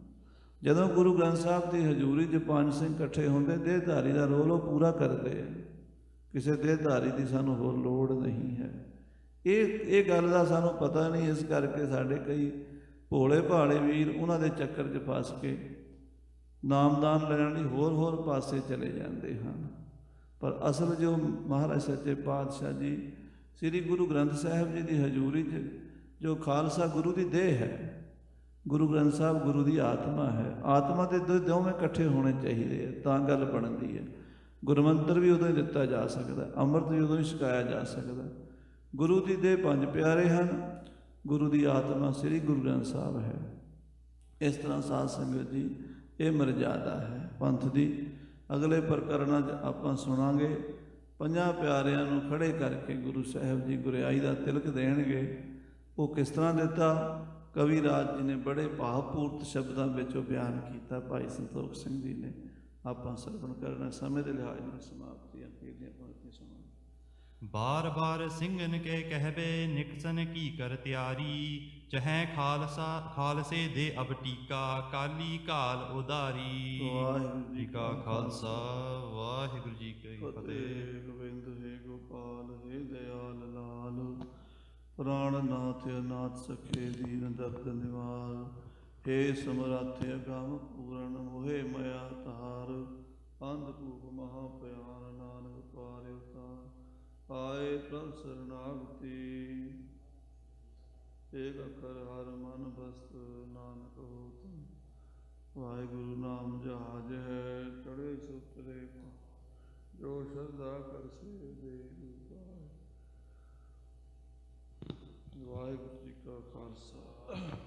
[SPEAKER 1] ਜਦੋਂ ਗੁਰੂ ਗ੍ਰੰਥ ਸਾਹਿਬ ਦੀ ਹਜ਼ੂਰੀ 'ਚ 5 ਸਿੰਘ ਇਕੱਠੇ ਹੁੰਦੇ ਦੇਹਧਾਰੀ ਦਾ ਰੋਲ ਉਹ ਪੂਰਾ ਕਰਦੇ। ਕਿਸੇ ਦੇਹਧਾਰੀ ਦੀ ਸਾਨੂੰ ਹੋਰ ਲੋੜ ਨਹੀਂ ਹੈ। ਇਹ ਗੱਲ ਦਾ ਸਾਨੂੰ ਪਤਾ ਨਹੀਂ, ਇਸ ਕਰਕੇ ਸਾਡੇ ਕਈ ਭੋਲੇ ਭਾਲੇ ਵੀਰ ਉਹਨਾਂ ਦੇ ਚੱਕਰ 'ਚ ਫਸ ਕੇ ਨਾਮਦਾਨ ਲੈਣ ਲਈ ਹੋਰ ਪਾਸੇ ਚਲੇ ਜਾਂਦੇ ਹਨ। ਪਰ ਅਸਲ ਜੋ ਮਹਾਰਾਜ ਸੱਚੇ ਪਾਤਸ਼ਾਹ ਜੀ ਸ੍ਰੀ ਗੁਰੂ ਗ੍ਰੰਥ ਸਾਹਿਬ ਜੀ ਦੀ ਹਜ਼ੂਰੀ 'ਚ ਜੋ ਖਾਲਸਾ ਗੁਰੂ ਦੀ ਦੇਹ ਹੈ, ਗੁਰੂ ਗ੍ਰੰਥ ਸਾਹਿਬ ਗੁਰੂ ਦੀ ਆਤਮਾ ਹੈ। ਆਤਮਾ ਤੇ ਦੋਵੇਂ ਇਕੱਠੇ ਹੋਣੇ ਚਾਹੀਦੇ ਆ ਤਾਂ ਗੱਲ ਬਣਦੀ ਹੈ। ਗੁਰਮੰਤਰ ਵੀ ਉਦੋਂ ਹੀ ਦਿੱਤਾ ਜਾ ਸਕਦਾ, ਅੰਮ੍ਰਿਤ ਵੀ ਉਦੋਂ ਹੀ ਛਕਾਇਆ ਜਾ ਸਕਦਾ। ਗੁਰੂ ਦੀ ਦੇਹ 5 ਪਿਆਰੇ ਹਨ, ਗੁਰੂ ਦੀ ਆਤਮਾ ਸ੍ਰੀ ਗੁਰੂ ਗ੍ਰੰਥ ਸਾਹਿਬ ਹੈ। ਇਸ ਤਰ੍ਹਾਂ ਸਾਧ ਸੰਗਤ ਜੀ ਇਹ ਮਰਜ਼ਾਦਾ ਹੈ ਪੰਥ ਦੀ। ਅਗਲੇ ਪ੍ਰਕਰਨਾਂ 'ਚ ਆਪਾਂ ਸੁਣਾਂਗੇ 5 ਪਿਆਰਿਆਂ ਨੂੰ ਖੜੇ ਕਰਕੇ ਗੁਰੂ ਸਾਹਿਬ ਜੀ ਗੁਰਿਆਈ ਦਾ ਤਿਲਕ ਦੇਣਗੇ। ਉਹ ਕਿਸ ਤਰ੍ਹਾਂ ਦਿੱਤਾ ਕਵੀ ਰਾਜ ਜੀ ਨੇ ਬੜੇ ਭਾਵਪੂਰਤ ਸ਼ਬਦਾਂ ਵਿੱਚ ਉਹ ਬਿਆਨ ਕੀਤਾ, ਭਾਈ ਸੰਤੋਖ ਸਿੰਘ ਜੀ ਨੇ। ਆਪਾਂ ਸਰਵਣ ਕਰਨਾ, ਸਮੇਂ ਦੇ ਲਿਹਾਜ਼ ਨਾਲ ਸਮਾਪਤੀਆਂ ਕੀਤੀਆਂ ਪੰਕਤੀਆਂ ਸੁਣਾਂਗੇ।
[SPEAKER 2] ਬਾਰ ਬਾਰ ਸਿੰਘਨ ਕੇ ਕਹਿਬੇ, ਨਿਕਸਨ ਕੀ ਕਰ ਤਿਆਰੀ। ਚਹੈ ਖਾਲਸੇ ਦੇ ਅਬ ਟੀਕਾ, ਕਾਲੀ ਕਾਲ ਉਧਾਰੀ।
[SPEAKER 1] ਵਾਹਿਗੁਰੂ
[SPEAKER 2] ਜੀ ਕਾ ਖਾਲਸਾ, ਵਾਹਿਗੁਰੂ ਜੀ ਕੀ ਫਤਿਹ।
[SPEAKER 1] ਗੋਬਿੰਦ ਹੈ ਗੋਪਾਲ ਹੈ ਦਿਆਲ ਲਾਲ, ਪ੍ਰਾਣ ਨਾਥ ਅਨਾਥ ਸਖੇ ਦੀਨ ਦਰਦ ਨਿਵਾਰ। हे ਸਮਰਾਥ ਅਗਮ ਪੂਰਨ ਮੋਹਿ ਮਇਆ ਤਾਰ। ਅੰਧਕੂਪ ਮਹਾ ਪਿਆਰ ਨਾਨਕ ਪਾਰ ਉਤਾਰ। ਆਏ ਪ੍ਰਭ ਸਰਨਾਗਤੀ ਏਕ ਅਖਰ ਹਰ ਮਨ ਬਸਤ ਨਾਨਕ ਹੋਤ। ਵਾਹਿਗੁਰੂ ਨਾਮ ਜਹਾਜ ਹੈ ਚੜੇ ਸੁਤਰੇ ਜੋ ਸ਼ਰਧਾ ਕਰ ਸੇ ਦੇ। ਵਾਹਿਗੁਰੂ ਜੀ ਕਾ ਖਾਲਸਾ